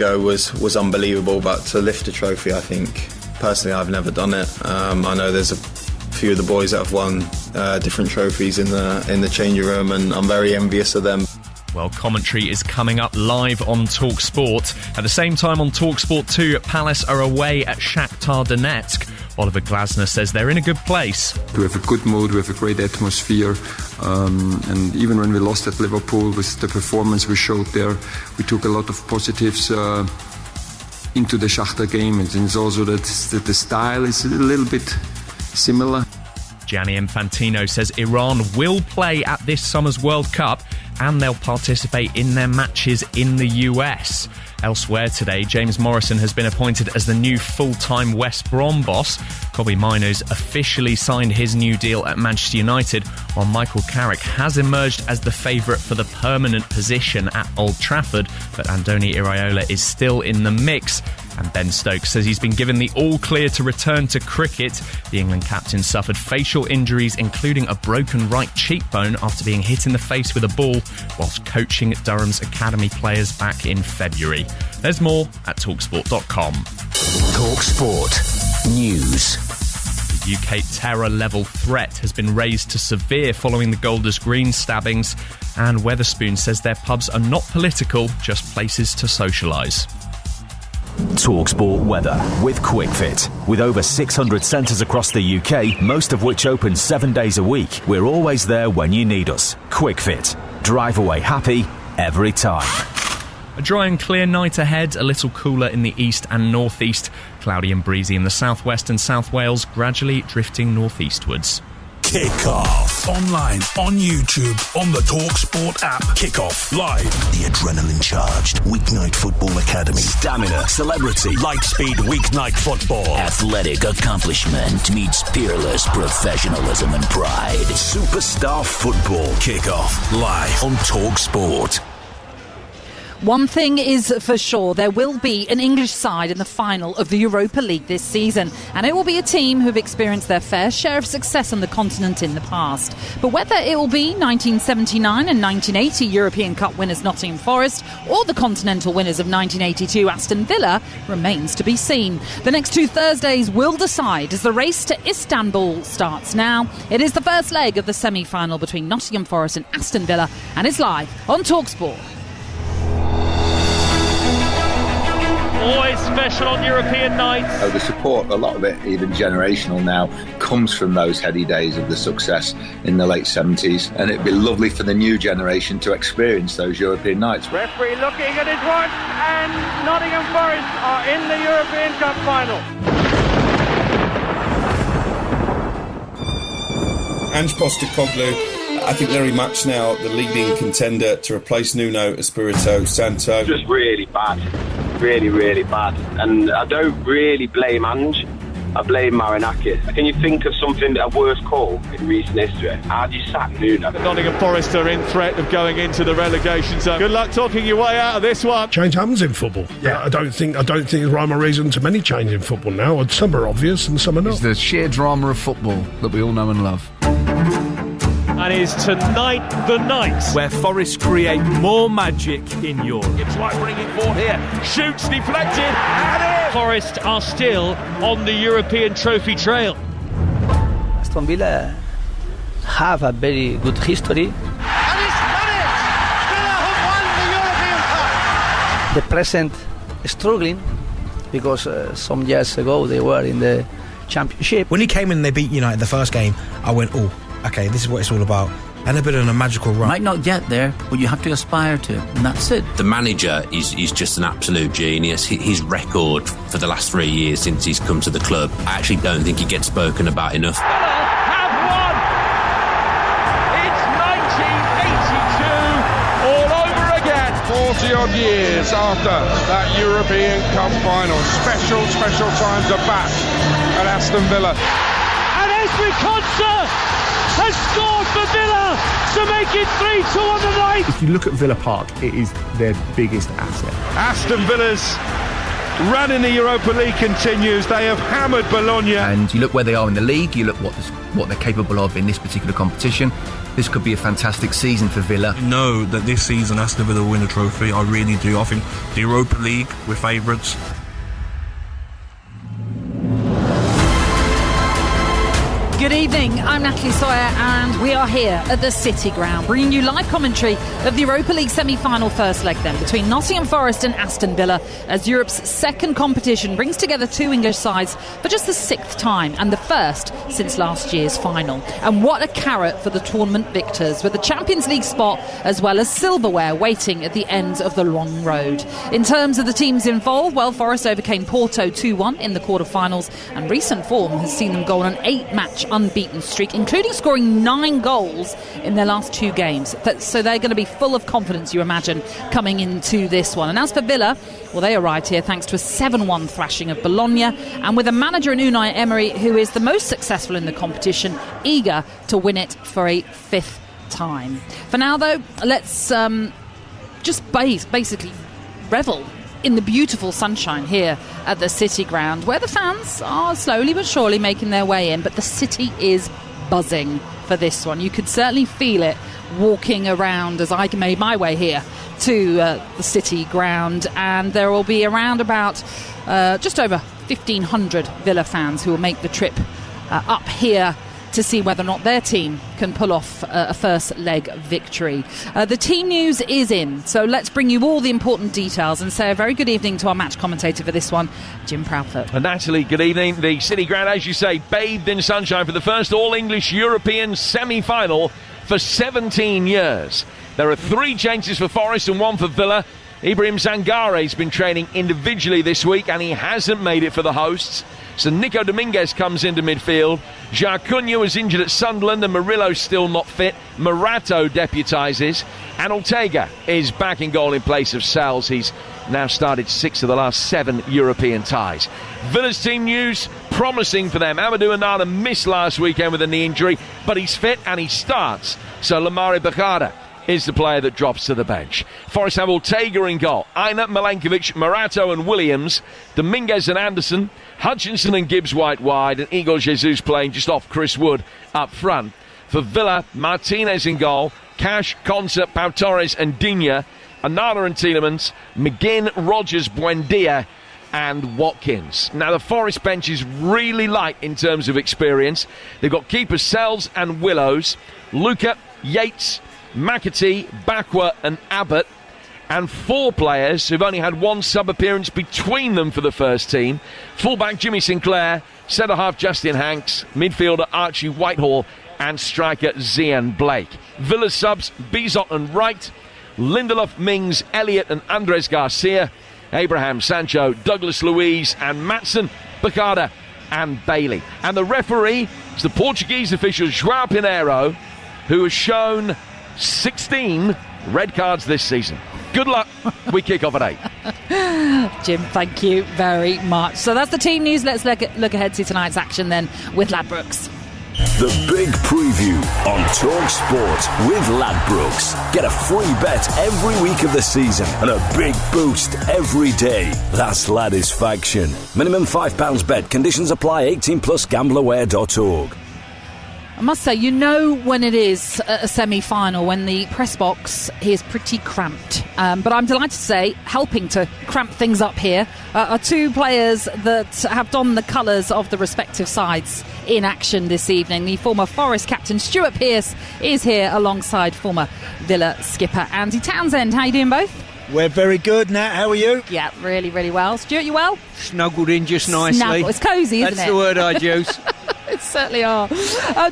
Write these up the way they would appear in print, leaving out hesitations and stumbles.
was unbelievable, but to lift a trophy, I think, personally, I've never done it. I know there's a few of the boys that have won different trophies in the changing room, and I'm very envious of them. Well, commentary is coming up live on TalkSport. At the same time on TalkSport 2, Palace are away at Shakhtar Donetsk. Oliver Glasner says they're in a good place. We have a good mood, we have a great atmosphere, and even when we lost at Liverpool with the performance we showed there, we took a lot of positives into the Shakhtar game, and it's also that the style is a little bit similar. Gianni Infantino says Iran will play at this summer's World Cup and they'll participate in their matches in the US. Elsewhere today, James Morrison has been appointed as the new full-time West Brom boss. Kobbie Mainoo's officially signed his new deal at Manchester United, while Michael Carrick has emerged as the favourite for the permanent position at Old Trafford, but Andoni Iraola is still in the mix. And Ben Stokes says he's been given the all-clear to return to cricket. The England captain suffered facial injuries, including a broken right cheekbone after being hit in the face with a ball whilst coaching Durham's academy players back in February. There's more at talksport.com. TalkSport News. The UK terror-level threat has been raised to severe following the Golders Green stabbings, and Wetherspoon says their pubs are not political, just places to socialise. TalkSport weather with QuickFit. With over 600 centres across the UK, most of which open 7 days a week, we're always there when you need us. QuickFit. Drive away happy every time. A dry and clear night ahead, a little cooler in the east and northeast, cloudy and breezy in the southwest and South Wales, gradually drifting northeastwards. Kickoff. Online, on YouTube, on the TalkSport app. Kickoff. Live. The adrenaline-charged Weeknight Football Academy. Stamina. Celebrity. Lightspeed Weeknight Football. Athletic accomplishment meets peerless professionalism and pride. Superstar Football. Kickoff. Live on TalkSport. One thing is for sure, there will be an English side in the final of the Europa League this season, and it will be a team who've experienced their fair share of success on the continent in the past. But whether it will be 1979 and 1980 European Cup winners Nottingham Forest or the continental winners of 1982 Aston Villa remains to be seen. The next 2 Thursdays will decide as the race to Istanbul starts now. It is the first leg of the semi-final between Nottingham Forest and Aston Villa, and it's live on TalkSport. Always special on European nights. The support, a lot of it, even generational now, comes from those heady days of the success in the late 70s. And it'd be lovely for the new generation to experience those European nights. Referee looking at his watch, and Nottingham Forest are in the European Cup final. Ange Postecoglou, I think very much now the leading contender to replace Nuno Espirito Santo. Just really bad. Really, really bad. And I don't really blame Ange. I blame Marinakis. Can you think of something, a worse call in recent history? How do you sack Nuno? Nottingham Forest are in threat of going into the relegation zone. Good luck talking your way out of this one. Change happens in football. Yeah, I don't think there's rhyme or reason to many changes in football now. Some are obvious and some are not. It's the sheer drama of football that we all know and love. And is tonight the night where Forest create more magic in Europe. It's like bringing forward here. Shoots deflected and in. Forest are still on the European trophy trail. Aston Villa have a very good history. And he's done it! Villa have won the European Cup. The present struggling because some years ago they were in the Championship. When he came in and they beat United the first game, I went, oh, okay, this is what it's all about. And they've been on a magical run. Might not get there, but you have to aspire to, and that's it. The manager is just an absolute genius. His record for the last 3 years since he's come to the club, I actually don't think he gets spoken about enough. Villa have won! It's 1982 all over again. 40-odd years after that European Cup final. Special times are back at Aston Villa. And Esri Konsa has scored for Villa to make it 3-2 on the night. If you look at Villa Park, it is their biggest asset. Aston Villa's run in the Europa League continues. They have hammered Bologna. And you look where they are in the league, you look what they're capable of in this particular competition. This could be a fantastic season for Villa. I know that this season Aston Villa will win a trophy. I really do. I think the Europa League, we're favourites. Good evening, I'm Natalie Sawyer and we are here at the City Ground bringing you live commentary of the Europa League semi-final first leg then between Nottingham Forest and Aston Villa as Europe's second competition brings together two English sides for just the sixth time and the first since last year's final. And what a carrot for the tournament victors with the Champions League spot as well as silverware waiting at the end of the long road. In terms of the teams involved, well, Forest overcame Porto 2-1 in the quarter-finals and recent form has seen them go on an 8-match unbeaten streak, including scoring 9 goals in their last 2 games. So they're going to be full of confidence, you imagine, coming into this one. And as for Villa, well, they arrived here thanks to a 7-1 thrashing of Bologna and with a manager in Unai Emery who is the most successful in the competition, eager to win it for a 5th time. For now, though, let's just basically revel in the beautiful sunshine here at the City Ground, where the fans are slowly but surely making their way in, but the city is buzzing for this one. You could certainly feel it walking around as I made my way here to the City Ground, and there will be around about just over 1,500 Villa fans who will make the trip up here to see whether or not their team can pull off a first leg victory. The team news is in, so let's bring you all the important details and say a very good evening to our match commentator for this one, Jim Proudfoot. And Natalie, good evening. The City Ground, as you say, bathed in sunshine for the first all-English European semi-final for 17 years. There are 3 changes for Forest and 1 for Villa. Ibrahim Zangare's been training individually this week and he hasn't made it for the hosts. So Nico Dominguez comes into midfield. Jacques Cunha was injured at Sunderland and Murillo's still not fit. Morato deputises. And Ortega is back in goal in place of Sals. He's now started 6 of the last 7 European ties. Villa's team news, promising for them. Amadou Onana missed last weekend with a knee injury, but he's fit and he starts. So Lamari Bakada is the player that drops to the bench. Forest have Ortega in goal, Aina, Milankovic, Morato and Williams, Dominguez and Anderson, Hutchinson and Gibbs wide, and Igor Jesus playing just off Chris Wood up front. For Villa, Martinez in goal, Cash, Konsa, Pau Torres and Digne, Onana and Tielemans, McGinn, Rogers, Buendia and Watkins. Now the Forest bench is really light in terms of experience. They've got keepers Sells and Willows, Luca, Yates, McAtee, Bakwa and Abbott, and 4 players who've only had 1 sub-appearance between them for the first team. Fullback Jimmy Sinclair, centre-half Justin Hanks, midfielder Archie Whitehall and striker Zian Blake. Villa's subs Bizot and Wright, Lindelof, Mings, Elliott and Andres Garcia, Abraham, Sancho, Douglas Luiz and Matson, Bakada and Bailey. And the referee is the Portuguese official João Pinheiro, who has shown 16 red cards this season. Good luck. We kick off at 8. Jim, thank you very much. So that's the team news. Let's look ahead to tonight's action then with Ladbrokes. The big preview on Talk Sport with Ladbrokes. Get a free bet every week of the season and a big boost every day. That's Ladisfaction. Minimum £5 bet. Conditions apply. 18 plus gambleaware.org. I must say, you know when it is a semi-final, when the press box is pretty cramped. But I'm delighted to say, helping to cramp things up here are 2 players that have donned the colours of the respective sides in action this evening. The former Forest captain Stuart Pearce is here alongside former Villa skipper Andy Townsend. How are you doing both? We're very good, Nat. How are you? Yeah, really, really well. Stuart, you well? Snuggled in just nicely. Snuggle. It's cosy, isn't it? That's the word I'd use. It certainly are.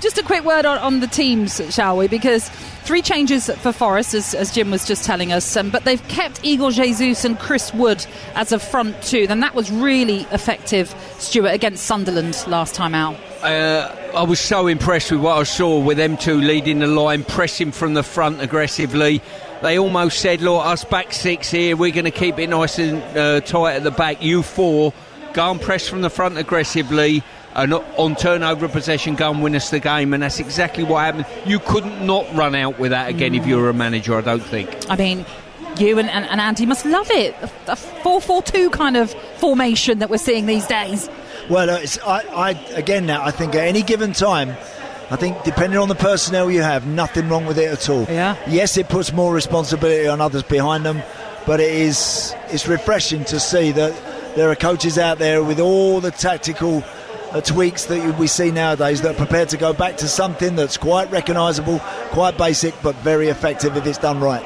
Just a quick word on the teams, shall we? Because 3 changes for Forest, as Jim was just telling us, but they've kept Igor Jesus and Chris Wood as a front 2. Then that was really effective, Stuart, against Sunderland last time out. I was so impressed with what I saw with them 2 leading the line, pressing from the front aggressively. They almost said, look, us back 6 here, we're going to keep it nice and tight at the back. You 4, go and press from the front aggressively, and on turnover of possession, go and win us the game. And that's exactly what happened. You couldn't not run out with that again if you were a manager, I don't think. I mean, You and Andy must love it. A 4-4-2 kind of formation that we're seeing these days. Well, I think at any given time, I think depending on the personnel you have, nothing wrong with it at all. Yeah. Yes, it puts more responsibility on others behind them, but it's refreshing to see that there are coaches out there with all the tactical tweaks that we see nowadays that are prepared to go back to something that's quite recognisable, quite basic, but very effective if it's done right.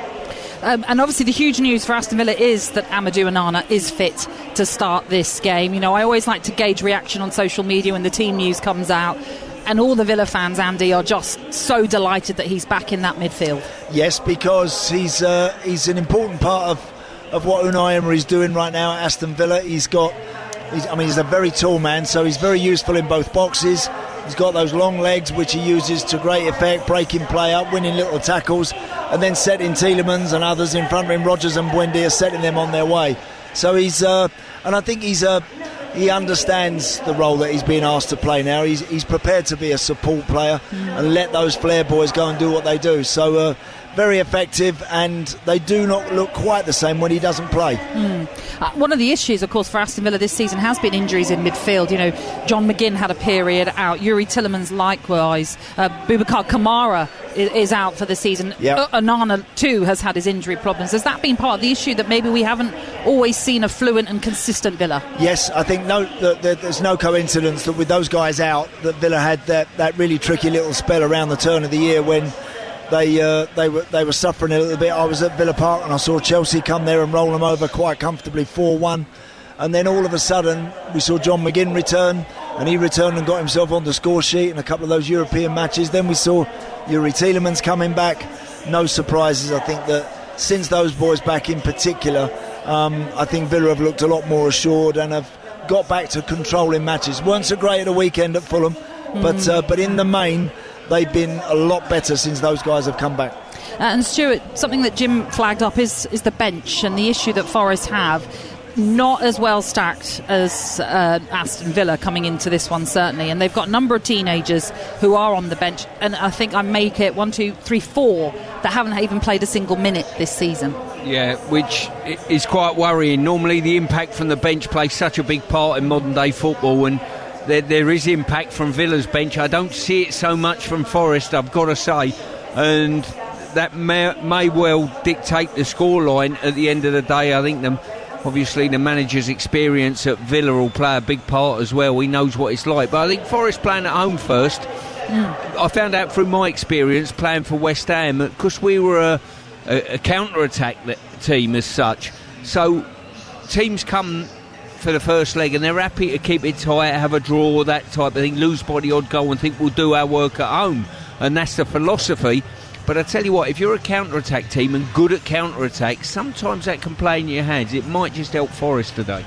And obviously the huge news for Aston Villa is that Amadou Onana is fit to start this game. You know, I always like to gauge reaction on social media when the team news comes out, and all the Villa fans, Andy, are just so delighted that he's back in that midfield. Yes, because he's an important part of what Unai Emery's doing right now at Aston Villa. He's a very tall man, so he's very useful in both boxes. He's got those long legs which he uses to great effect, breaking play up, winning little tackles, and then setting Tielemans and others in front of him, Rodgers and Buendia, setting them on their way. So I think he understands the role that he's being asked to play now. He's prepared to be a support player and let those Flair boys go and do what they do. So very effective, and they do not look quite the same when he doesn't play. One of the issues, of course, for Aston Villa this season has been injuries in midfield. You know, John McGinn had a period out, Yuri Tielemans likewise, Boubacar Kamara is out for the season. Yep. Onana too has had his injury problems. Has that been part of the issue, that maybe we haven't always seen a fluent and consistent Villa? Yes, I think there's no coincidence that with those guys out, that Villa had that really tricky little spell around the turn of the year when they were suffering a little bit. I was at Villa Park and I saw Chelsea come there and roll them over quite comfortably 4-1, and then all of a sudden we saw John McGinn return, and he returned and got himself on the score sheet in a couple of those European matches. Then we saw Yuri Tielemans coming back. No surprises. I think that since those boys back in particular, I think Villa have looked a lot more assured and have got back to controlling matches. Weren't so great at the weekend at Fulham, but in the main they've been a lot better since those guys have come back. And Stuart, something that Jim flagged up is the bench and the issue that Forest have. Not as well stacked as Aston Villa coming into this one, certainly, and they've got a number of teenagers who are on the bench, and I think I make it 1, 2, 3, 4 that haven't even played a single minute this season. Yeah, which is quite worrying. Normally the impact from the bench plays such a big part in modern day football, and there is impact from Villa's bench. I don't see it so much from Forest, I've got to say, and that may well dictate the scoreline at the end of the day. I think obviously the manager's experience at Villa will play a big part as well. He knows what it's like, but I think Forest playing at home first. I found out through my experience playing for West Ham, because we were a counter-attack team as such, so teams come for the first leg and they're happy to keep it tight, have a draw, that type of thing, lose by the odd goal and think we'll do our work at home, and that's the philosophy. But I tell you what, if you're a counter-attack team and good at counter-attack, sometimes that can play in your hands. It might just help Forest today.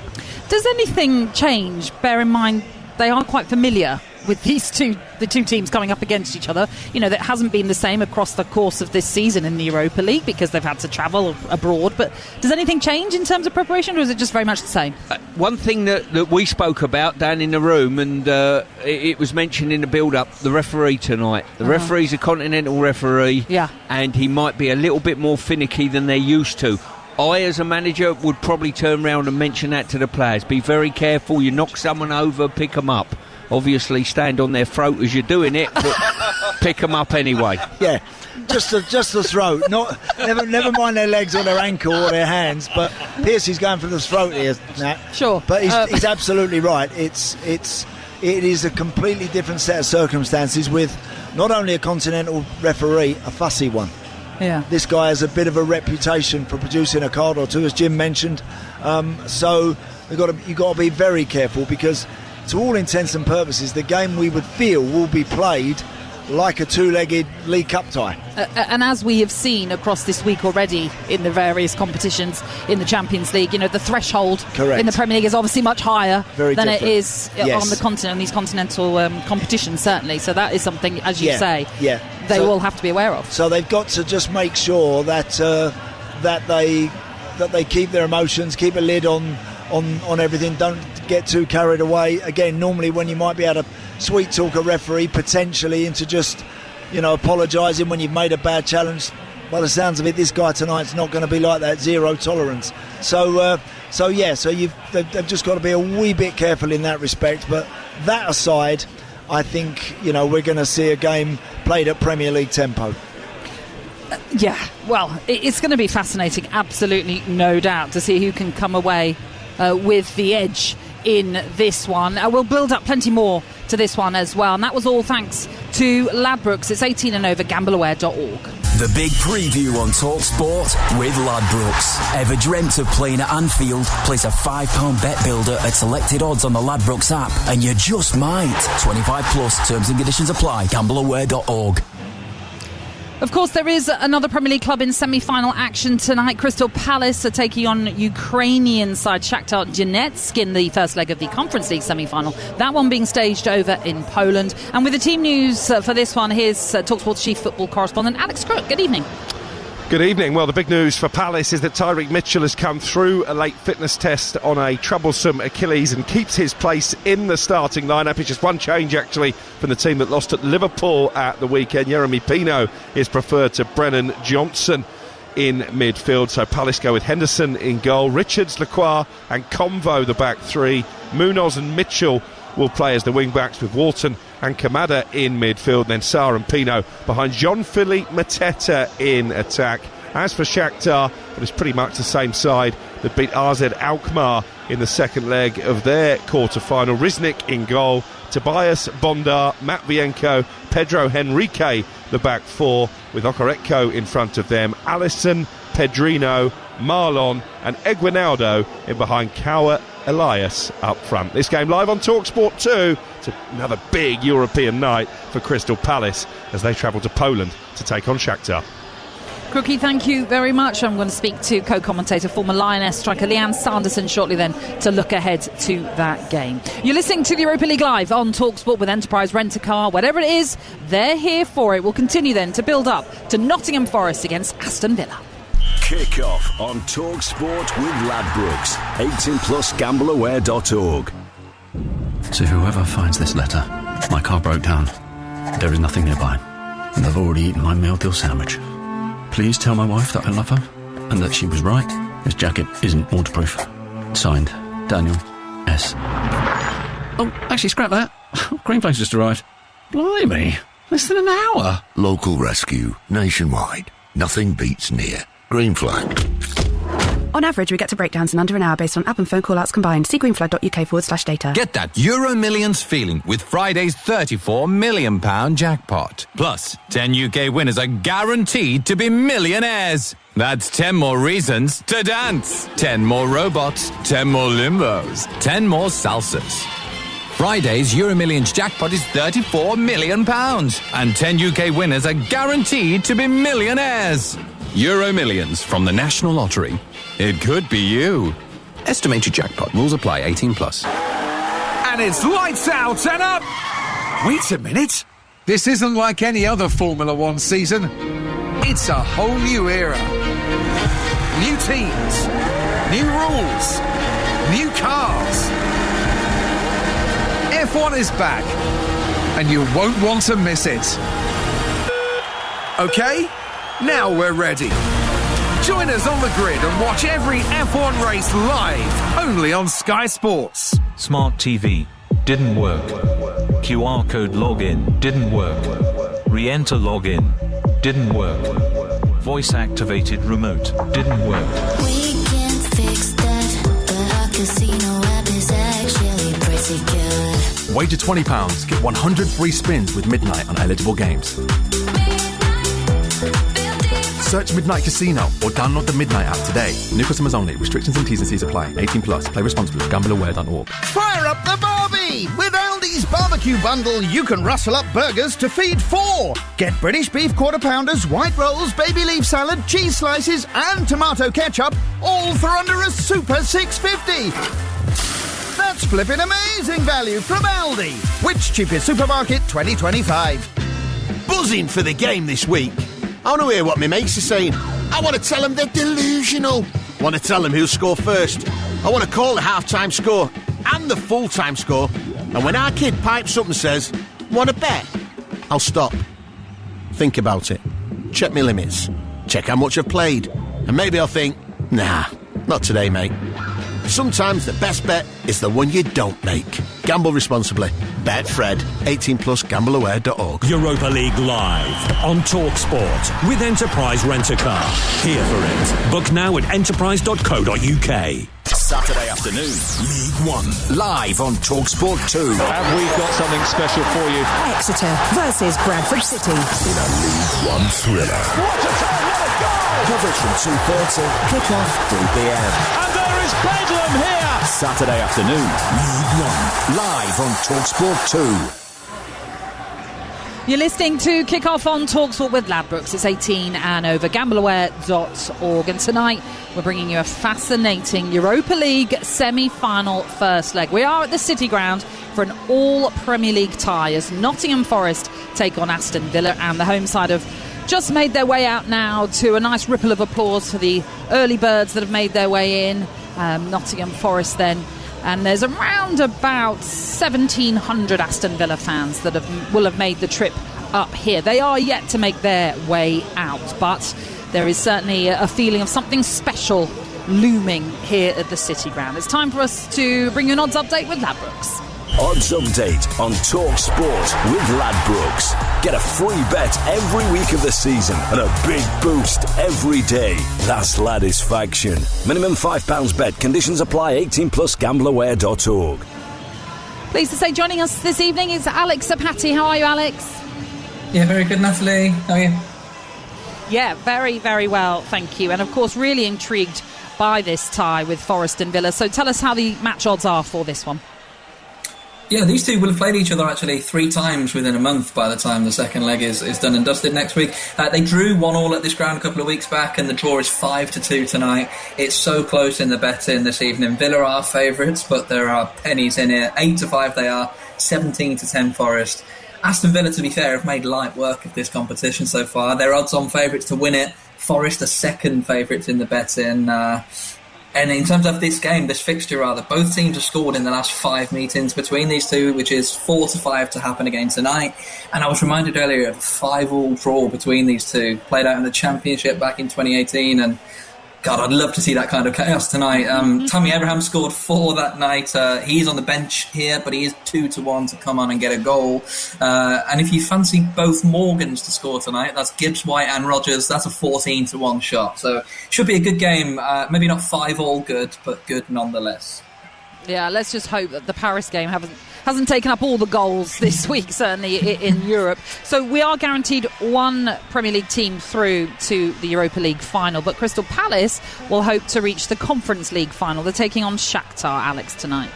Does anything change? Bear in mind they are quite familiar with the two teams coming up against each other. You know, that hasn't been the same across the course of this season in the Europa League because they've had to travel abroad. But does anything change in terms of preparation, or is it just very much the same? One thing that we spoke about down in the room, and it was mentioned in the build-up, the referee tonight. The referee's a continental referee, and he might be a little bit more finicky than they're used to. I, as a manager, would probably turn around and mention that to the players. Be very careful. You knock someone over, pick them up. Obviously, stand on their throat as you're doing it, but pick them up anyway. Yeah, just the throat. Never mind their legs or their ankle or their hands. But Piercy's going for the throat here, Nat. Sure, but he's absolutely right. It is a completely different set of circumstances with not only a continental referee, a fussy one. Yeah, this guy has a bit of a reputation for producing a card or two, as Jim mentioned. So you've got to be very careful, because to all intents and purposes, the game we would feel will be played like a two-legged League Cup tie. And as we have seen across this week already in the various competitions in the Champions League, you know, the threshold in the Premier League is obviously much higher than it is on the continent, these continental competitions, certainly. So that is something, as you say, they will have to be aware of. So they've got to just make sure that they keep their emotions, keep a lid on everything, don't get too carried away. Again, normally when you might be able to sweet talk a referee potentially into just, apologising when you've made a bad challenge, by the sounds of it, this guy tonight's not going to be like that, zero tolerance. So they've just got to be a wee bit careful in that respect. But that aside, I think, we're going to see a game played at Premier League tempo. It's going to be fascinating, absolutely no doubt, to see who can come away with the edge in this one. We'll build up plenty more to this one as well, and that was all thanks to Ladbrokes. It's 18 and over, gambleaware.org. The big preview on TalkSport with Ladbrokes. Ever dreamt of playing at Anfield? Place a £5 bet builder at selected odds on the Ladbrokes app, and you just might. 25 plus, terms and conditions apply. Gambleaware.org. Of course, there is another Premier League club in semi-final action tonight. Crystal Palace are taking on Ukrainian side Shakhtar Donetsk in the first leg of the Conference League semi-final. That one being staged over in Poland. And with the team news for this one, here's TalkSport's chief football correspondent Alex Crook. Good evening. Good evening. Well, the big news for Palace is that Tyreek Mitchell has come through a late fitness test on a troublesome Achilles and keeps his place in the starting lineup. It's just one change, actually, from the team that lost at Liverpool at the weekend. Jeremy Pino is preferred to Brennan Johnson in midfield. So Palace go with Henderson in goal, Richards, Lacroix and Convo the back three. Munoz and Mitchell will play as the wing-backs with Walton and Kamada in midfield, then Sarr and Pino behind Jean-Philippe Mateta in attack. As for Shakhtar, it is pretty much the same side that beat AZ Alkmaar in the second leg of their quarter-final. Riznik in goal, Tobias Bondar, Matvienko, Pedro Henrique, the back four, with Okoretko in front of them, Alisson, Pedrino, Marlon and Eguinaldo in behind Kawa Elias up front. This game live on TalkSport 2. It's another big European night for Crystal Palace as they travel to Poland to take on Shakhtar. Crookie, thank you very much. I'm going to speak to co-commentator, former Lioness striker Leanne Sanderson shortly then to look ahead to that game. You're listening to the Europa League Live on TalkSport with Enterprise Rent-A-Car. Whatever it is, they're here for it. We'll continue then to build up to Nottingham Forest against Aston Villa. Kickoff on TalkSport with Ladbrokes. 18 plus gambleaware.org. To whoever finds this letter, my car broke down. There is nothing nearby, and I've already eaten my meal deal sandwich. Please tell my wife that I love her, and that she was right. This jacket isn't waterproof. Signed, Daniel S. Oh, actually, scrap that. Green Flag's just arrived. Blimey, less than an hour. Local rescue, nationwide. Nothing beats near. Green Flag. On average, we get to breakdowns in under an hour based on app and phone call-outs combined. See greenflag.uk/data. Get that Euro Millions feeling with Friday's £34 million jackpot. Plus, 10 UK winners are guaranteed to be millionaires. That's 10 more reasons to dance. 10 more robots. 10 more limbos. 10 more salsas. Friday's Euro Millions jackpot is £34 million. And 10 UK winners are guaranteed to be millionaires. Euro Millions from the National Lottery. It could be you. Estimated jackpot. Rules apply. 18 plus. And it's lights out and up! Wait a minute. This isn't like any other Formula One season. It's a whole new era. New teams. New rules. New cars. F1 is back. And you won't want to miss it. Okay? Now we're ready. Join us on the grid and watch every F1 race live, only on Sky Sports. Smart TV didn't work. QR code login didn't work. Re-enter login didn't work. Voice activated remote didn't work. We can fix that, but our casino app is actually pretty good. Wager £20, get 100 free spins with Midnight on eligible games. Search Midnight Casino or download the Midnight app today. New customers only. Restrictions and T's and C's apply. 18 plus. Play responsibly. Gambleaware.org. Fire up the barbie! With Aldi's barbecue bundle, you can rustle up burgers to feed four. Get British beef quarter pounders, white rolls, baby leaf salad, cheese slices, and tomato ketchup, all for under a super $6.50. That's flipping amazing value from Aldi. Which cheapest supermarket 2025? Buzzing for the game this week. I want to hear what my mates are saying. I want to tell them they're delusional. I want to tell them who'll score first. I want to call the half-time score and the full-time score. And when our kid pipes up and says, want to bet? I'll stop. Think about it. Check my limits. check how much I've played, and maybe I'll think, nah, not today, mate. Sometimes the best bet is the one you don't make. Gamble responsibly. Bet Fred. 18 plus gambleaware.org. Europa League live on TalkSport with Enterprise Rent-A-Car. Here for it. Book now at enterprise.co.uk. Saturday afternoon, League One, live on TalkSport 2. Have we got something special for you? Exeter versus Bradford City. In a League One thriller. What a time, what a goal! Coverage from 2:30, kick-off 3pm. And there is Bedlam here! Saturday afternoon, League One, live on TalkSport 2. You're listening to Kickoff on TalkSport with Ladbrokes. It's 18 and over, gambleaware.org. And tonight we're bringing you a fascinating Europa League semi-final first leg. We are at the City Ground for an all-Premier League tie as Nottingham Forest take on Aston Villa, and the home side have just made their way out now to a nice ripple of applause for the early birds that have made their way in. Nottingham Forest then. And there's around about 1,700 Aston Villa fans that will have made the trip up here. They are yet to make their way out, but there is certainly a feeling of something special looming here at the City Ground. It's time for us to bring you an odds update with Ladbrokes. Odds update on Talk Sport with Ladbrokes. Get a free bet every week of the season and a big boost every day. That's Ladisfaction. Minimum £5 bet. Conditions apply. 18 plus gambleaware.org. Pleased to say joining us this evening is Alex Zapati. How are you, Alex? Yeah, very good, Natalie. How are you? Yeah, very, very well, thank you. And of course, really intrigued by this tie with Forest and Villa. So tell us how the match odds are for this one. Yeah, these two will have played each other actually 3 times within a month by the time the second leg is done and dusted next week. They drew 1-1 at this ground a couple of weeks back, and the draw is 5-2 tonight. It's so close in the betting this evening. Villa are favourites, but there are pennies in it. 8-5 they are, 17-10 Forest. Aston Villa, to be fair, have made light work of this competition so far. They're odds-on favourites to win it. Forest are second favourites in the betting. And in terms of this game, this fixture rather, both teams have scored in the last 5 meetings between these two, which is 4-5 to happen again tonight. And I was reminded earlier of a 5-5 draw between these two, played out in the Championship back in 2018, and God, I'd love to see that kind of chaos tonight. Tammy Abraham scored 4 that night. He's on the bench here, but he is 2-1 to come on and get a goal. And if you fancy both Morgans to score tonight, that's Gibbs, White and Rodgers, that's a 14-1 shot. So should be a good game. Maybe not 5-all good, but good nonetheless. Yeah, let's just hope that the Paris game hasn't taken up all the goals this week, certainly in Europe. So we are guaranteed one Premier League team through to the Europa League final, but Crystal Palace will hope to reach the Conference League final. They're taking on Shakhtar, Alex, tonight.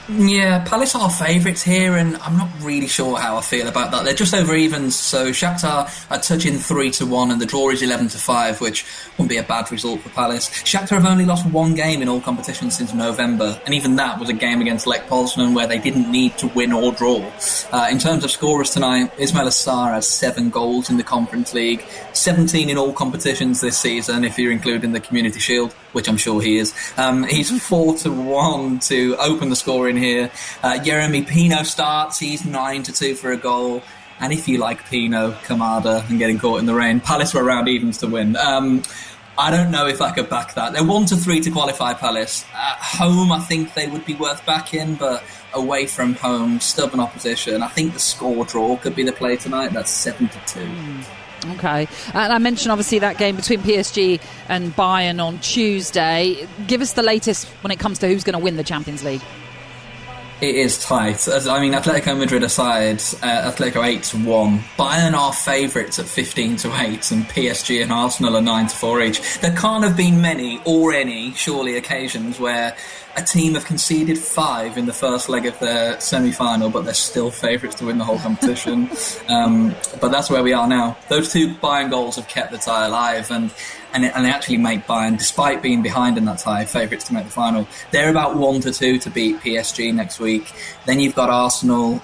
Yeah, Palace are favourites here, and I'm not really sure how I feel about that. They're just over evens, so Shakhtar are touching 3-1, and the draw is 11-5, which wouldn't be a bad result for Palace. Shakhtar have only lost 1 game in all competitions since November, and even that was a game against Lech Poznan where they didn't need to win or draw. In terms of scorers tonight, Ismail Assar has 7 goals in the Conference League, 17 in all competitions this season, if you're including the Community Shield, which I'm sure he is. He's 4-1 to open the scoring here. Jeremy Pino starts. He's 9-2 for a goal. And if you like Pino, Kamada, and getting caught in the rain, Palace were around evens to win. I don't know if I could back that. They're 1-3 to qualify, Palace. At home, I think they would be worth backing, but away from home, stubborn opposition. I think the score draw could be the play tonight. That's 7-2. Okay. And I mentioned, obviously, that game between PSG and Bayern on Tuesday. Give us the latest when it comes to who's going to win the Champions League. It is tight. I mean, Atletico Madrid aside, Atletico 8-1. Bayern are favourites at 15-8, and PSG and Arsenal are 9-4 each. There can't have been many or any, surely, occasions where a team have conceded 5 in the first leg of their semi-final, but they're still favourites to win the whole competition. But that's where we are now. Those 2 Bayern goals have kept the tie alive, and they actually make Bayern, despite being behind in that tie, favourites to make the final. They're about 1-2 to beat PSG next week. Then you've got Arsenal.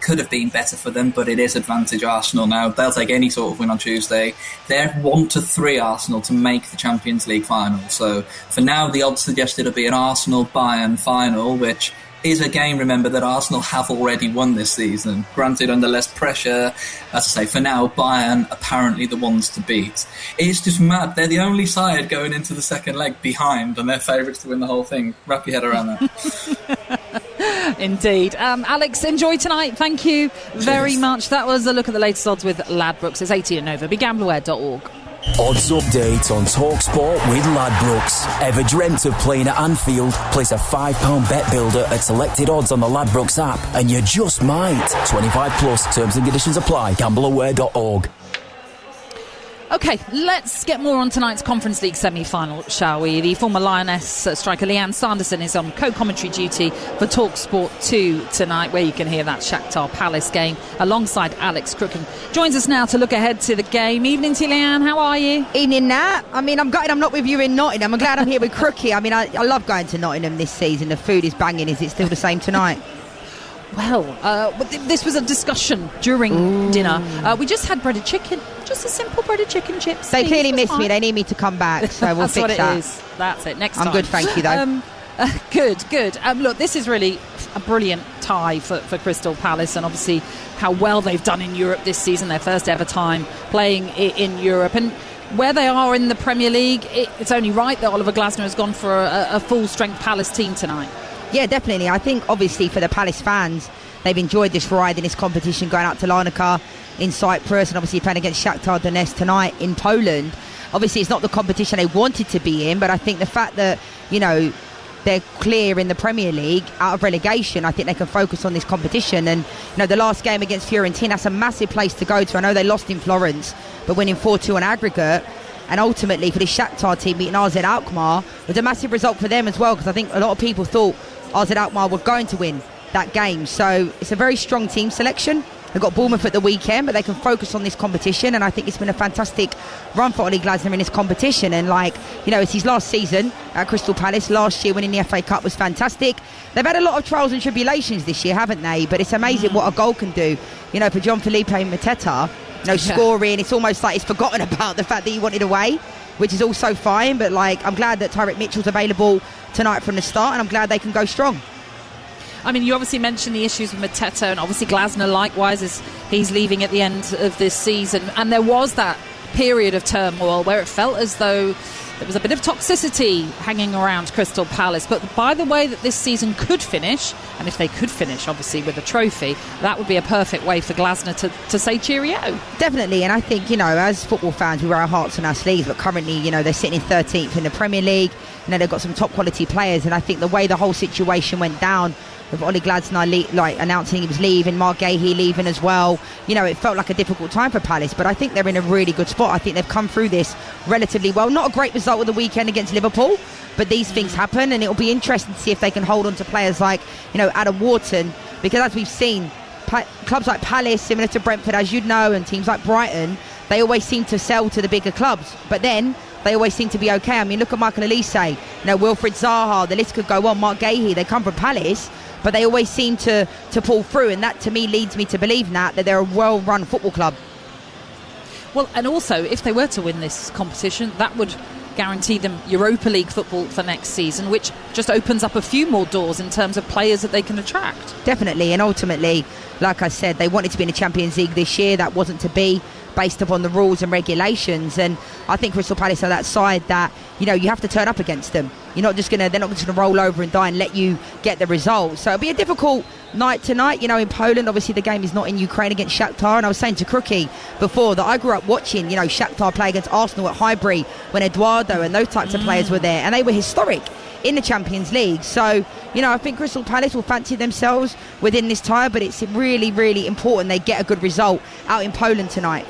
Could have been better for them, but it is advantage Arsenal now. They'll take any sort of win on Tuesday. They're 1-3 Arsenal to make the Champions League final. So for now, the odds suggest it'll be an Arsenal-Bayern final, which is a game, remember, that Arsenal have already won this season. Granted, under less pressure. As I say, for now, Bayern apparently the ones to beat. It's just mad. They're the only side going into the second leg behind, and they're favourites to win the whole thing. Wrap your head around that. Indeed. Alex, enjoy tonight. Thank you very much. That was a look at the latest odds with Ladbrokes. It's 18 and over. BeGambleAware.org. Odds update on TalkSport with Ladbrokes. Ever dreamt of playing at Anfield? Place a £5 bet builder at selected odds on the Ladbrokes app, and you just might. 25 plus. Terms and conditions apply. GambleAware.org. OK, let's get more on tonight's Conference League semi-final, shall we? The former Lioness striker Leanne Sanderson is on co-commentary duty for TalkSport 2 tonight, where you can hear that Shakhtar Palace game alongside Alex Crooken. Joins us now to look ahead to the game. Evening to you, Leanne. How are you? Evening, Nat. I mean, I'm gutted I'm not with you in Nottingham. I'm glad I'm here with Crookie. I mean, I love going to Nottingham this season. The food is banging. Is it still the same tonight? Well, this was a discussion during dinner. We just had breaded chicken, just a simple breaded chicken chips. They clearly miss me. They need me to come back, so we'll fix that. That's what it is. That's it. Next time. I'm good, thank you, though. Good. Look, this is really a brilliant tie for Crystal Palace, and obviously how well they've done in Europe this season, their first ever time playing in Europe. And where they are in the Premier League, it's only right that Oliver Glasner has gone for a full-strength Palace team tonight. Yeah, definitely. I think, obviously, for the Palace fans, they've enjoyed this ride in this competition, going out to Larnaca in Cyprus and obviously playing against Shakhtar Donetsk tonight in Poland. Obviously, it's not the competition they wanted to be in, but I think the fact that, they're clear in the Premier League out of relegation, I think they can focus on this competition. And, the last game against Fiorentina, that's a massive place to go to. I know they lost in Florence, but winning 4-2 on aggregate. And ultimately, for the Shakhtar team beating AZ Alkmaar was a massive result for them as well, because I think a lot of people thought AZ Alkmaar were going to win that game. So it's a very strong team selection. They've got Bournemouth at the weekend, but they can focus on this competition, and I think it's been a fantastic run for Ollie Glasner in this competition. And it's his last season at Crystal Palace. Last year winning the FA Cup was fantastic. They've had a lot of trials and tribulations this year, haven't they? But it's amazing what a goal can do. For John Felipe Mateta, scoring, it's almost like he's forgotten about the fact that he wanted away, which is also fine. But I'm glad that Tyreek Mitchell's available tonight from the start, and I'm glad they can go strong. I mean, you obviously mentioned the issues with Mateta, and obviously Glasner likewise, as he's leaving at the end of this season. And there was that period of turmoil where it felt as though there was a bit of toxicity hanging around Crystal Palace. But by the way that this season could finish, and if they could finish, obviously, with a trophy, that would be a perfect way for Glasner to say cheerio. Definitely, and I think, as football fans, we wear our hearts on our sleeves, but currently, they're sitting in 13th in the Premier League. They've got some top quality players, and I think the way the whole situation went down with Ollie Glasner announcing he was leaving, Mark Gahey leaving as well, it felt like a difficult time for Palace, but I think they're in a really good spot. I think they've come through this relatively well. Not a great result of the weekend against Liverpool, but these things happen, and it'll be interesting to see if they can hold on to players like Adam Wharton, because as we've seen, clubs like Palace, similar to Brentford, as you'd know, and teams like Brighton, they always seem to sell to the bigger clubs, but then they always seem to be okay. I mean, look at Michael Elise, Wilfried Zaha, the list could go on, Mark Gahey, they come from Palace, but they always seem to pull through, and that to me leads me to believe, Nat, that they're a well-run football club. Well, and also, if they were to win this competition, that would guarantee them Europa League football for next season, which just opens up a few more doors in terms of players that they can attract. Definitely, and ultimately, like I said, they wanted to be in the Champions League this year. That wasn't to be, based upon the rules and regulations, and I think Crystal Palace are that side that you have to turn up against them. They're not just going to roll over and die and let you get the result. So it'll be a difficult night tonight. In Poland, obviously the game is not in Ukraine against Shakhtar, and I was saying to Crookie before that I grew up watching Shakhtar play against Arsenal at Highbury when Eduardo and those types of players were there, and they were historic in the Champions League. So I think Crystal Palace will fancy themselves within this tie, but it's really, really important they get a good result out in Poland tonight.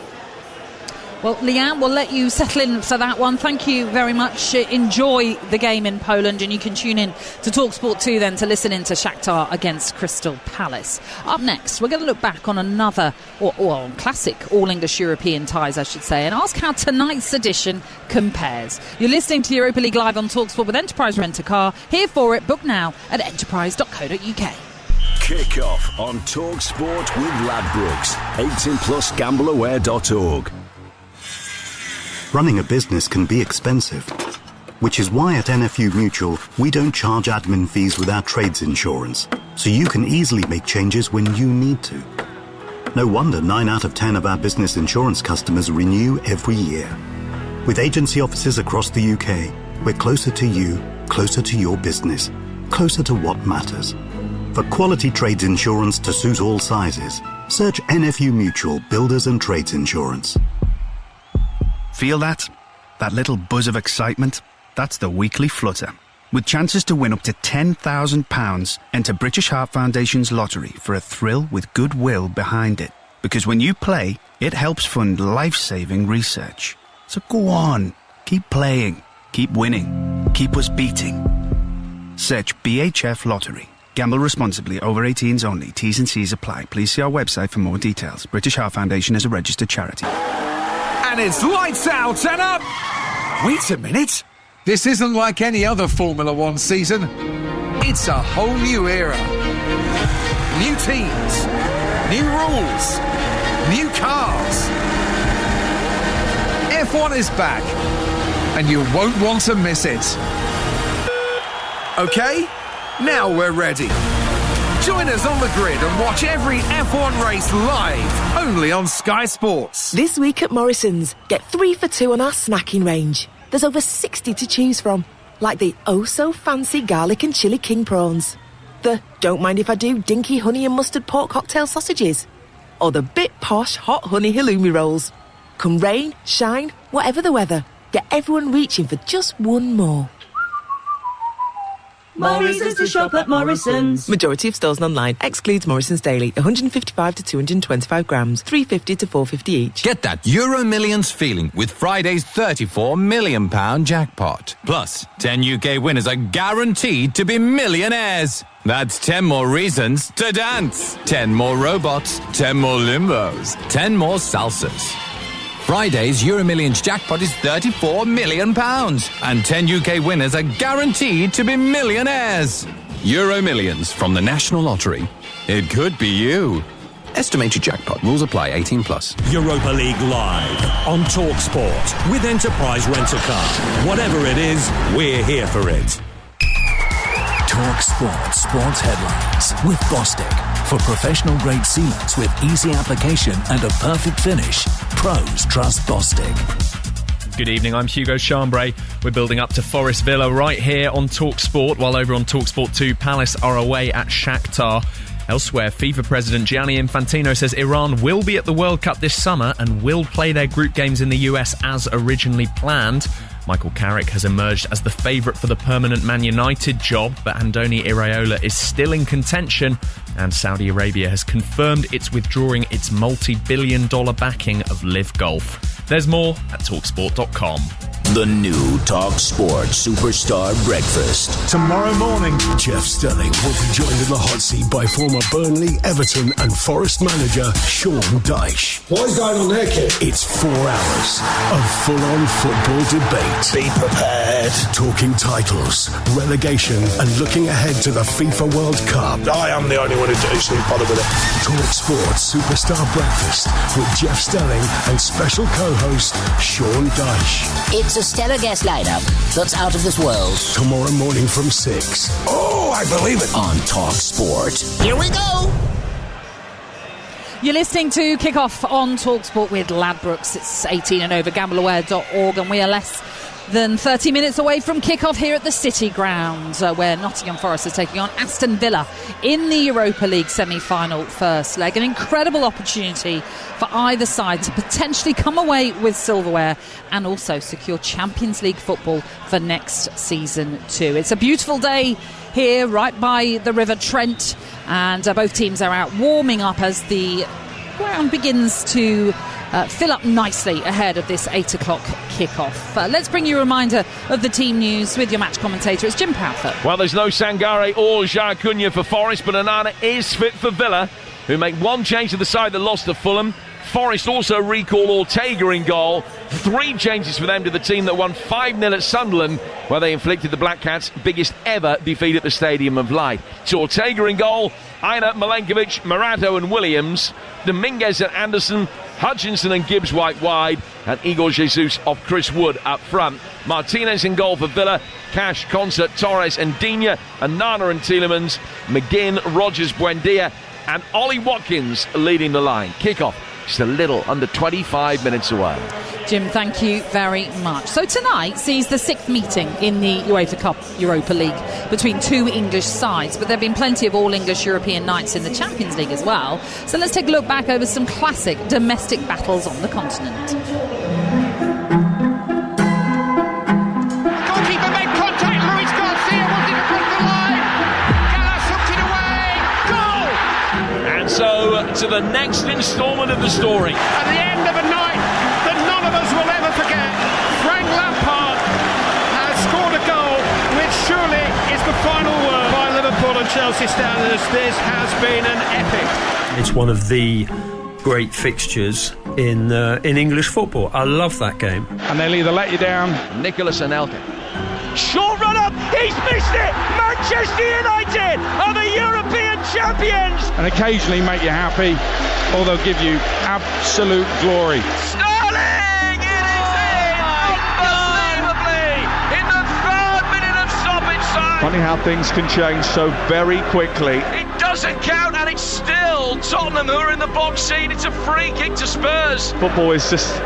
Well, Leanne, we'll let you settle in for that one. Thank you very much. Enjoy the game in Poland, and you can tune in to TalkSport 2 then to listen in to Shakhtar against Crystal Palace. Up next, we're going to look back on another, or classic all-English European ties, I should say, and ask how tonight's edition compares. You're listening to Europa League Live on TalkSport with Enterprise Rent-A-Car. Here for it, book now at enterprise.co.uk. Kickoff on TalkSport with Ladbrokes. 18 plus GambleAware.org. Running a business can be expensive. Which is why at NFU Mutual, we don't charge admin fees with our trades insurance, so you can easily make changes when you need to. No wonder 9 out of 10 of our business insurance customers renew every year. With agency offices across the UK, we're closer to you, closer to your business, closer to what matters. For quality trades insurance to suit all sizes, search NFU Mutual Builders and Trades Insurance. Feel that? That little buzz of excitement? That's the weekly flutter. With chances to win up to £10,000, enter British Heart Foundation's lottery for a thrill with goodwill behind it. Because when you play, it helps fund life-saving research. So go on, keep playing, keep winning, keep us beating. Search BHF Lottery. Gamble responsibly. Over 18s only. T's and C's apply. Please see our website for more details. British Heart Foundation is a registered charity. And it's lights out and up! Wait a minute. This isn't like any other Formula One season. It's a whole new era. New teams, new rules, new cars. F1 is back, and you won't want to miss it. Okay, now we're ready. Join us on the grid and watch every F1 race live, only on Sky Sports. This week at Morrison's, get 3 for 2 on our snacking range. There's over 60 to choose from, like the oh-so-fancy garlic and chili king prawns, the don't mind if I do dinky honey and mustard pork cocktail sausages, or the bit posh hot honey halloumi rolls. Come rain, shine, whatever the weather, get everyone reaching for just one more. Morrison's to shop at Morrison's. Majority of stores and online. Excludes Morrison's Daily. 155 to 225 grams. 350 to 450 each. Get that Euro Millions feeling with Friday's £34 million jackpot. Plus, 10 UK winners are guaranteed to be millionaires. That's 10 more reasons to dance. 10 more robots. 10 more limbos. 10 more salsas. Friday's Euro Millions jackpot is £34 million, and 10 UK winners are guaranteed to be millionaires. Euro Millions from the National Lottery. It could be you. Estimated jackpot. Rules apply. 18 plus. Europa League live on TalkSport with Enterprise Rent-A-Car. Whatever it is, we're here for it. TalkSport Sports Headlines with Bostik. For professional-grade sealants with easy application and a perfect finish, pros trust Bostik. Good evening, I'm Hugo Chambray. We're building up to Forest Villa right here on TalkSport, while over on TalkSport 2, Palace are away at Shakhtar. Elsewhere, FIFA President Gianni Infantino says Iran will be at the World Cup this summer and will play their group games in the US as originally planned. Michael Carrick has emerged as the favourite for the permanent Man United job, but Andoni Iraola is still in contention, and Saudi Arabia has confirmed it's withdrawing its multi-billion-dollar backing of Live Golf. There's more at TalkSport.com. The new TalkSport Superstar Breakfast. Tomorrow morning, Jeff Stelling will be joined in the hot seat by former Burnley, Everton and Forest manager Sean Dyche. What is going on there, kid? It's 4 hours of full-on football debate. Be prepared. Talking titles, relegation and looking ahead to the FIFA World Cup. I am the only one who doesn't bother with it. TalkSport Superstar Breakfast with Jeff Stelling and special co-host Sean Dyche. It's a stellar guest lineup that's out of this world. Tomorrow morning from 6. Oh, I believe it. On TalkSport. Here we go. You're listening to Kickoff on TalkSport with Ladbrokes. It's 18 and over, gambleaware.org, and we are less than 30 minutes away from kickoff here at the City Ground, where Nottingham Forest is taking on Aston Villa in the Europa League semi-final first leg. An incredible opportunity for either side to potentially come away with silverware and also secure Champions League football for next season too. It's a beautiful day here right by the River Trent, and both teams are out warming up as the ground begins to fill up nicely ahead of this 8 o'clock kickoff. Let's bring you a reminder of the team news with your match commentator. It's Jim Proudfoot. Well, there's no Sangare or João Cunha for Forest, but Onana is fit for Villa, who make one change to the side that lost to Fulham. Forest also recall Ortega in goal. 3 changes for them to the team that won 5-0 at Sunderland, where they inflicted the Black Cats' biggest ever defeat at the Stadium of Light. So Ortega in goal, Aina, Milenkovic, Morato and Williams, Dominguez and Anderson, Hutchinson and Gibbs-White wide, and Igor Jesus of Chris Wood up front. Martinez in goal for Villa, Cash, Concert, Torres and Digne, and Nana and Tielemans, McGinn, Rogers, Buendia, and Ollie Watkins leading the line. Kickoff just a little under 25 minutes away. Jim, thank you very much. So tonight sees the 6th meeting in the UEFA Cup Europa League between two English sides, but there have been plenty of all-English European nights in the Champions League as well. So let's take a look back over some classic domestic battles on the continent. Goalkeeper made contact. Luis Garcia wanted to cross the line. Gallas hooked it away. Goal! And so to the next instalment of the story. At the end of a night that none of us will ever forget, Frank Lampard has scored a goal which surely is the final word. By Liverpool and Chelsea standards, this has been an epic. It's one of the great fixtures in English football. I love that game. And they'll either let you down. Nicholas Anelka. Short run up, he's missed it! Manchester United are the European champions! And occasionally make you happy, or they'll give you absolute glory. Sterling! It is in! Unbelievably! In the 3rd minute of stoppage time! Funny how things can change so very quickly. It doesn't count, and it's still Tottenham who are in the box seat. It's a free kick to Spurs. Football is just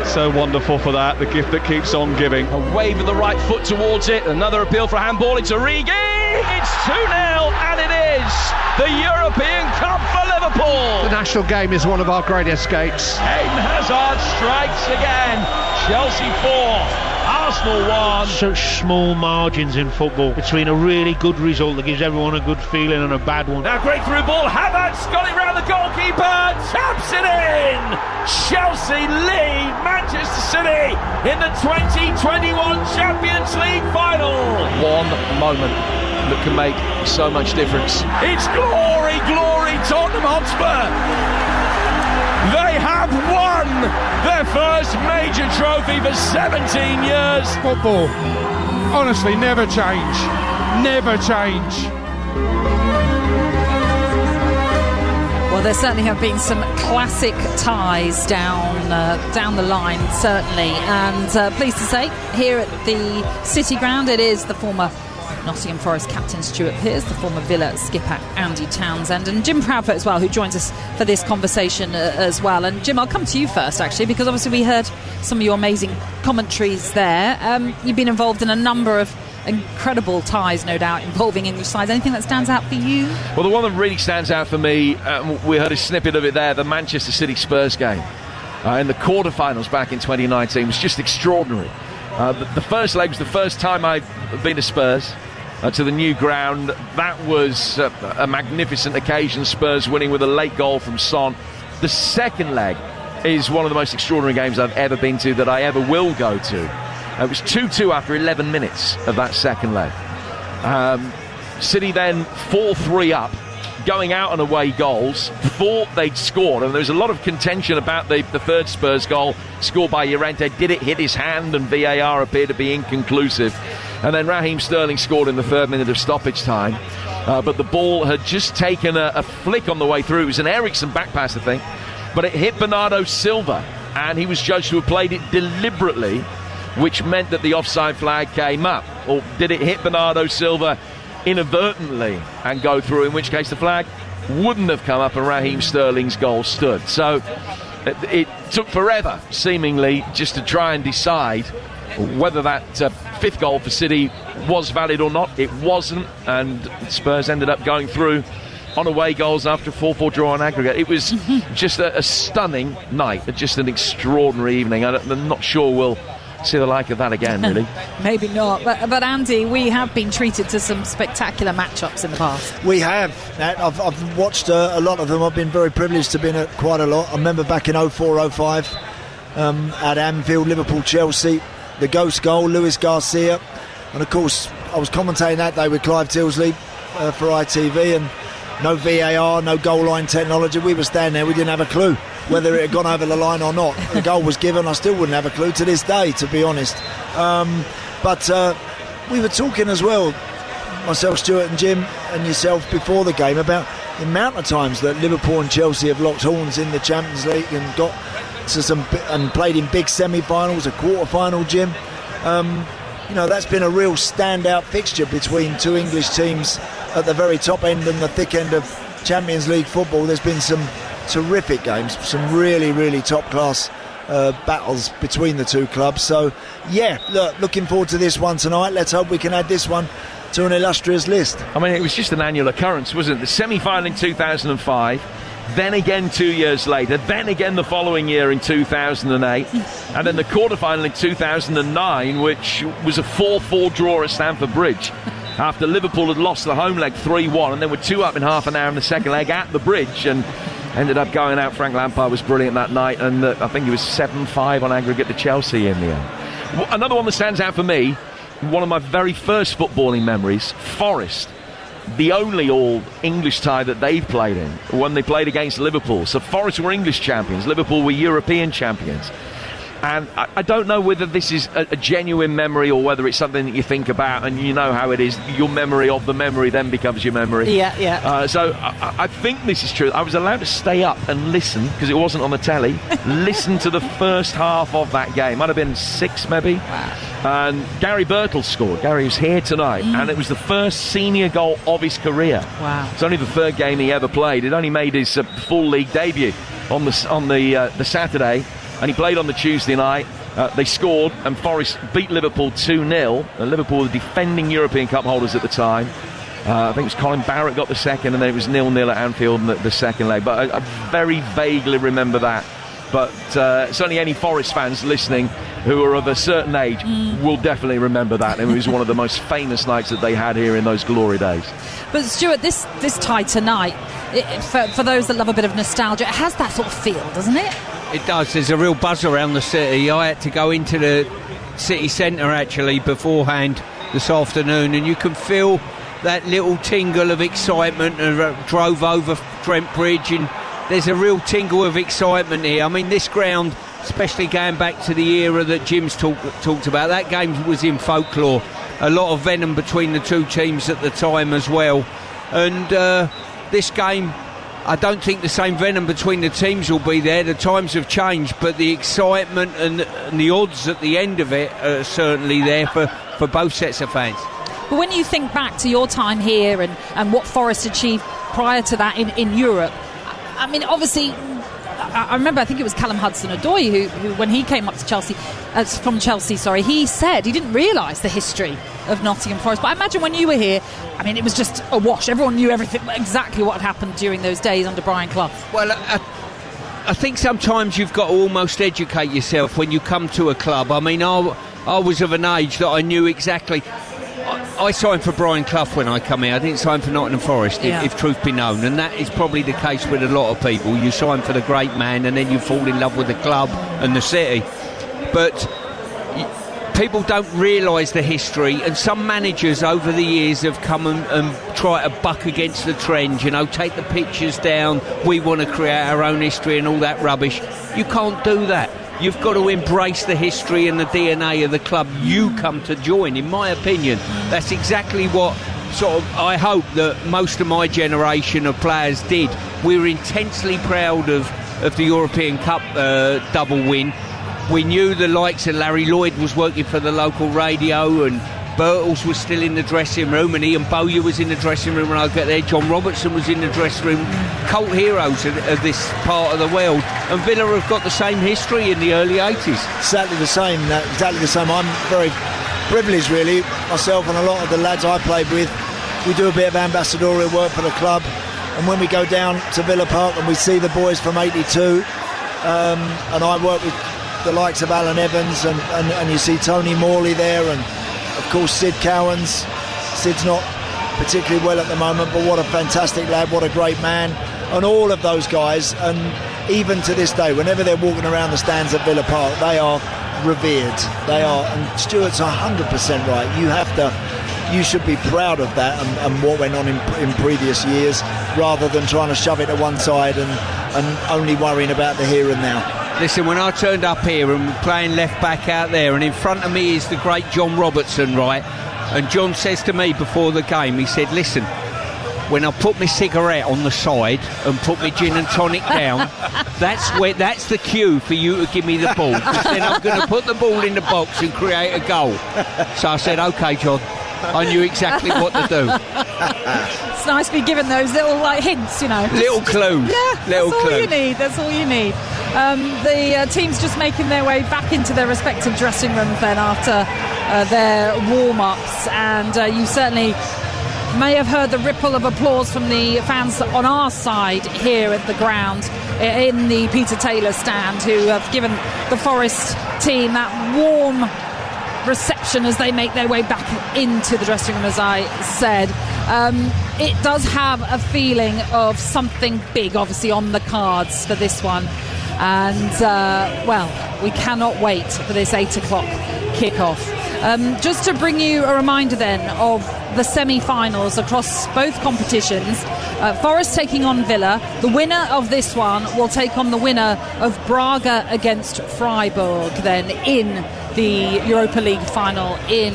so wonderful for that, the gift that keeps on giving. A wave of the right foot towards it. Another appeal for a handball. It's Origi. It's 2-0, and it is the European Cup for Liverpool. The national game is one of our great escapes. Eden Hazard strikes again. Chelsea 4. Arsenal 1. Such small margins in football between a really good result that gives everyone a good feeling and a bad one. Now great through ball. Havertz got it round the goalkeeper. Taps it in. Chelsea lead Manchester City in the 2021 Champions League final. One moment that can make so much difference. It's glory, glory, Tottenham Hotspur. They have won their first major trophy for 17 years. Football, honestly, never change. Never change. Well, there certainly have been some classic ties down the line, certainly. And pleased to say, here at the City Ground, it is the former Nottingham Forest captain Stuart Pearce, the former Villa skipper Andy Townsend, and Jim Proudfoot as well, who joins us for this conversation as well. And Jim, I'll come to you first, actually, because obviously we heard some of your amazing commentaries there. You've been involved in a number of incredible ties, no doubt, involving English sides. Anything that stands out for you? Well, the one that really stands out for me, we heard a snippet of it there, the Manchester City Spurs game in the quarterfinals back in 2019 was just extraordinary. The first leg was the first time I'd been to Spurs. To the new ground. That was a magnificent occasion. Spurs winning with a late goal from Son. The second leg is one of the most extraordinary games I've ever been to, that I ever will go to. It was 2-2 after 11 minutes of that second leg. City then 4-3 up, going out on away goals, thought they'd scored, and there was a lot of contention about the third Spurs goal scored by Llorente. Did it hit his hand? And VAR appeared to be inconclusive. And then Raheem Sterling scored in the 3rd minute of stoppage time. But the ball had just taken a flick on the way through. It was an Eriksen back pass, I think. But it hit Bernardo Silva, and he was judged to have played it deliberately, which meant that the offside flag came up. Or did it hit Bernardo Silva inadvertently and go through, in which case the flag wouldn't have come up and Raheem Sterling's goal stood. So it took forever, seemingly, just to try and decide whether that 5th goal for City was valid or not. It wasn't, and Spurs ended up going through on away goals after a 4-4 draw on aggregate. It was just a stunning night, just an extraordinary evening. I'm not sure we'll see the like of that again, really. Maybe not. But Andy, we have been treated to some spectacular matchups in the past. We have. I've watched a lot of them. I've been very privileged to be in it quite a lot. I remember back in 04-05 at Anfield, Liverpool-Chelsea, the ghost goal, Luis Garcia. And of course, I was commentating that day with Clive Tilsley for ITV, and no VAR, no goal line technology. We were standing there, we didn't have a clue whether it had gone over the line or not. The goal was given, I still wouldn't have a clue to this day, to be honest. But we were talking as well, myself, Stuart and Jim and yourself, before the game, about the amount of times that Liverpool and Chelsea have locked horns in the Champions League and got to and played in big semi-finals, a quarter-final, Jim. That's been a real standout fixture between two English teams at the very top end and the thick end of Champions League football. There's been some terrific games, some really, really top-class battles between the two clubs. So, looking forward to this one tonight. Let's hope we can add this one to an illustrious list. I mean, it was just an annual occurrence, wasn't it? The semi-final in 2005, then again 2 years later, then again the following year in 2008, and then the quarter-final in 2009, which was a 4-4 draw at Stamford Bridge after Liverpool had lost the home leg 3-1 and then were 2 up in half an hour in the second leg at the Bridge and ended up going out. Frank Lampard was brilliant that night, and I think it was 7-5 on aggregate to Chelsea in the end. Another one that stands out for me, one of my very first footballing memories, Forest, the only all-English tie that they've played in when they played against Liverpool. So Forest were English champions, Liverpool were European champions. And I don't know whether this is a genuine memory or whether it's something that you think about, and you know how it is. Your memory of the memory then becomes your memory. Yeah. So I think this is true. I was allowed to stay up and listen, because it wasn't on the telly, listen to the first half of that game. Might have been 6 maybe. Wow. And Gary Birtle scored. Gary was here tonight, and it was the first senior goal of his career. Wow. It's only the third game he ever played. He'd only made his full league debut on the Saturday, and he played on the Tuesday night. They scored, and Forest beat Liverpool 2-0. Liverpool were the defending European Cup holders at the time. I think it was Colin Barrett got the second, and then it was 0-0 at Anfield in the second leg. But I very vaguely remember that. But certainly any Forest fans listening who are of a certain age will definitely remember that. It was one of the most famous nights that they had here in those glory days. But Stuart, this tie tonight, for those that love a bit of nostalgia, it has that sort of feel, doesn't it? It does. There's a real buzz around the city. I had to go into the city centre actually beforehand this afternoon, and you can feel that little tingle of excitement. And drove over Trent Bridge, and there's a real tingle of excitement here. I mean, this ground, especially going back to the era that Jim's talked about, that game was in folklore. A lot of venom between the two teams at the time as well. And this game, I don't think the same venom between the teams will be there. The times have changed, but the excitement and the odds at the end of it are certainly there for both sets of fans. But when you think back to your time here and what Forest achieved prior to that in Europe, I mean, obviously, I remember, I think it was Callum Hudson-Odoi who when he came up to Chelsea, from Chelsea, he said he didn't realise the history of Nottingham Forest. But I imagine when you were here, I mean, it was just a wash. Everyone knew everything, exactly what had happened during those days under Brian Clough. Well, I think sometimes you've got to almost educate yourself when you come to a club. I mean, I was of an age that I knew exactly. I signed for Brian Clough when I come here. I didn't sign for Nottingham Forest, if truth be known, and that is probably the case with a lot of people. You sign for the great man and then you fall in love with the club and the city. But people don't realise the history, and some managers over the years have come and tried to buck against the trend, take the pictures down, we want to create our own history and all that rubbish. You can't do that. You've got to embrace the history and the DNA of the club you come to join, in my opinion. That's exactly what I hope that most of my generation of players did. We were intensely proud of the European Cup double win. We knew the likes of Larry Lloyd was working for the local radio, and Birtles was still in the dressing room, and Ian Bowyer was in the dressing room when I got there. John Robertson was in the dressing room. Cult heroes of this part of the world. And Villa have got the same history in the early 80s. Exactly the same. I'm very privileged, really. Myself and a lot of the lads I played with, we do a bit of ambassadorial work for the club. And when we go down to Villa Park and we see the boys from 82, and I work with the likes of Alan Evans, and you see Tony Morley there, and of course Sid Cowans. Sid's not particularly well at the moment, but what a fantastic lad, what a great man, and all of those guys. And even to this day, whenever they're walking around the stands at Villa Park, they are revered. They are, and Stuart's 100% right. You should be proud of that and what went on in previous years, rather than trying to shove it to one side and only worrying about the here and now. Listen, when I turned up here and playing left back out there, and in front of me is the great John Robertson, right? And John says to me before the game, he said, listen, when I put my cigarette on the side and put my gin and tonic down, that's the cue for you to give me the ball, because then I'm going to put the ball in the box and create a goal. So I said, OK, John. I knew exactly what to do. It's nice to be given those little hints, Little clues. Yeah, little that's all clues. you need. That's all you need. The teams just making their way back into their respective dressing rooms then after their warm-ups, and you certainly may have heard the ripple of applause from the fans on our side here at the ground in the Peter Taylor stand, who have given the Forest team that warm reception as they make their way back into the dressing room. As I said, it does have a feeling of something big obviously on the cards for this one, and we cannot wait for this 8 o'clock kickoff. Just to bring you a reminder then of the semi-finals across both competitions, Forest taking on Villa. The winner of this one will take on the winner of Braga against Freiburg then in the Europa League final in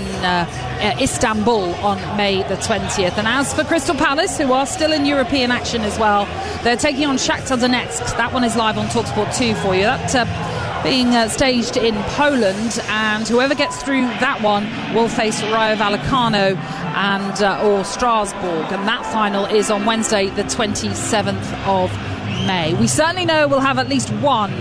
Istanbul on May the 20th. And as for Crystal Palace, who are still in European action as well, they're taking on Shakhtar Donetsk. That one is live on TalkSport 2 for you. That being staged in Poland, and whoever gets through that one will face Rayo Vallecano and or Strasbourg, and that final is on Wednesday the 27th of May. We certainly know we'll have at least one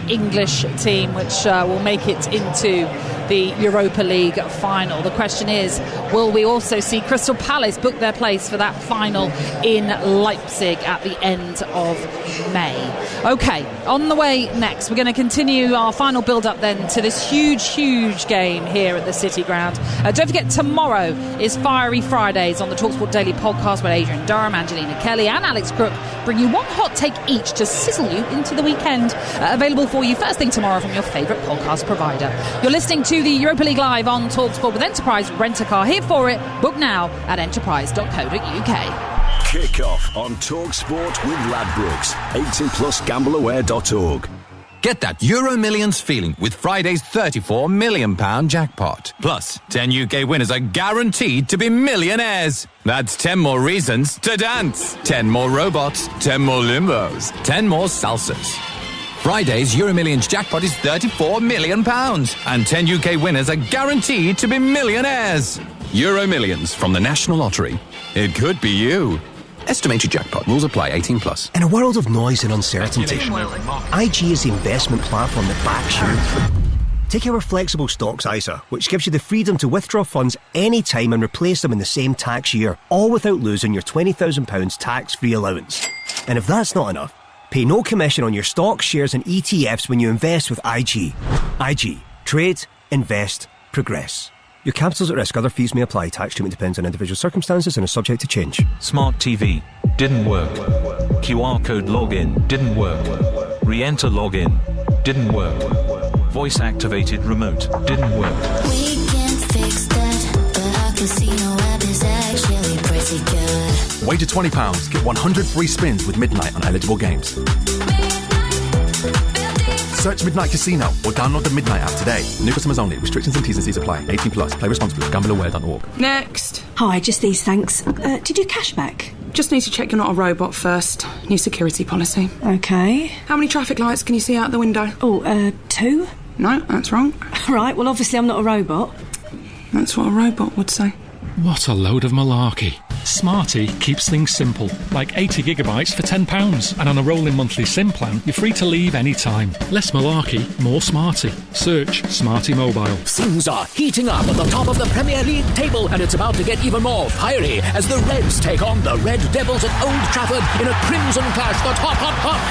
English team which will make it into the Europa League final. The question is, will we also see Crystal Palace book their place for that final in Leipzig at the end of May? OK, on the way next, we're going to continue our final build-up then to this huge game here at the City Ground. Don't forget, tomorrow is Fiery Fridays on the TalkSport Daily podcast, where Adrian Durham, Angelina Kelly and Alex Crook bring you one hot take each to sizzle you into the weekend. Available for you first thing tomorrow from your favourite podcast provider. You're listening to the Europa League Live on TalkSport with Enterprise Rent-A-Car. Here for it. Book now at enterprise.co.uk. Kickoff on TalkSport with Ladbrokes. 18+ gambleaware.org. Get that Euro Millions feeling with Friday's £34 million jackpot. Plus, 10 UK winners are guaranteed to be millionaires. That's 10 more reasons to dance. 10 more robots. 10 more limbos. 10 more salsas. Friday's Euro Millions jackpot is £34 million. And 10 UK winners are guaranteed to be millionaires. Euro Millions from the National Lottery. It could be you. Estimated jackpot. Rules apply. 18+. In a world of noise and uncertainty, IG is the investment platform that backs you. Take our flexible stocks ISA, which gives you the freedom to withdraw funds anytime and replace them in the same tax year, all without losing your £20,000 tax-free allowance. And if that's not enough, pay no commission on your stocks, shares and ETFs when you invest with IG. IG. Trade, invest, progress. Your capital's at risk. Other fees may apply. Tax treatment depends on individual circumstances and is subject to change. Smart TV. Didn't work. QR code login. Didn't work. Re-enter login. Didn't work. Voice activated remote. Didn't work. We can fix that, but our casino app is actually pretty good. Wager £20. Get 100 free spins with Midnight on eligible games. Search Midnight Casino or download the Midnight app today. New customers only. Restrictions and T's and C's apply. 18+. Play responsibly. Gambleaware.org. Next. Hi, just these, thanks. Did you cash back? Just need to check you're not a robot first. New security policy. Okay. How many traffic lights can you see out the window? Oh, 2? No, that's wrong. Right, well, obviously I'm not a robot. That's what a robot would say. What a load of malarkey. Smarty keeps things simple, like 80 gigabytes for £10. And on a rolling monthly SIM plan, you're free to leave any time. Less malarkey, more Smarty. Search Smarty Mobile. Things are heating up at the top of the Premier League table, and it's about to get even more fiery as the Reds take on the Red Devils at Old Trafford in a crimson clash that's hot.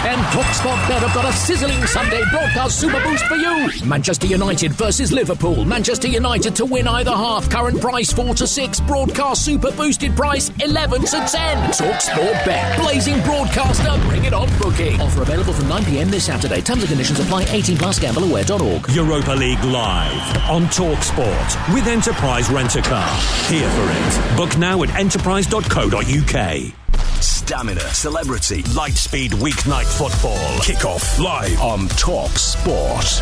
And TalkSport Bet have got a sizzling Sunday broadcast super boost for you. Manchester United versus Liverpool. Manchester United to win either half. Current price 4-6. Broadcast super boosted price 11 to 10. TalkSport Bet. Blazing broadcaster. Bring it on booking. Offer available from 9 p.m. this Saturday. Terms and conditions apply. 18+. Gambleaware.org. Europa League Live on TalkSport with Enterprise Rent-A-Car. Here for it. Book now at enterprise.co.uk. Stamina, celebrity, Lightspeed weeknight football. Kickoff live on TalkSport.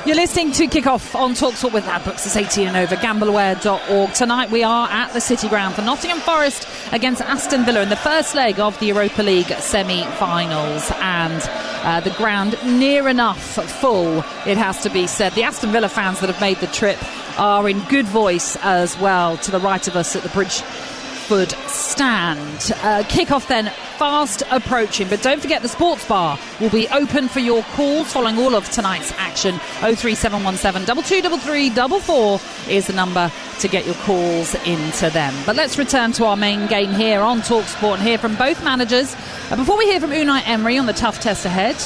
You're listening to Kickoff on TalkSport with Ladbrokes. It's 18 and over, gambleaware.org. Tonight we are at the City Ground for Nottingham Forest against Aston Villa in the first leg of the Europa League semi-finals. And the ground near enough full, it has to be said. The Aston Villa fans that have made the trip are in good voice as well, to the right of us at the Bridgeford stand. Kickoff then fast approaching, but don't forget the sports bar will be open for your calls following all of tonight's action. 03717 223344 is the number to get your calls into them. But let's return to our main game here on TalkSport and hear from both managers. Before we hear from Unai Emery on the tough test ahead,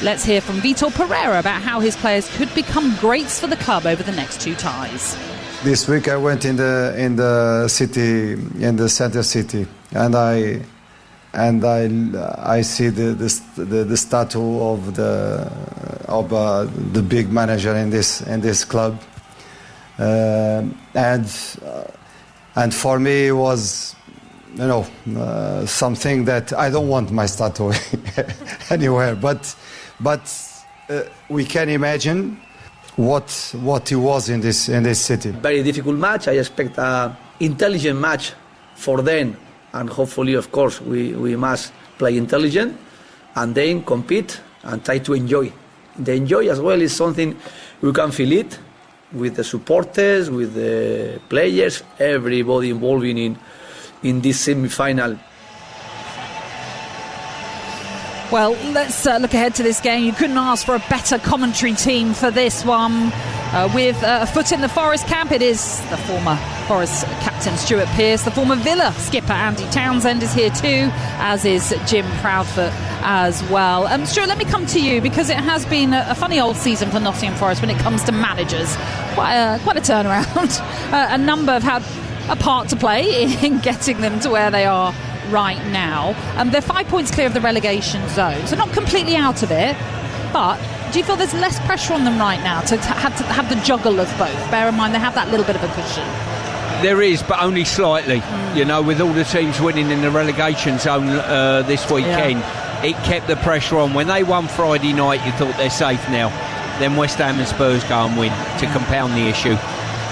let's hear from Vitor Pereira about how his players could become greats for the club over the next two ties. This week I went in the city, in the center city, and I see the statue of the big manager in this club, and for me it was, something that I don't want my statue anywhere, but we can imagine what he was in this city. Very difficult match. I expect an intelligent match for them, and hopefully, of course, we must play intelligent and then compete and try to enjoy. The enjoy as well is something we can feel it with the supporters, with the players, everybody involving in this semi-final. Well, let's look ahead to this game. You couldn't ask for a better commentary team for this one. With a foot in the Forest camp, it is the former Forest captain Stuart Pearce. The former Villa skipper Andy Townsend is here too, as is Jim Proudfoot as well. Stuart, let me come to you, because it has been a funny old season for Nottingham Forest when it comes to managers. Quite a turnaround. A number have had a part to play in getting them to where they are right now. They're 5 points clear of the relegation zone, so not completely out of it, but do you feel there's less pressure on them right now to have the juggle of both? Bear in mind they have that little bit of a cushion. There is, but only slightly. With all the teams winning in the relegation zone this weekend, it kept the pressure on. When they won Friday night, you thought they're safe now. Then West Ham and Spurs go and win to compound the issue.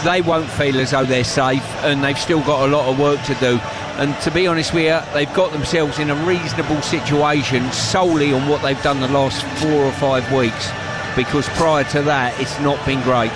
They won't feel as though they're safe, and they've still got a lot of work to do. And to be honest with you, they've got themselves in a reasonable situation solely on what they've done the last 4 or 5 weeks, because prior to that, it's not been great.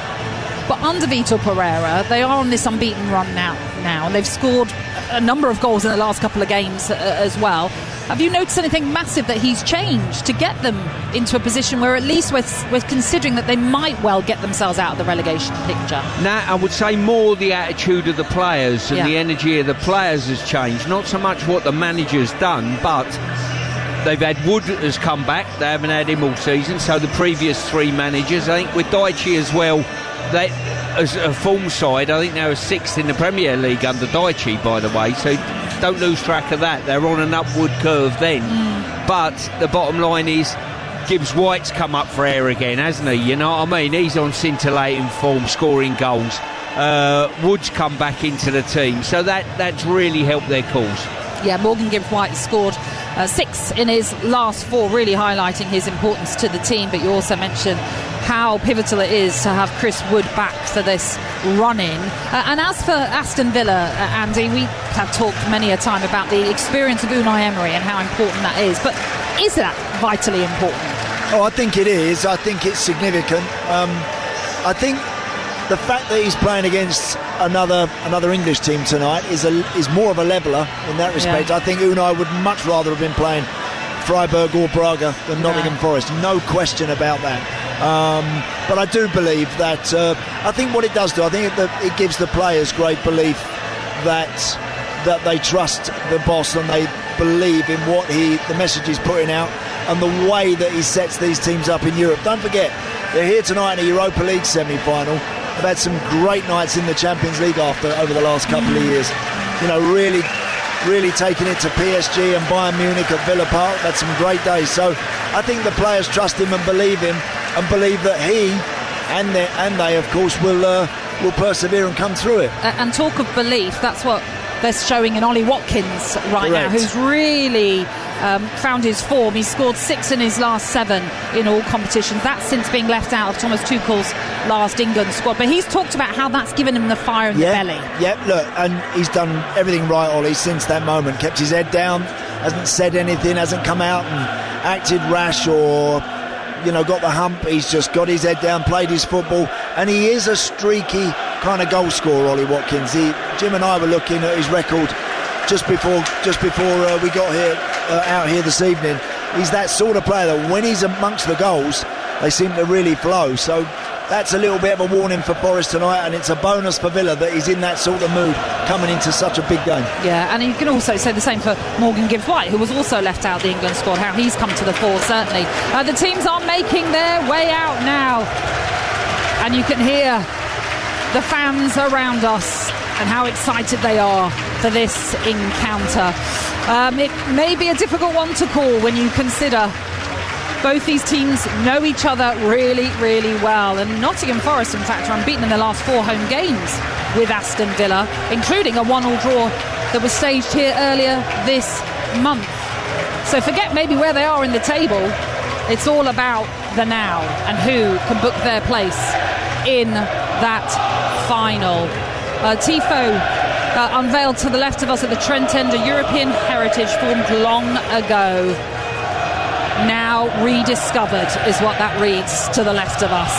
But under Vitor Pereira, they are on this unbeaten run now, and they've scored a number of goals in the last couple of games as well. Have you noticed anything massive that he's changed to get them into a position where at least we're considering that they might well get themselves out of the relegation picture? Now, I would say more the attitude of the players and the energy of the players has changed. Not so much what the manager's done, but they've had Wood has come back. They haven't had him all season, so the previous 3 managers, I think with Daichi as well, they, as a form side, I think they were 6th in the Premier League under Daichi, by the way, so don't lose track of that. They're on an upward curve then. But the bottom line is Gibbs White's come up for air again, hasn't he? You know what I mean? He's on scintillating form, scoring goals. Wood's come back into the team, so that's really helped their cause. Yeah, Morgan Gibbs White scored 6 in his last 4, really highlighting his importance to the team. But you also mentioned how pivotal it is to have Chris Wood back for this run-in. And as for Aston Villa, Andy, we have talked many a time about the experience of Unai Emery and how important that is. But is that vitally important? Oh, I think it is. I think it's significant. I think the fact that he's playing against another English team tonight is more of a leveller in that respect. I think Unai would much rather have been playing Freiburg or Braga than Nottingham Forest. No question about that. But I do believe that I think what it does do, I think it gives the players great belief that they trust the boss and they believe in what the message he's putting out and the way that he sets these teams up in Europe. Don't forget, they're here tonight in a Europa League semi-final. They've had some great nights in the Champions League over the last couple of years. Really taking it to PSG and Bayern Munich at Villa Park. That's some great days. So I think the players trust him and believe that he and they of course will persevere and come through it. And talk of belief, that's what they're showing in Ollie Watkins right now, who's really found his form. He's scored 6 in his last 7 in all competitions. That's since being left out of Thomas Tuchel's last England squad. But he's talked about how that's given him the fire in the belly. Yeah, look, and he's done everything right, Ollie, since that moment. Kept his head down, hasn't said anything, hasn't come out and acted rash or, got the hump. He's just got his head down, played his football, and he is a streaky kind of goal scorer, Ollie Watkins. Jim and I were looking at his record just before we got here out here this evening. He's that sort of player that when he's amongst the goals, they seem to really flow. So that's a little bit of a warning for Forest tonight, and it's a bonus for Villa that he's in that sort of mood coming into such a big game. Yeah, and you can also say the same for Morgan Gibbs-White, who was also left out of the England squad, how he's come to the fore, certainly. The teams are making their way out now, and you can hear the fans around us and how excited they are for this encounter. It may be a difficult one to call when you consider both these teams know each other really, really well. And Nottingham Forest, in fact, are unbeaten in their last 4 home games with Aston Villa, including a 1-1 draw that was staged here earlier this month. So forget maybe where they are in the table. It's all about the now and who can book their place in that final. Tifo unveiled to the left of us at the Trent End, a European heritage formed long ago, now rediscovered, is what that reads to the left of us.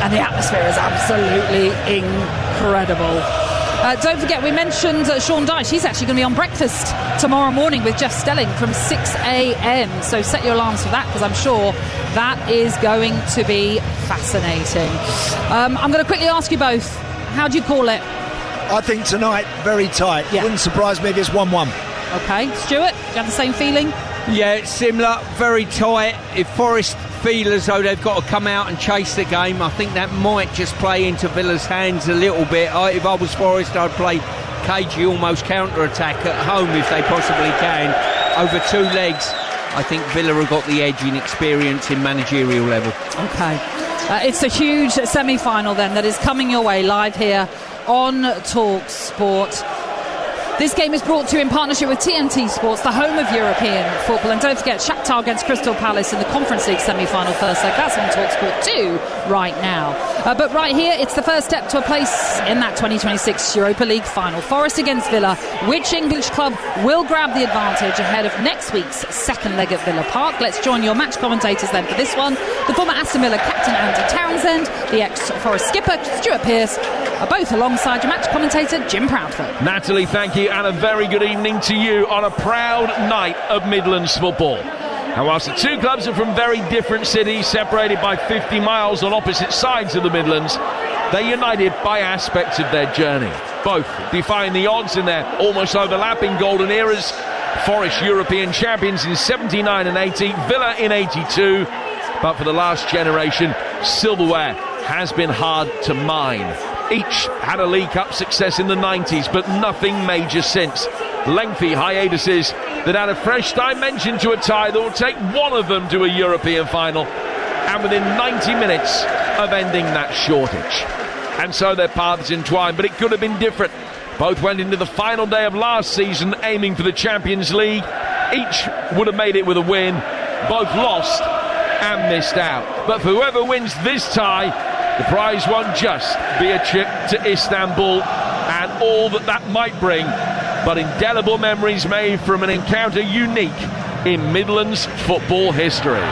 And the atmosphere is absolutely incredible. Don't forget, we mentioned Sean Dyche. He's actually going to be on breakfast tomorrow morning with Jeff Stelling from 6 a.m. So set your alarms for that, because I'm sure that is going to be fascinating. I'm going to quickly ask you both, how do you call it? I think tonight, very tight. Yeah. Wouldn't surprise me if it's 1-1. OK. Stuart, do you have the same feeling? Yeah, it's similar, very tight. If Forest feel as though they've got to come out and chase the game, I think that might just play into Villa's hands a little bit. If I was Forest, I'd play cagey, almost counter-attack at home if they possibly can, over 2 legs. I think Villa have got the edge in experience in managerial level. OK. It's a huge semi-final then that is coming your way live here on Talk Sport. This game is brought to you in partnership with TNT Sports, the home of European football. And don't forget, Shakhtar against Crystal Palace in the Conference League semi-final first leg. That's on TalkSport 2 right now. But right here, it's the first step to a place in that 2026 Europa League final. Forest against Villa. Which English club will grab the advantage ahead of next week's second leg at Villa Park? Let's join your match commentators then for this one. The former Aston Villa captain Andy Townsend, the ex-Forest skipper Stuart Pearce, are both alongside your match commentator Jim Proudfoot. Natalie, thank you, and a very good evening to you on a proud night of Midlands football. And whilst the two clubs are from very different cities, separated by 50 miles on opposite sides of the Midlands, they're united by aspects of their journey. Both defying the odds in their almost overlapping golden eras. Forest European champions in 79 and 80, Villa in 82. But for the last generation, silverware has been hard to mine. Each had a League Cup success in the 90s, but nothing major since. Lengthy hiatuses that add a fresh dimension to a tie that will take one of them to a European final, and within 90 minutes of ending that shortage. And so their paths entwined, but it could have been different. Both went into the final day of last season aiming for the Champions League. Each would have made it with a win. Both lost and missed out. But for whoever wins this tie, the prize won't just be a trip to Istanbul and all that might bring, but indelible memories made from an encounter unique in Midlands football history.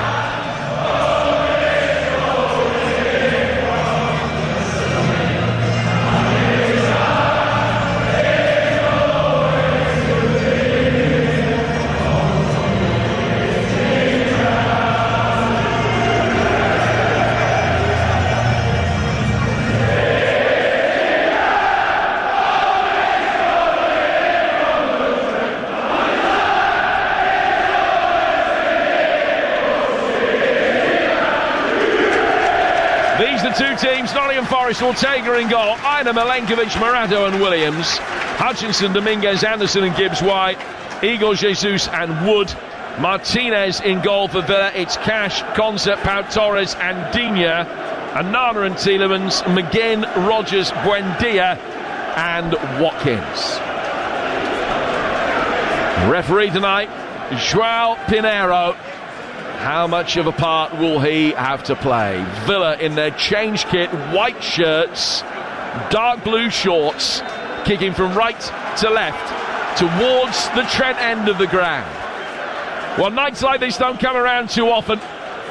Two teams, Nottingham Forest, Ortega in goal, Aina Milenkovic, Morato and Williams, Hutchinson, Dominguez, Anderson and Gibbs-White, Igor Jesus and Wood, Martinez in goal for Villa. It's Cash, Concert, Pau Torres and Digne, Anana and Tielemans, McGinn, Rogers, Buendia, and Watkins. Referee tonight, João Pinheiro. How much of a part will he have to play? Villa in their change kit, white shirts, dark blue shorts, kicking from right to left towards the Trent end of the ground. Well, nights like this don't come around too often.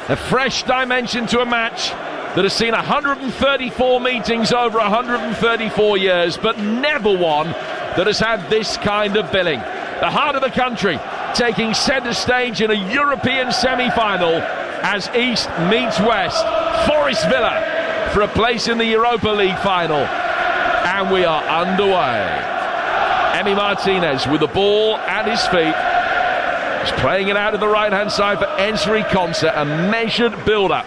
A fresh dimension to a match that has seen 134 meetings over 134 years, but never one that has had this kind of billing. The heart of the country taking centre stage in a European semi-final as East meets West. Forest Villa for a place in the Europa League final. And we are underway. Emi Martinez with the ball at his feet. He's playing it out to the right-hand side for Ezri Konsa. A measured build-up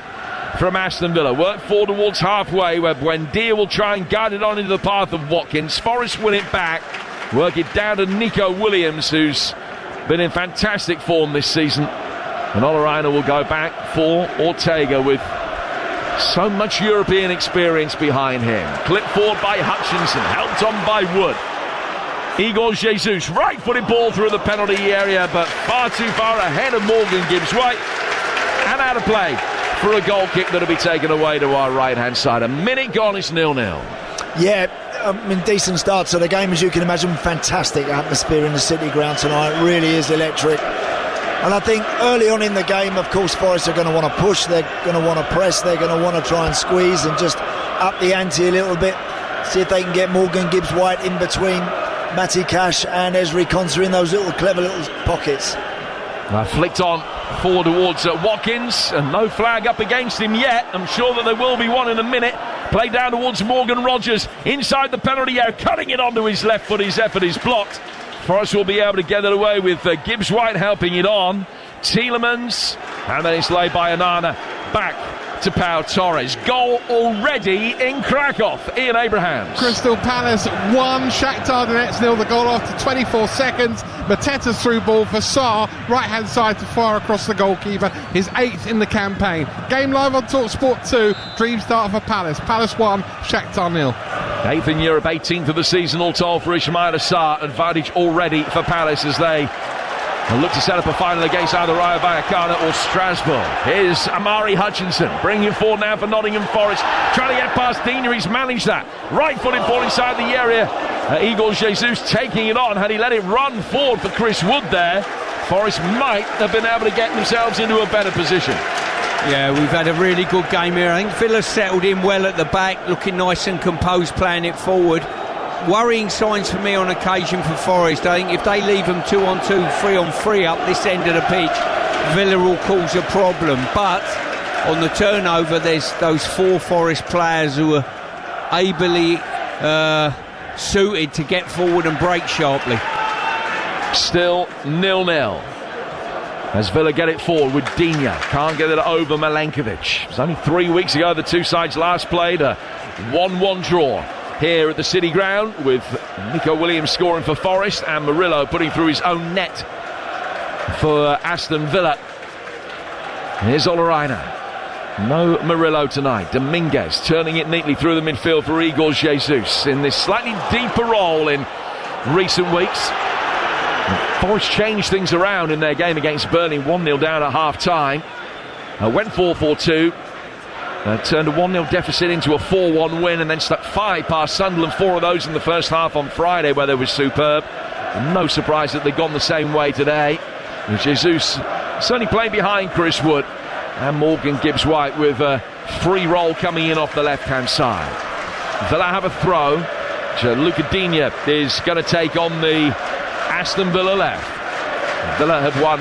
from Aston Villa. Work forward towards halfway where Buendia will try and guide it on into the path of Watkins. Forest win it back. Work it down to Nico Williams, who's been in fantastic form this season. And Olaina will go back for Ortega with so much European experience behind him. Clipped forward by Hutchinson, helped on by Wood. Igor Jesus, right-footed ball through the penalty area, but far too far ahead of Morgan Gibbs-White. And out of play for a goal kick that'll be taken away to our right-hand side. A minute gone, it's 0-0. Yeah, I mean, decent start to the game, as you can imagine. Fantastic atmosphere in the City Ground tonight. It really is electric. And I think early on in the game, of course, Forest are going to want to push, they're going to want to press, they're going to want to try and squeeze and just up the ante a little bit, see if they can get Morgan Gibbs-White in between Matty Cash and Ezri Konsa in those little clever little pockets. Flicked on forward towards Watkins, and no flag up against him yet. I'm sure that there will be one in a minute. Played down towards Morgan Rogers inside the penalty area, cutting it onto his left foot. His effort is blocked. Forrest will be able to get it away with Gibbs-White helping it on. Tielemans, and then it's laid by Onana back to Pau Torres. Goal already in Krakow. Ian Abrahams. Crystal Palace 1, Shakhtar Donetsk 0. The goal after 24 seconds. Mateta's through ball for Sarr, right hand side to fire across the goalkeeper, his 8th in the campaign. Game live on TalkSport 2. Dream start for Palace. Palace 1, Shakhtar 0. 8th in Europe, 18th of the season all told for Ismaila Sarr. Advantage already for Palace as they look to set up a final against either Rayo Vallecano or Strasbourg. Here's Amari Hutchinson bringing it forward now for Nottingham Forest, trying to get past Dina. He's managed that right-footed ball inside the area. Igor Jesus taking it on. Had he let it run forward for Chris Wood there, Forest might have been able to get themselves into a better position. Yeah, we've had a really good game here. I think Villa settled in well at the back, looking nice and composed, playing it forward. Worrying signs for me on occasion for Forest. I think if they leave them 2-on-2, 3-on-3 up this end of the pitch, Villa will cause a problem. But on the turnover, there's those 4 Forest players who are ably suited to get forward and break sharply. Still 0-0 as Villa get it forward with Dina. Can't get it over Milenkovic. It was only 3 weeks ago the two sides last played a 1-1 draw here at the City Ground, with Nico Williams scoring for Forest and Murillo putting through his own net for Aston Villa. Here's Olaina. No Murillo tonight. Dominguez turning it neatly through the midfield for Igor Jesus in this slightly deeper role in recent weeks. Forest changed things around in their game against Burnley, 1-0 down at half-time. Went 4-4-2. Turned a 1-0 deficit into a 4-1 win and then stuck 5 past Sunderland, 4 of those in the first half on Friday where they were superb. And no surprise that they've gone the same way today. And Jesus certainly playing behind Chris Wood and Morgan Gibbs-White with a free roll coming in off the left-hand side. Villa have a throw. Luca Digne is going to take on the Aston Villa left. Villa have won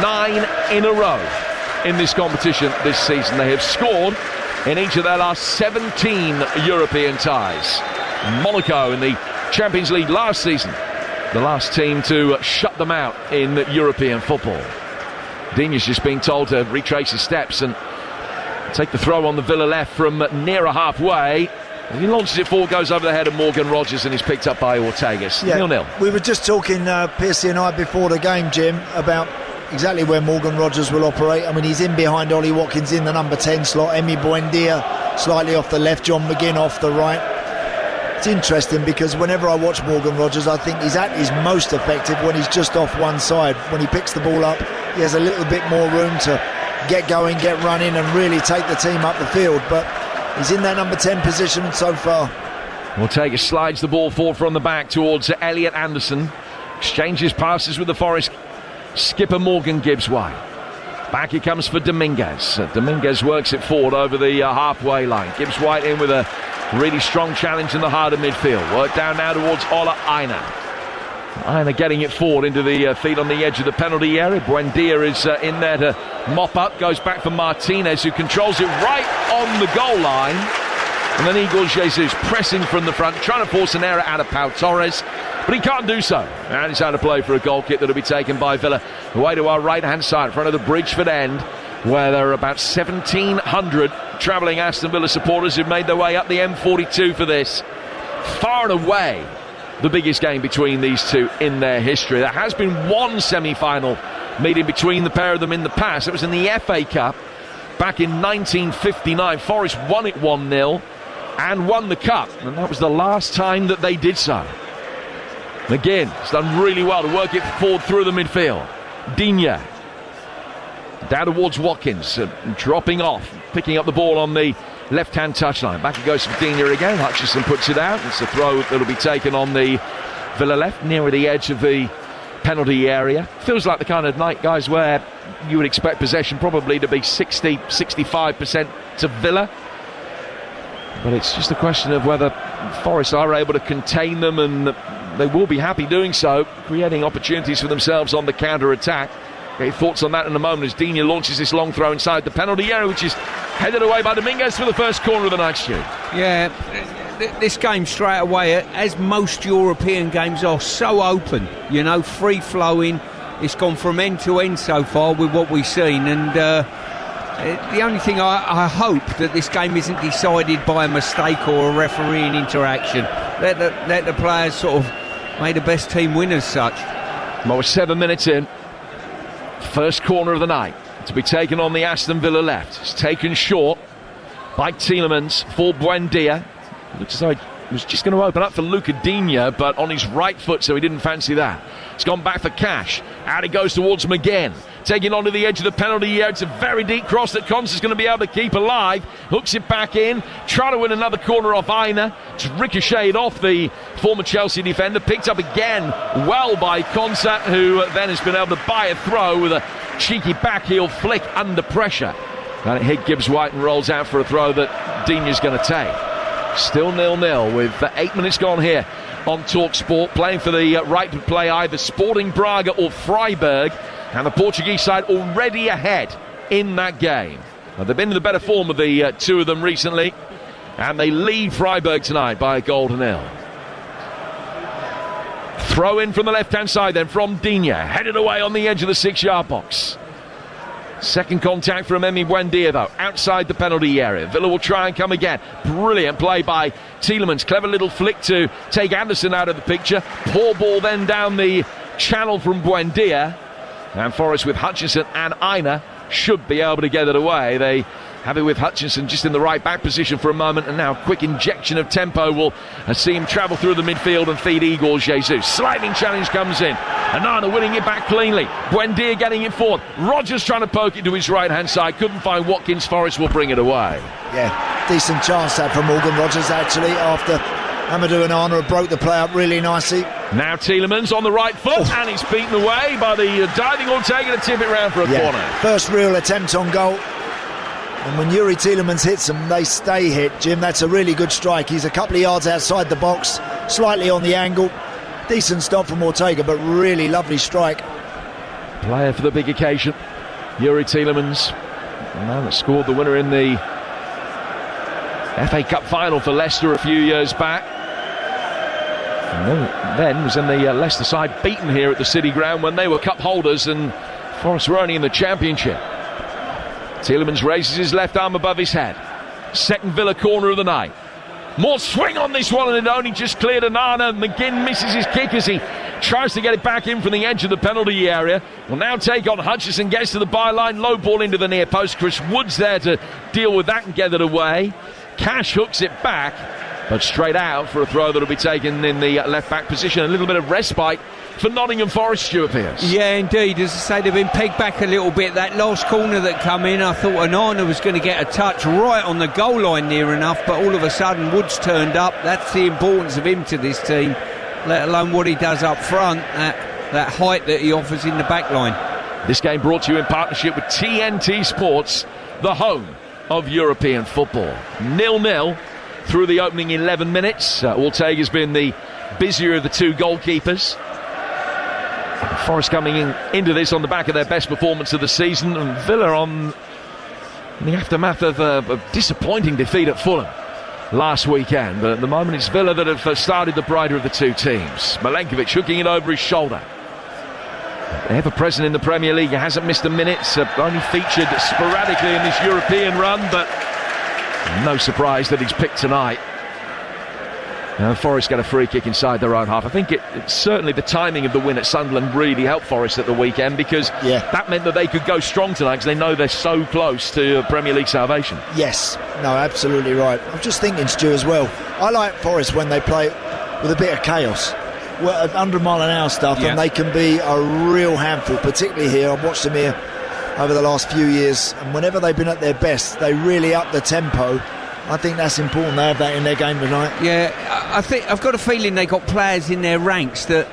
9 in a row in this competition this season. They have scored in each of their last 17 European ties. Monaco in the Champions League last season, the last team to shut them out in European football. Digne's just being told to retrace his steps and take the throw on the Villa left from nearer halfway. He launches it forward, goes over the head of Morgan Rogers and is picked up by Ortega. 0-0. We were just talking, Piercy and I, before the game, Jim, about exactly where Morgan Rogers will operate. I mean, he's in behind Ollie Watkins in the number 10 slot. Emi Buendia slightly off the left, John McGinn off the right. It's interesting because whenever I watch Morgan Rogers, I think he's at his most effective when he's just off one side. When he picks the ball up, he has a little bit more room to get going, get running and really take the team up the field. But he's in that number 10 position so far. Ortega slides the ball forward from the back towards Elliot Anderson. Exchanges passes with the Forest skipper Morgan Gibbs White. Back it comes for Dominguez. Dominguez works it forward over the halfway line. Gibbs White in with a really strong challenge in the heart of midfield. Work down now towards Ola Aina. Aina getting it forward into the feet on the edge of the penalty area. Buendia is in there to mop up. Goes back for Martinez, who controls it right on the goal line. And then Igor Jesus pressing from the front, trying to force an error out of Pau Torres, but he can't do so. And it's out of play for a goal kick that'll be taken by Villa. Away to our right-hand side, in front of the Bridgeford end, where there are about 1,700 travelling Aston Villa supporters who've made their way up the M42 for this. Far and away the biggest game between these two in their history. There has been one semi-final meeting between the pair of them in the past. It was in the FA Cup back in 1959. Forest won it 1-0 and won the cup, and that was the last time that they did so. McGinn has done really well to work it forward through the midfield. Digne down towards Watkins, dropping off, picking up the ball on the left-hand touchline. Back it goes for Digne again. Hutchison puts it out. It's a throw that'll be taken on the Villa left, nearer the edge of the penalty area. Feels like the kind of night, guys, where you would expect possession probably to be 60-65% to Villa. But it's just a question of whether Forest are able to contain them, and they will be happy doing so, creating opportunities for themselves on the counter-attack. Get your thoughts on that in a moment as Digne launches this long throw inside the penalty area, which is headed away by Dominguez for the first corner of the night, Stu. Yeah, this game straight away, as most European games are, so open, you know, free-flowing. It's gone from end to end so far with what we've seen, and the only thing I hope that this game isn't decided by a mistake or a refereeing interaction. Let the players sort of make the best team win as such. Well, we're 7 minutes in. First corner of the night to be taken on the Aston Villa left. It's taken short by Tielemans for Buendia. Looks as though he was just going to open up for Luca Digne, but on his right foot, so he didn't fancy that. It's gone back for Cash. Out it goes towards McGinn. Taking on to the edge of the penalty area. It's a very deep cross that Conce is going to be able to keep alive. Hooks it back in. Trying to win another corner off Aina. It's ricocheted off the former Chelsea defender. Picked up again well by Conce, who then has been able to buy a throw with a cheeky backheel flick under pressure. And it hit Gibbs White and rolls out for a throw that Digne's going to take. Still 0-0 with 8 minutes gone here on TalkSport. Playing for the right to play either Sporting Braga or Freiburg. And the Portuguese side already ahead in that game. Now, they've been in the better form of the two of them recently. And they lead Freiburg tonight by a goal to 0. Throw in from the left-hand side then from Digne. Headed away on the edge of the 6-yard box. Second contact from Emi Buendia, though, outside the penalty area. Villa will try and come again. Brilliant play by Tielemans. Clever little flick to take Anderson out of the picture. Poor ball then down the channel from Buendia. And Forest with Hutchinson and Aina should be able to get it away. They have it with Hutchinson just in the right back position for a moment, and now a quick injection of tempo will see him travel through the midfield and feed Igor Jesus. Sliding challenge comes in. Anana winning it back cleanly. Buendia getting it forward. Rogers trying to poke it to his right-hand side. Couldn't find Watkins. Forest will bring it away. Yeah, decent chance that for Morgan Rogers actually after Amadou Onana broke the play up really nicely. Now Tielemans on the right foot, and it's beaten away by the diving Ortega to tip it round for a corner. First real attempt on goal. And when Yuri Tielemans hits them, they stay hit, Jim. That's a really good strike. He's a couple of yards outside the box, slightly on the angle. Decent stop from Ortega, but really lovely strike. Player for the big occasion, Yuri Tielemans. The man that scored the winner in the FA Cup final for Leicester a few years back. And then was in the Leicester side beaten here at the City Ground when they were cup holders and Forest were only in the Championship. Tielemans raises his left arm above his head. Second Villa corner of the night. More swing on this one, and it only just cleared Onana. McGinn misses his kick as he tries to get it back in from the edge of the penalty area. Will now take on Hutchison, gets to the byline, low ball into the near post. Chris Wood's there to deal with that and get it away. Cash hooks it back, but straight out for a throw that will be taken in the left-back position. A little bit of respite for Nottingham Forest, Stuart Pearce. Yeah, indeed. As I say, they've been pegged back a little bit. That last corner that come in, I thought Onana was going to get a touch right on the goal line near enough, but all of a sudden Woods turned up. That's the importance of him to this team, let alone what he does up front, that height that he offers in the back line. This game brought to you in partnership with TNT Sports, the home of European football. 0-0 through the opening 11 minutes. Ortega's been the busier of the two goalkeepers. Forest coming into this on the back of their best performance of the season, and Villa on the aftermath of a disappointing defeat at Fulham last weekend. But at the moment it's Villa that have started the brighter of the two teams. Milenkovic hooking it over his shoulder. Ever present in the Premier League, he hasn't missed a minute, only featured sporadically in this European run, but no surprise that he's picked tonight. Forest get a free kick inside their own half. I think it's certainly the timing of the win at Sunderland really helped Forest at the weekend, because that meant that they could go strong tonight, because they know they're so close to Premier League salvation. Yes, no, absolutely right. I'm just thinking, Stu, as well, I like Forest when they play with a bit of chaos. 100-mile-an-hour stuff, and they can be a real handful, particularly here. I've watched them here over the last few years, and whenever they've been at their best, they really up the tempo. I think that's important. They have that in their game tonight. Yeah, I think I've got a feeling they got players in their ranks that,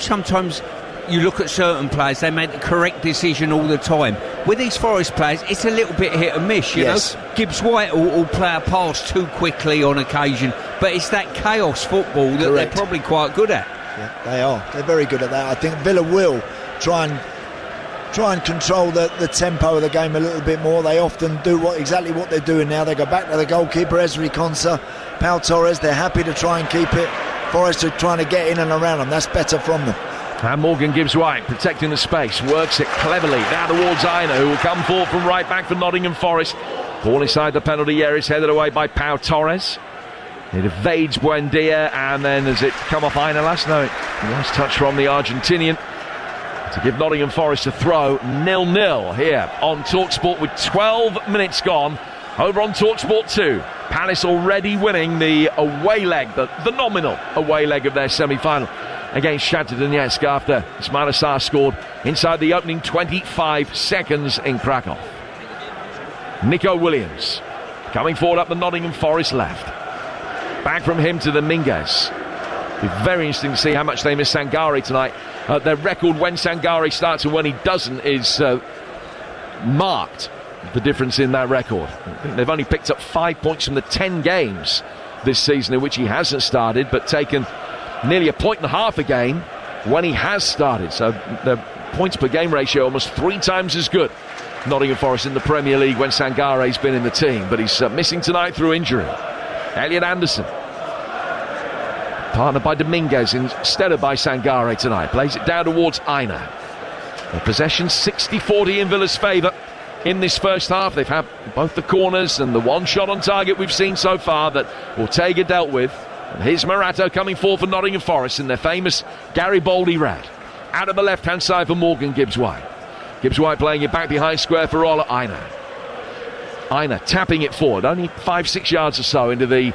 sometimes you look at certain players, they make the correct decision all the time. With these Forest players, it's a little bit hit and miss, you know. Gibbs White will play a pass too quickly on occasion, but it's that chaos football that they're probably quite good at. Yeah, they are. They're very good at that. I think Villa will try and control the tempo of the game a little bit more. They often do exactly what they're doing now. They go back to the goalkeeper, Ezri Konsa, Pau Torres. They're happy to try and keep it. Forest are trying to get in and around them. That's better from them. And Morgan Gibbs White protecting the space, works it cleverly down towards Aina, who will come forward from right back for Nottingham Forest. Ball inside the penalty area is headed away by Pau Torres. It evades Buendia, and then has it come off Aina last? No, nice touch from the Argentinian to give Nottingham Forest a throw. 0-0 here on TalkSport with 12 minutes gone. Over on TalkSport 2, Palace already winning the away leg, the nominal away leg of their semi-final against Shakhtar Donetsk after Ismail Assar scored inside the opening 25 seconds in Krakow. Nico Williams coming forward up the Nottingham Forest left. Back from him to the Minguez. It'll be very interesting to see how much they miss Sangare tonight. Their record when Sangare starts and when he doesn't is marked, the difference in that record. I think they've only picked up 5 points from the 10 games this season in which he hasn't started, but taken nearly 1.5 points a game when he has started. So the points per game ratio almost 3 times as good. Nottingham Forest in the Premier League when Sangare's been in the team, but he's missing tonight through injury. Elliot Anderson, partnered by Dominguez instead of by Sangare tonight, plays it down towards Aina. The possession 60-40 in Villa's favour in this first half. They've had both the corners and the one shot on target we've seen so far that Ortega dealt with. And here's Morato coming forward for Nottingham Forest in their famous Garibaldi red. Out of the left-hand side for Morgan Gibbs White. Gibbs White playing it back behind square for Ola Aina. Aina tapping it forward, only 5-6 yards or so into the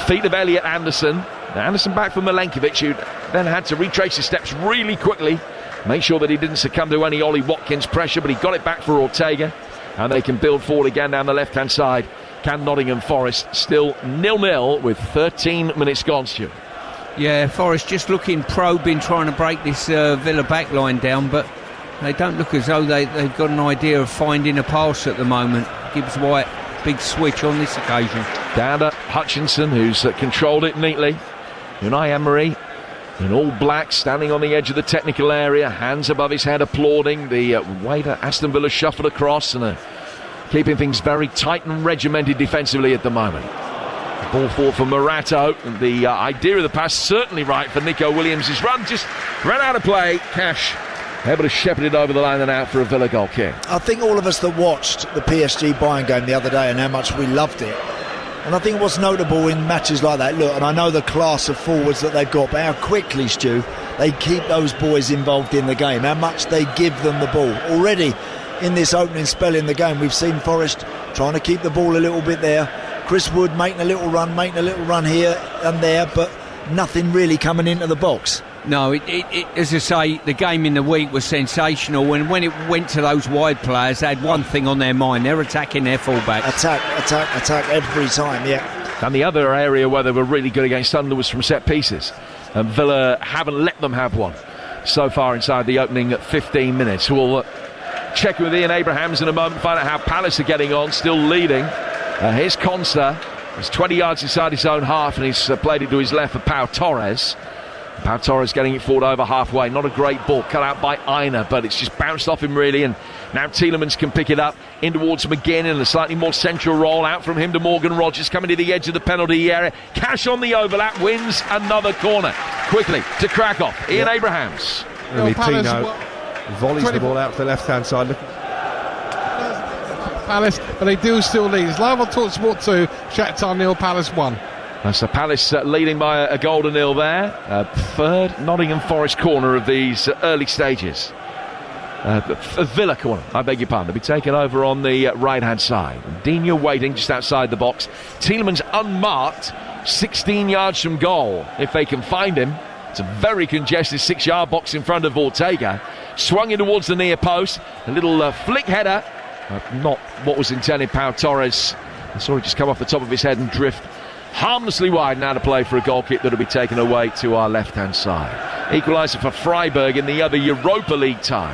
feet of Elliot Anderson. Now Anderson back for Milenkovic, who then had to retrace his steps really quickly, make sure that he didn't succumb to any Ollie Watkins pressure, but he got it back for Ortega, and they can build forward again down the left-hand side. Can Nottingham Forest, still 0-0 with 13 minutes gone, Stuart. Yeah, Forest just looking, probing, trying to break this Villa back line down, but they don't look as though they've got an idea of finding a pass at the moment. Gibbs White, big switch on this occasion. Down to Hutchinson, who's controlled it neatly. Unai Emery in all black, standing on the edge of the technical area, hands above his head, applauding the way that Aston Villa shuffled across and keeping things very tight and regimented defensively at the moment. Ball forward for Morato. The idea of the pass certainly right for Nico Williams. His run just ran out of play. Cash able to shepherd it over the line and out for a Villa goal kick. I think all of us that watched the PSG Bayern game the other day and how much we loved it, and I think what's notable in matches like that, look, and I know the class of forwards that they've got, but how quickly, Stu, they keep those boys involved in the game, how much they give them the ball. Already in this opening spell in the game, we've seen Forest trying to keep the ball a little bit there, Chris Wood making a little run here and there, but nothing really coming into the box. No, as I say, the game in the week was sensational, and when it went to those wide players, they had one thing on their mind: they're attacking their fullbacks. Attack every time, yeah. And the other area where they were really good against Sunderland was from set pieces, and Villa haven't let them have one so far inside the opening 15 minutes. We'll check with Ian Abrahams in a moment, find out how Palace are getting on, still leading. Here's Conser. He's 20 yards inside his own half, and he's played it to his left for Pau Torres. Pau Torres getting it forward over halfway. Not a great ball cut out by Aina, but it's just bounced off him really, and now Tielemans can pick it up in towards McGinn in a slightly more central role. Out from him to Morgan Rogers, coming to the edge of the penalty area. Cash on the overlap, wins another corner. Quickly to Kickoff. Ian Abrahams. Tino volleys the ball out to the left-hand side. Palace, but they do still lead. It's live on TalkSport 2. Shakhtar 0, Palace 1. So Palace leading by a goal to nil there. Third Nottingham Forest corner of these early stages. Villa corner, I beg your pardon. They'll be taken over on the right-hand side. Digne waiting just outside the box. Tielemans unmarked, 16 yards from goal. If they can find him, it's a very congested 6-yard box in front of Ortega. Swung in towards the near post. A little flick header. Not what was intended. Pau Torres, I saw it just come off the top of his head and drift harmlessly wide. Now to play for a goal kick that will be taken away to our left-hand side. Equaliser for Freiburg in the other Europa League tie.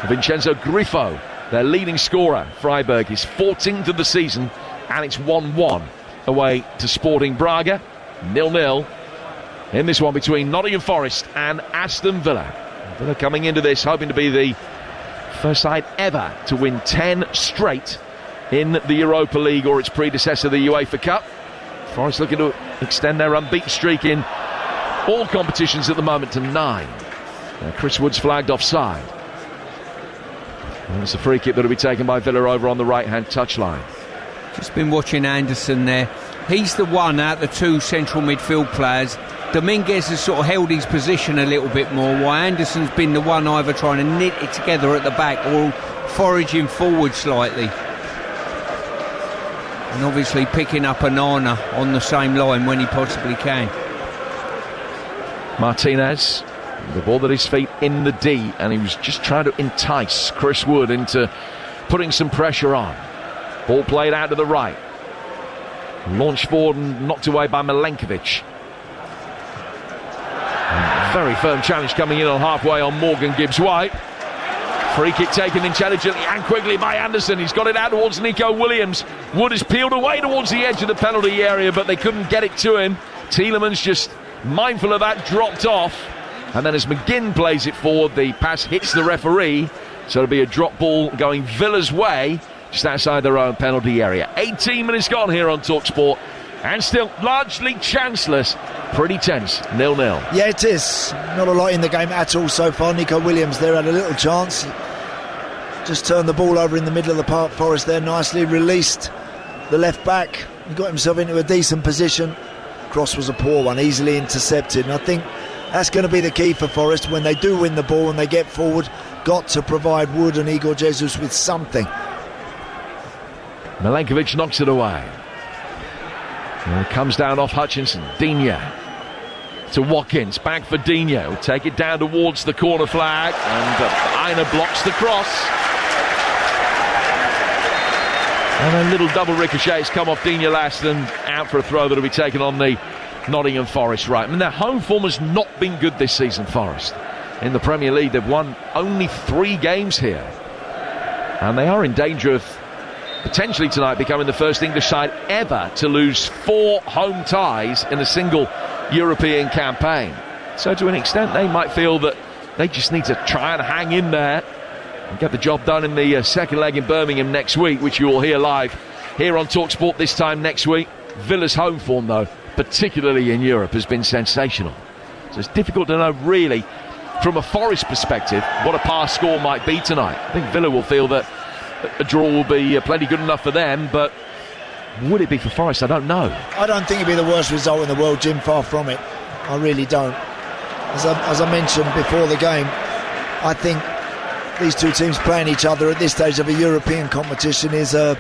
Vincenzo Griffo, their leading scorer. Freiburg is 14th of the season, and it's 1-1 away to Sporting Braga. 0-0 in this one between Nottingham Forest and Aston Villa. Villa coming into this hoping to be the first side ever to win 10 straight in the Europa League or its predecessor, the UEFA Cup. Forest looking to extend their unbeaten streak in all competitions at the moment to 9. Chris Wood's flagged offside. And it's a free kick that will be taken by Villa over on the right-hand touchline. Just been watching Anderson there. He's the one out of the two central midfield players. Dominguez has sort of held his position a little bit more, while Anderson's been the one either trying to knit it together at the back or foraging forward slightly. And obviously picking up Anana on the same line when he possibly can. Martinez, the ball at his feet in the D, and he was just trying to entice Chris Wood into putting some pressure on. Ball played out to the right. Launched forward and knocked away by Milenkovic. Very firm challenge coming in on halfway on Morgan Gibbs-White. Free kick taken intelligently and quickly by Anderson. He's got it out towards Nico Williams. Wood is peeled away towards the edge of the penalty area, but they couldn't get it to him. Tielemans just mindful of that, dropped off. And then as McGinn plays it forward, the pass hits the referee. So it'll be a drop ball going Villa's way, just outside their own penalty area. 18 minutes gone here on TalkSport, and still largely chanceless. Pretty tense, 0-0. Yeah, it is. Not a lot in the game at all so far. Nico Williams there had a little chance. Just turned the ball over in the middle of the park. Forest there nicely released the left back. He got himself into a decent position. Cross was a poor one, easily intercepted. And I think that's going to be the key for Forest when they do win the ball and they get forward. Got to provide Wood and Igor Jesus with something. Milenkovic knocks it away. And it comes down off Hutchinson. Digne to Watkins, back for Digne. Will take it down towards the corner flag, and Aina blocks the cross. And a little double ricochet has come off Digne last, and out for a throw that will be taken on the Nottingham Forest right. I mean, their home form has not been good this season, Forest. In the Premier League, they've won only 3 games here. And they are in danger of potentially tonight becoming the first English side ever to lose 4 home ties in a single European campaign. So to an extent they might feel that they just need to try and hang in there and get the job done in the second leg in Birmingham next week, which you will hear live here on TalkSport this time next week. Villa's home form though, particularly in Europe, has been sensational. So it's difficult to know really from a Forest perspective what a pass score might be tonight. I think Villa will feel that a draw will be plenty good enough for them, but would it be for Forest? I don't know. I don't think it'd be the worst result in the world, Jim. Far from it. I really don't. As I mentioned before the game, I think these two teams playing each other at this stage of a European competition is a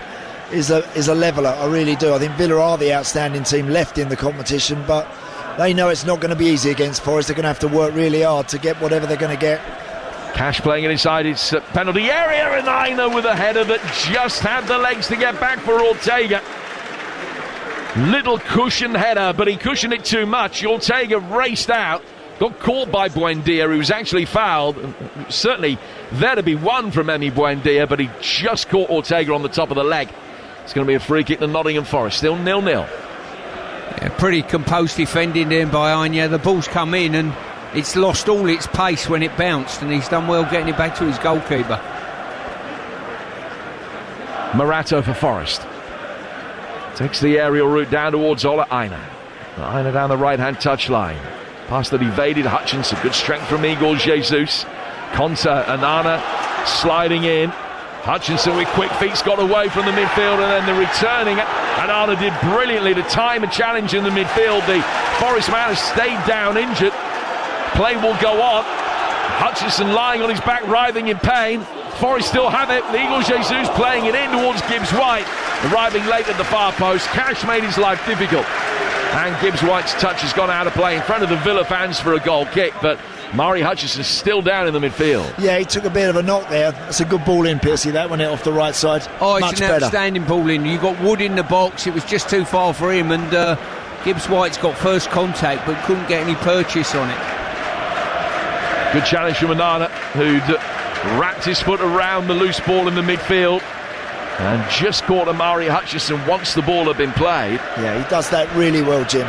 is a leveller. I really do. I think Villa are the outstanding team left in the competition, but they know it's not going to be easy against Forest. They're going to have to work really hard to get whatever they're going to get. Cash playing it inside its penalty area, and Aina with a header that just had the legs to get back for Ortega. Little cushioned header, but he cushioned it too much. Ortega raced out, got caught by Buendia, who was actually fouled. Certainly there to be one from Emi Buendia, but he just caught Ortega on the top of the leg. It's going to be a free kick to Nottingham Forest, still 0-0. Yeah, pretty composed defending there by Anya. The ball's come in and it's lost all its pace when it bounced, and he's done well getting it back to his goalkeeper. Morato for Forest. Takes the aerial route down towards Ola Aina. Aina down the right-hand touchline. Pass that evaded Hutchinson. Good strength from Igor Jesus. Konta and Anna sliding in. Hutchinson with quick feet got away from the midfield, and then the returning. And Anna did brilliantly to time a challenge in the midfield. The Forest man has stayed down injured. Play will go on. Hutchinson lying on his back, writhing in pain. Forest still have it. Igor Jesus playing it in towards Gibbs White, arriving late at the far post. Cash made his life difficult, and Gibbs White's touch has gone out of play in front of the Villa fans for a goal kick, but Murray Hutchinson's still down in the midfield. Yeah, he took a bit of a knock there. That's a good ball in, Piercy. That went out off the right side. Oh, it's much an better. Outstanding ball in. You got Wood in the box. It was just too far for him, and Gibbs White's got first contact but couldn't get any purchase on it. Good challenge from Anana, who'd wrapped his foot around the loose ball in the midfield and just caught Amari Hutchinson once the ball had been played. Yeah, he does that really well, Jim.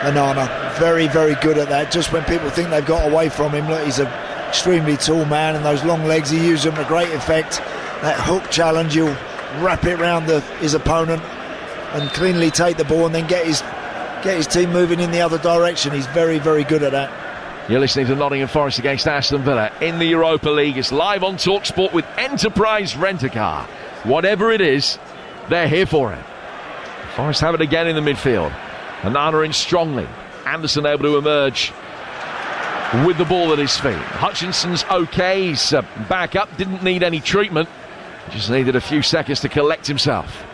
Anana, very, very good at that. Just when people think they've got away from him, look, he's an extremely tall man, and those long legs, he uses them to great effect. That hook challenge, he'll wrap it round his opponent and cleanly take the ball and then get his team moving in the other direction. He's very, very good at that. You're listening to Nottingham Forest against Aston Villa in the Europa League. It's live on TalkSport with Enterprise Rent-A-Car. Whatever it is, they're here for it. Forest have it again in the midfield. Anana in strongly. Anderson able to emerge with the ball at his feet. Hutchinson's okay. He's back up. Didn't need any treatment. Just needed a few seconds to collect himself.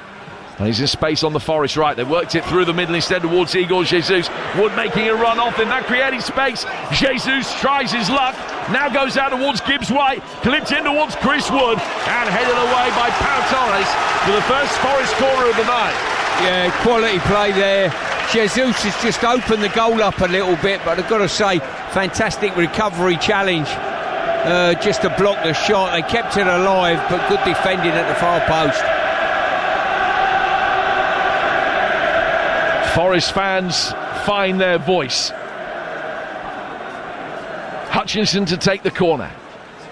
And he's in space on the Forest right. They worked it through the middle instead towards Igor Jesus. Wood making a run off him. That created space. Jesus tries his luck. Now goes out towards Gibbs White. Clipped in towards Chris Wood. And headed away by Pau Torres for the first Forest corner of the night. Yeah, quality play there. Jesus has just opened the goal up a little bit, but I've got to say, fantastic recovery challenge. Just to block the shot. They kept it alive, but good defending at the far post. Forest fans find their voice. Hutchinson to take the corner.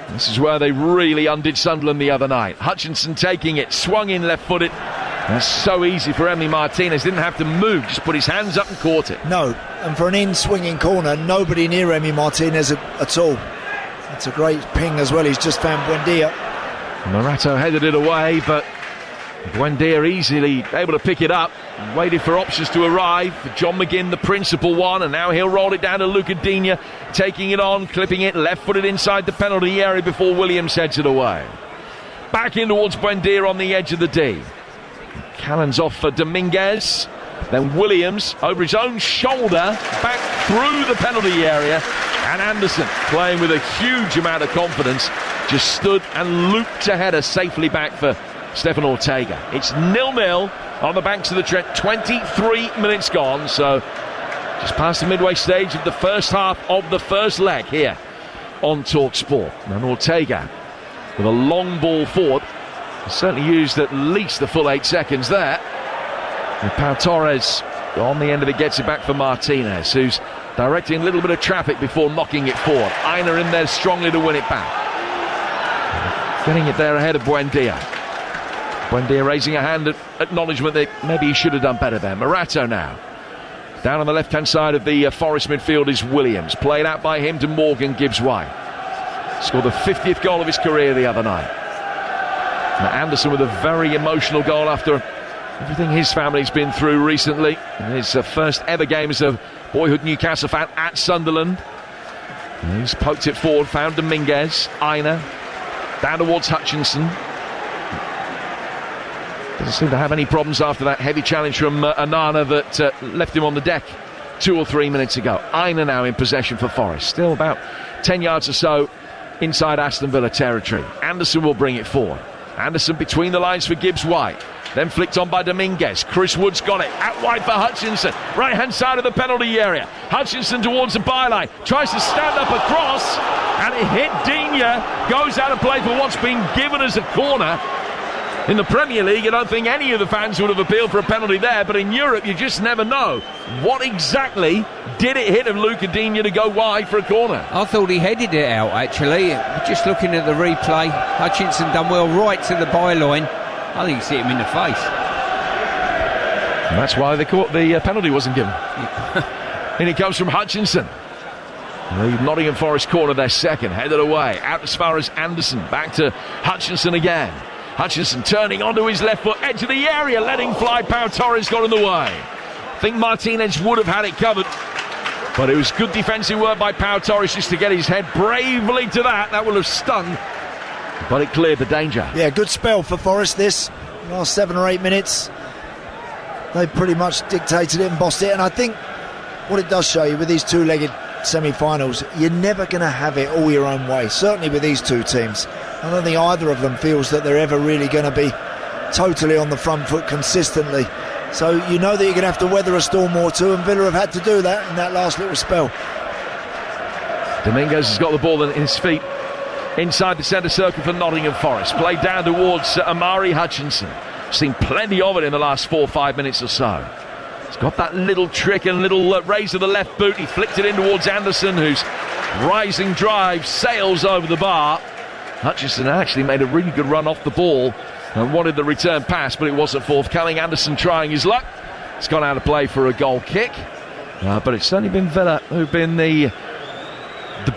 This is where they really undid Sunderland the other night. Hutchinson taking it, swung in left-footed. That's so easy for Emi Martinez. Didn't have to move, just put his hands up and caught it. No, and for an in-swinging corner, nobody near Emi Martinez at all. That's a great ping as well. He's just found Buendia. Morato headed it away, but Buendia easily able to pick it up. Waited for options to arrive. John McGinn, the principal one, and now he'll roll it down to Luca Digne, taking it on, clipping it, left-footed inside the penalty area before Williams heads it away. Back in towards Buendia on the edge of the D. Callan's off for Dominguez. Then Williams over his own shoulder, back through the penalty area, and Anderson, playing with a huge amount of confidence, just stood and looped a header safely back for Stefan Ortega. It's 0-0 on the banks of the Trent. 23 minutes gone, so just past the midway stage of the first half of the first leg here on TalkSport. And Ortega with a long ball forward. Certainly used at least the full 8 seconds there. And Pau Torres on the end of it gets it back for Martinez, who's directing a little bit of traffic before knocking it forward. Aina in there strongly to win it back. Getting it there ahead of Buendia. Buendia raising a hand at acknowledgement that maybe he should have done better there. Morato now. Down on the left-hand side of the Forest midfield is Williams. Played out by him to Morgan Gibbs White. Scored the 50th goal of his career the other night. Now Anderson with a very emotional goal after everything his family's been through recently. His first ever game as a boyhood Newcastle fan at Sunderland. And he's poked it forward, found Dominguez. Aina down towards Hutchinson. Doesn't seem to have any problems after that heavy challenge from Anana that left him on the deck 2 or 3 minutes ago. Aina now in possession for Forest. Still about 10 yards or so inside Aston Villa territory. Anderson will bring it forward. Anderson between the lines for Gibbs-White. Then flicked on by Dominguez. Chris Wood's got it. Out wide for Hutchinson. Right-hand side of the penalty area. Hutchinson towards the byline. Tries to stand up across. And it hit Digne. Goes out of play for what's been given as a corner. In the Premier League, I don't think any of the fans would have appealed for a penalty there, but in Europe, you just never know. What exactly did it hit of Luca Digne to go wide for a corner? I thought he headed it out, actually. Just looking at the replay, Hutchinson done well right to the byline. I think he's hit him in the face. And that's why the penalty wasn't given. And it comes from Hutchinson. The Nottingham Forest corner, their second, headed away. Out as far as Anderson. Back to Hutchinson again. Hutchinson turning onto his left foot, edge of the area, letting fly. Pau Torres got in the way. I think Martinez would have had it covered, but it was good defensive work by Pau Torres just to get his head bravely to that. That would have stung, but it cleared the danger. Yeah, good spell for Forest this. Last 7 or 8 minutes, they pretty much dictated it and bossed it. And I think what it does show you with these two-legged semi-finals, you're never going to have it all your own way, certainly with these two teams. I don't think either of them feels that they're ever really going to be totally on the front foot consistently. So you know that you're going to have to weather a storm or two, and Villa have had to do that in that last little spell. Dominguez has got the ball in his feet inside the centre circle for Nottingham Forest. Played down towards Amari Hutchinson. Seen plenty of it in the last 4 or 5 minutes or so. He's got that little trick and little raise of the left boot. He flicked it in towards Anderson, whose rising drive sails over the bar. Hutchinson actually made a really good run off the ball and wanted the return pass, but it wasn't forthcoming. Anderson trying his luck. It's gone out of play for a goal kick. But it's certainly been Villa who've been the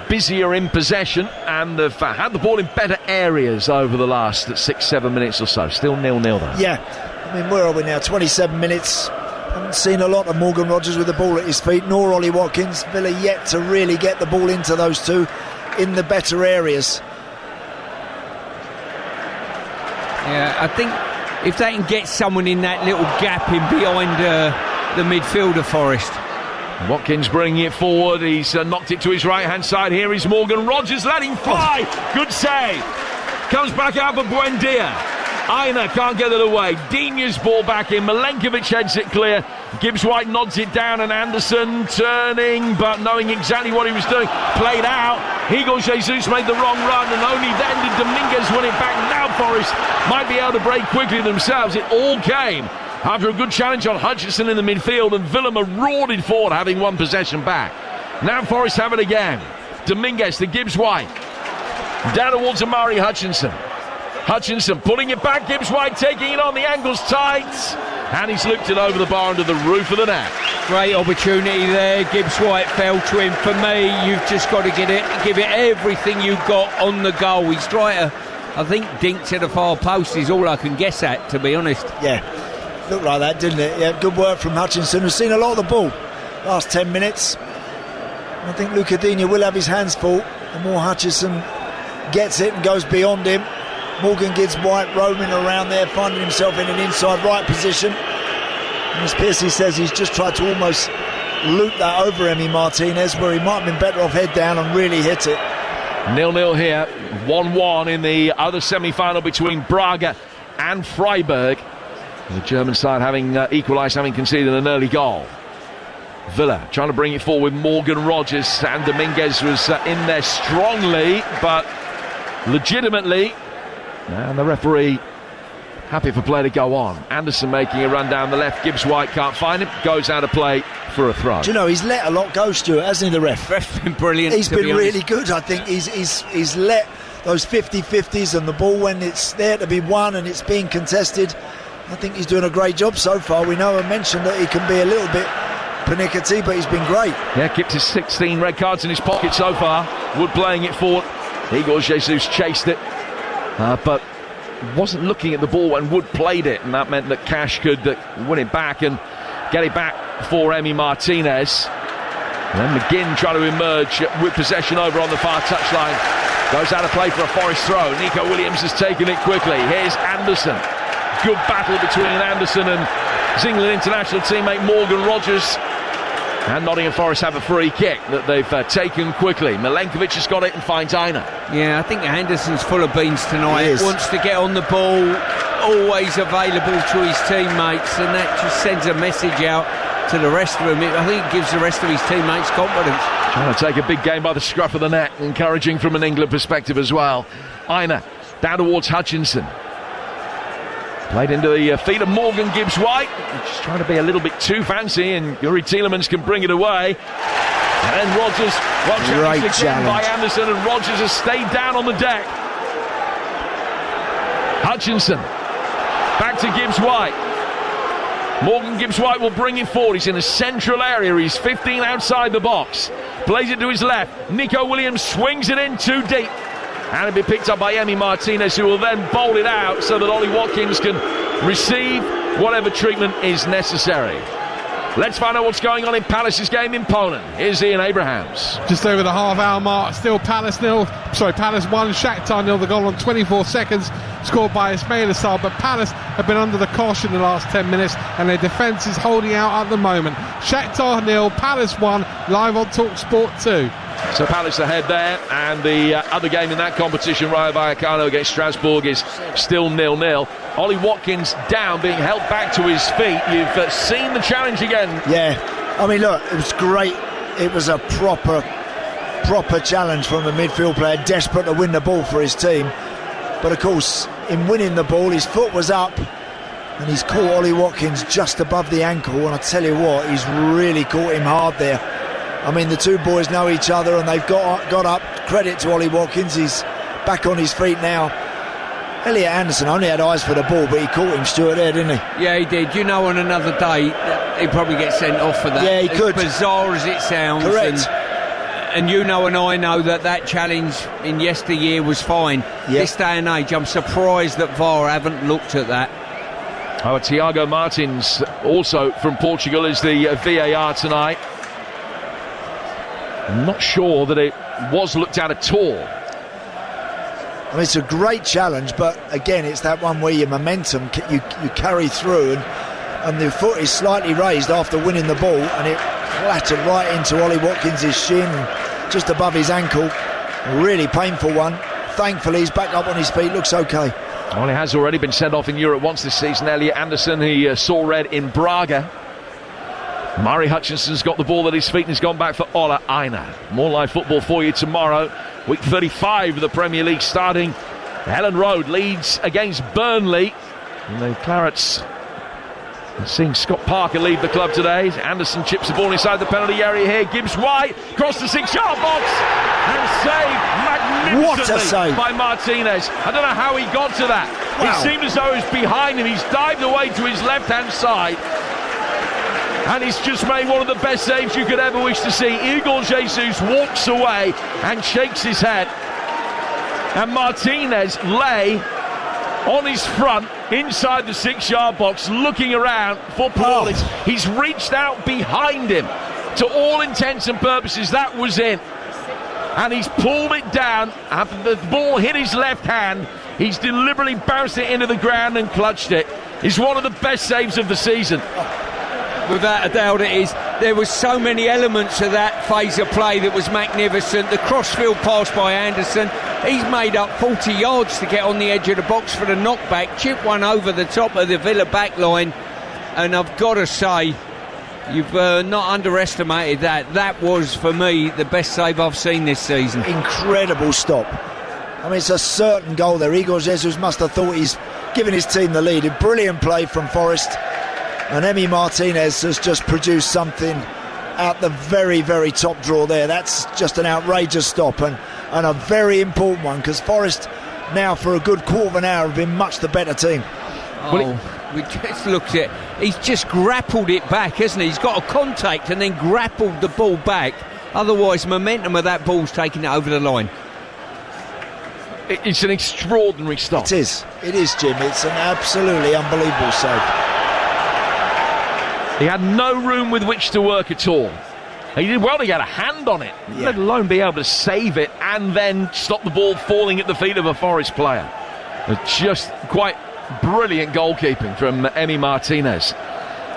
busier in possession and have had the ball in better areas over the last 6-7 minutes or so. Still 0-0 though. Yeah, I mean, where are we now? 27 minutes. Haven't seen a lot of Morgan Rogers with the ball at his feet, nor Ollie Watkins. Villa yet to really get the ball into those two in the better areas. Yeah, I think if they can get someone in that little gap in behind the midfielder, Forest. Watkins bringing it forward. He's knocked it to his right-hand side. Here is Morgan Rogers letting fly. Good save. Comes back out for Buendia. Aina can't get it away. Digne's ball back in. Milenkovic heads it clear. Gibbs-White nods it down, and Anderson turning, but knowing exactly what he was doing. Played out. Igor Jesus made the wrong run, and only then did Dominguez win it back. Now Forest might be able to break quickly themselves. It all came after a good challenge on Hutchinson in the midfield, and Villa marauded forward, having one possession back. Now Forest have it again. Dominguez to Gibbs-White. Down towards Amari Hutchinson. Hutchinson pulling it back, Gibbs-White taking it on, the angle's tight, and he's looped it over the bar under the roof of the net. Great opportunity there. Gibbs-White fell to him. For me, you've just got to give it everything you've got on the goal. He's tried to, I think, dink to the far post is all I can guess at, to be honest. Yeah, looked like that, didn't it? Yeah, good work from Hutchinson, who's seen a lot of the ball last 10 minutes. I think Luca Digne will have his hands full. The more Hutchinson gets it and goes beyond him, Morgan Gibbs-White roaming around there, finding himself in an inside right position. And as Piercy says, he's just tried to almost loop that over Emi Martinez, where he might have been better off head down and really hit it. 0-0 here, 1-1 in the other semi-final between Braga and Freiburg. The German side having equalised, having conceded an early goal. Villa trying to bring it forward with Morgan Rogers, and Dominguez was in there strongly, but legitimately. And the referee happy for play to go on. Anderson making a run down the left. Gibbs-White can't find him. Goes out of play for a throw. Do you know, he's let a lot go, Stuart, hasn't he, the ref? Ref's been brilliant. He's been really good. I think he's let those 50-50s and the ball when it's there to be won and it's being contested. I think he's doing a great job so far. We know I mentioned that he can be a little bit pernickety, but he's been great. Yeah, kept his 16 red cards in his pocket so far. Wood playing it forward. Igor Jesus chased it. But wasn't looking at the ball when Wood played it, and that meant that Cash could win it back and get it back for Emi Martinez. And then McGinn trying to emerge with possession over on the far touchline. Goes out of play for a Forest throw. Nico Williams has taken it quickly. Here's Anderson. good battle between Anderson and his England international teammate Morgan Rogers. And Nottingham Forest have a free kick that they've taken quickly. Milenkovic has got it and finds Aina. Yeah, I think Anderson's full of beans tonight. He wants to get on the ball, always available to his teammates, and that just sends a message out to the rest of them. I think it gives the rest of his teammates confidence. Trying to take a big game by the scruff of the neck, encouraging from an England perspective as well. Aina down towards Hutchinson. Played into the feet of Morgan Gibbs-White, just trying to be a little bit too fancy, and Yuri Tielemans can bring it away. And then Rogers, well challenged again by Anderson, and Rogers has stayed down on the deck. Hutchinson, back to Gibbs-White. Morgan Gibbs-White will bring it forward. He's in a central area. He's 15 outside the box. Plays it to his left. Nico Williams swings it in too deep. And it'll be picked up by Emi Martinez, who will then bowl it out so that Ollie Watkins can receive whatever treatment is necessary. Let's find out what's going on in Palace's game in Poland. Here's Ian Abrahams. Just over the half-hour mark, still Palace 1, Shakhtar 0. The goal on 24 seconds, scored by Ismail Assar. But Palace have been under the cosh in the last 10 minutes, and their defence is holding out at the moment. Shakhtar 0, Palace 1, live on TalkSport 2. So Palace ahead there, and the other game in that competition, Rayo Vallecano against Strasbourg, is still 0-0. Ollie Watkins down, being held back to his feet. You've seen the challenge again. Yeah, I mean, look, it was great. It was a proper challenge from the midfield player, desperate to win the ball for his team. But of course, in winning the ball, his foot was up, and he's caught Ollie Watkins just above the ankle. And I tell you what, he's really caught him hard there. I mean, the two boys know each other, and they've got up. Credit to Ollie Watkins, he's back on his feet now. Elliot Anderson only had eyes for the ball, but he caught him, Stuart, there, didn't he? Yeah, he did. You know, on another day, he'd probably get sent off for that. Yeah, he could. As bizarre as it sounds. Correct. And you know and I know that challenge in yesteryear was fine. Yep. This day and age, I'm surprised that VAR haven't looked at that. Oh, Tiago Martins, also from Portugal, is the VAR tonight. I'm not sure that it was looked at all. I mean, it's a great challenge, but again, it's that one where your momentum, you carry through, and the foot is slightly raised after winning the ball, and it flattered right into Ollie Watkins' shin, just above his ankle. A really painful one. Thankfully, he's back up on his feet, looks okay. Well, he has already been sent off in Europe once this season. Elliot Anderson, he saw red in Braga. Murray Hutchinson's got the ball at his feet and he's gone back for Ola Aina. More live football for you tomorrow. Week 35 of the Premier League starting. Helen Road leads against Burnley. And the Clarets seeing Scott Parker leave the club today. Anderson chips the ball inside the penalty area here. Gibbs-White across the 6-yard box and saved magnificently by Martinez. I don't know how he got to that. Wow. It seemed as though it was behind him. He's dived away to his left-hand side. And he's just made one of the best saves you could ever wish to see. Igor Jesus walks away and shakes his head. And Martinez lay on his front inside the 6-yard box looking around for Paul. He's reached out behind him. To all intents and purposes, that was in. And he's pulled it down. After the ball hit his left hand, he's deliberately bounced it into the ground and clutched it. It's one of the best saves of the season. Without a doubt it is. There were so many elements of that phase of play that was magnificent. The crossfield pass by Anderson, he's made up 40 yards to get on the edge of the box for the knockback, chip one over the top of the Villa back line, and I've got to say, you've not underestimated that. That was, for me, the best save I've seen this season. Incredible stop. I mean, it's a certain goal there. Igor Jesus must have thought he's given his team the lead. A brilliant play from Forest. And Emi Martinez has just produced something at the very, very top drawer there. That's just an outrageous stop and a very important one, because Forest now for a good quarter of an hour have been much the better team. We just looked at, he's just grappled it back, hasn't he? He's got a contact and then grappled the ball back. Otherwise, momentum of that ball's taking it over the line. It's an extraordinary stop. It is, Jim. It's an absolutely unbelievable save. He had no room with which to work at all. He did well to get a hand on it, let alone be able to save it and then stop the ball falling at the feet of a Forest player. Just quite brilliant goalkeeping from Emi Martinez.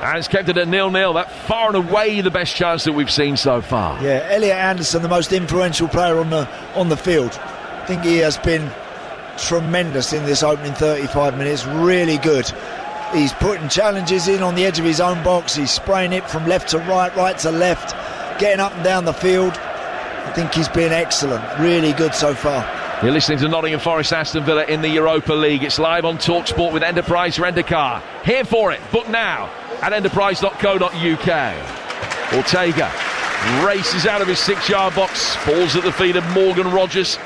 And it's kept it at 0-0. That far and away the best chance that we've seen so far. Yeah, Elliot Anderson, the most influential player on the field. I think he has been tremendous in this opening 35 minutes. Really good. He's putting challenges in on the edge of his own box. He's spraying it from left to right, right to left, getting up and down the field. I think he's been excellent. Really good so far. You're listening to Nottingham Forest Aston Villa in the Europa League. It's live on TalkSport with Enterprise Rent-A-Car. Here for it. Book now at enterprise.co.uk. Ortega races out of his 6-yard box, falls at the feet of Morgan Rogers,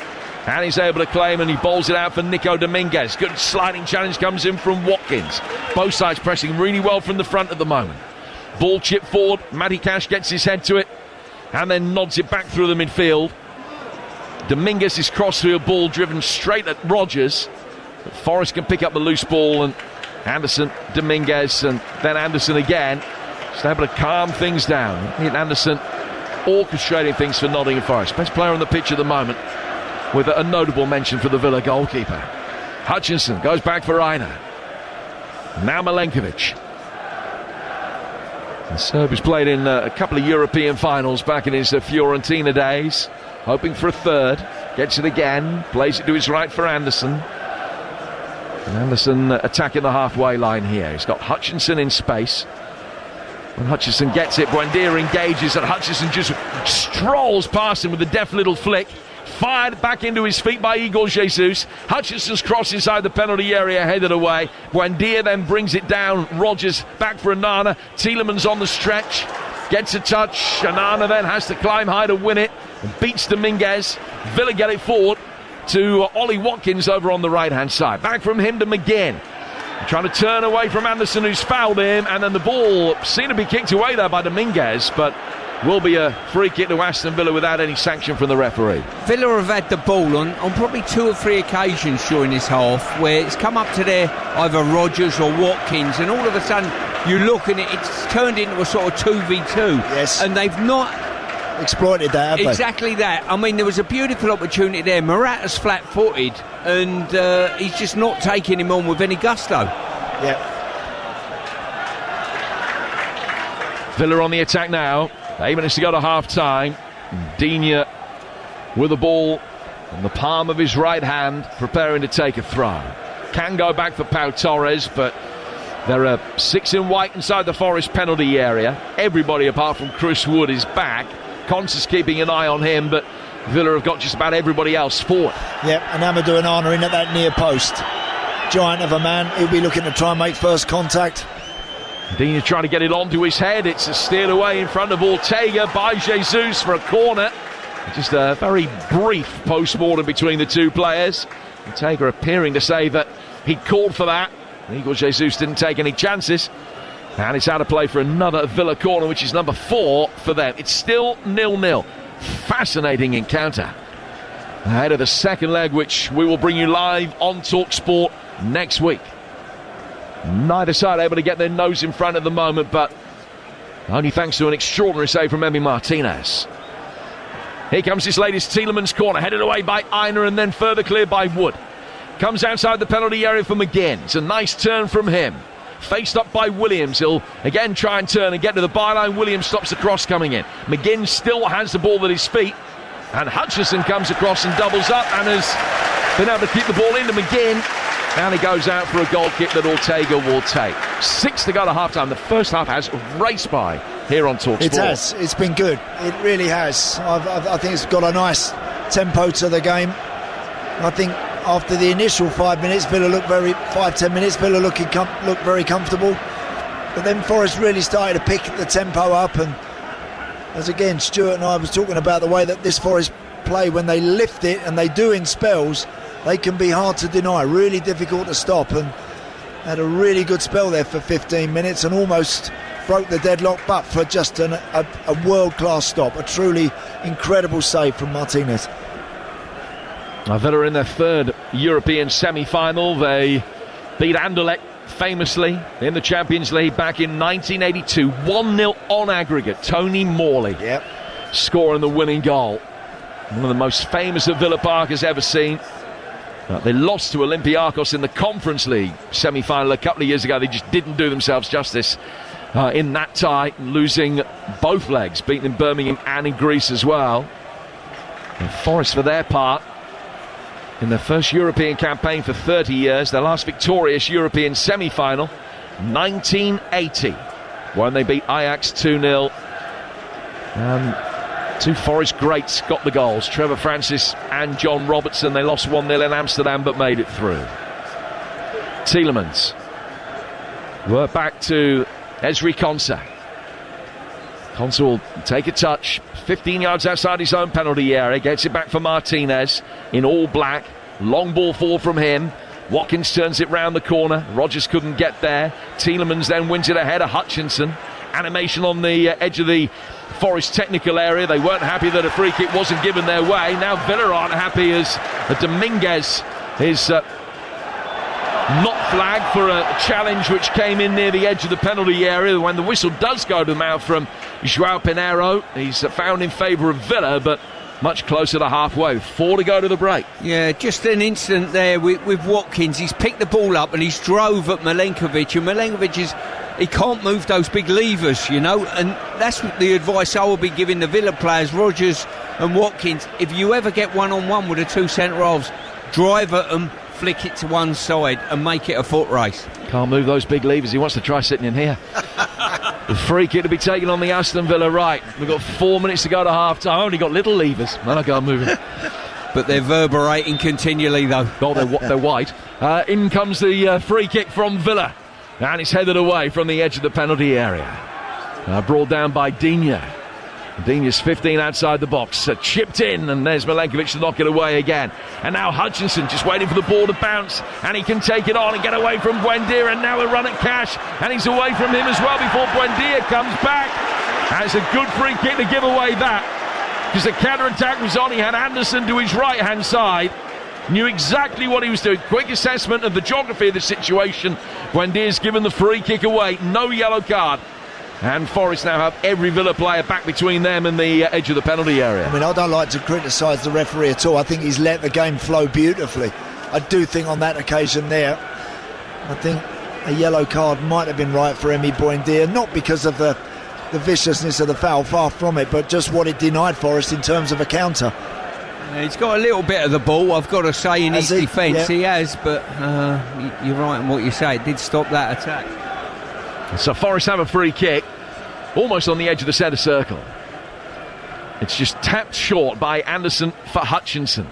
and he's able to claim, and he bowls it out for Nico Dominguez. Good sliding challenge comes in from Watkins. Both sides pressing really well from the front at the moment. Ball chipped forward. Matty Cash gets his head to it and then nods it back through the midfield. Dominguez is crossed through a ball driven straight at Rogers. But Forrest can pick up the loose ball, and Anderson, Dominguez, and then Anderson again. Just able to calm things down. Anderson orchestrating things for Nottingham Forest. Best player on the pitch at the moment, with a notable mention for the Villa goalkeeper. Hutchinson goes back for Reiner. Now Milenkovic. The Serb has played in a couple of European finals back in his Fiorentina days. Hoping for a third. Gets it again. Plays it to his right for Anderson. And Anderson attacking the halfway line here. He's got Hutchinson in space. When Hutchinson gets it, Buendia engages, and Hutchinson just strolls past him with a deft little flick. Fired back into his feet by Igor Jesus. Hutchinson's cross inside the penalty area, headed away. Buendia then brings it down. Rogers back for Anana. Tielemans on the stretch. Gets a touch. Anana then has to climb high to win it. And beats Dominguez. Villa get it forward to Ollie Watkins over on the right-hand side. Back from him to McGinn. Trying to turn away from Anderson, who's fouled him. And then the ball seemed to be kicked away there by Dominguez, but will be a free kick to Aston Villa without any sanction from the referee. Villa have had the ball on probably 2 or 3 occasions during this half where it's come up to their either Rogers or Watkins, and all of a sudden you look and it's turned into a sort of 2v2. Yes. And they've not exploited that, have they? Exactly that. I mean, there was a beautiful opportunity there. Morata's flat-footed, and he's just not taking him on with any gusto. Yeah. Villa on the attack now. 8 minutes to go to half-time. Digne with the ball on the palm of his right hand, preparing to take a throw. Can go back for Pau Torres, but there are 6 in white inside the Forest penalty area. Everybody apart from Chris Wood is back. Constance keeping an eye on him, but Villa have got just about everybody else forward. Yep, and Amadou Onana in at that near post. Giant of a man. He'll be looking to try and make first contact. Digne trying to get it onto his head. It's a steered away in front of Ortega by Jesus for a corner. Just a very brief post-mortem between the two players. Ortega appearing to say that he called for that. Igor Jesus didn't take any chances. And it's out of play for another Villa corner, which is number 4 for them. It's still 0-0. Fascinating encounter ahead of the second leg, which we will bring you live on TalkSport next week. Neither side able to get their nose in front at the moment, but only thanks to an extraordinary save from Emi Martinez. Here comes his latest Tielemans corner, headed away by Einer and then further cleared by Wood. Comes outside the penalty area for McGinn. It's a nice turn from him. Faced up by Williams. He'll again try and turn and get to the byline. Williams stops the cross coming in. McGinn still has the ball at his feet. And Hutchinson comes across and doubles up and has been able to keep the ball into McGinn. And he goes out for a goal kick that Ortega will take. 6 to go to half-time. The first half has raced by here on TalkSport. It has. It's been good. It really has. I think it's got a nice tempo to the game. I think after the initial 5 minutes, Villa looked 5-10 minutes, Villa looked very comfortable. But then Forest really started to pick the tempo up, and as again Stuart and I was talking about the way that this Forest play, when they lift it, and they do in spells, they can be hard to deny, really difficult to stop, and had a really good spell there for 15 minutes and almost broke the deadlock, but for just a world-class stop, a truly incredible save from Martinez. Villa in their 3rd European semi-final. They beat Anderlecht famously in the Champions League back in 1982. 1-0 on aggregate. Tony Morley scoring the winning goal. One of the most famous that Villa Park has ever seen. They lost to Olympiacos in the Conference League semi-final a couple of years ago. They just didn't do themselves justice in that tie, losing both legs, beaten in Birmingham and in Greece as well. And Forest, for their part, in their first European campaign for 30 years, their last victorious European semi-final, 1980, when they beat Ajax 2-0. Two Forest greats got the goals, Trevor Francis and John Robertson. They lost 1-0 in Amsterdam but made it through. Tielemans. We're back to Ezri Konsa. Konsa will take a touch, 15 yards outside his own penalty area, gets it back for Martinez in all black. Long ball forward from him. Watkins turns it round the corner. Rodgers couldn't get there. Tielemans then wins it ahead of Hutchinson. Animation on the edge of the Forest technical area. They weren't happy that a free kick wasn't given their way. Now Villa aren't happy as Dominguez is not flagged for a challenge which came in near the edge of the penalty area. When the whistle does go to the mouth from João Pinheiro, he's found in favour of Villa, but much closer to halfway. 4 to go to the break. Yeah, just an incident there with Watkins. He's picked the ball up and he's drove at Milenkovic, and Milenkovic he can't move those big levers, you know, and that's the advice I will be giving the Villa players, Rodgers and Watkins. If you ever get one-on-one with the two centre-halves, drive at them, flick it to one side and make it a foot race. Can't move those big levers. He wants to try sitting in here. The free kick to be taken on the Aston Villa right. We've got 4 minutes to go to half time. Only got little levers. Man, I can't move it. But they're reverberating continually though. Oh, they're white. In comes the free kick from Villa. And it's headed away from the edge of the penalty area. Brought down by Digne. Digne's 15 outside the box, chipped in, and there's Milenkovic to knock it away again. And now Hutchinson just waiting for the ball to bounce, and he can take it on and get away from Buendia, and now a run at Cash, and he's away from him as well before Buendia comes back. That's a good free kick to give away that, because the counter-attack was on. He had Anderson to his right-hand side, knew exactly what he was doing. Quick assessment of the geography of the situation. Buendia's given the free kick away, no yellow card. And Forest now have every Villa player back between them and the edge of the penalty area. I mean, I don't like to criticise the referee at all. I think he's let the game flow beautifully. I do think on that occasion there, I think a yellow card might have been right for Emi Buendia, not because of the viciousness of the foul, far from it, but just what it denied Forest in terms of a counter. He's got a little bit of the ball, I've got to say, in his defence. Yeah. He has, but you're right in what you say. It did stop that attack. So Forest have a free kick, almost on the edge of the centre circle. It's just tapped short by Anderson for Hutchinson.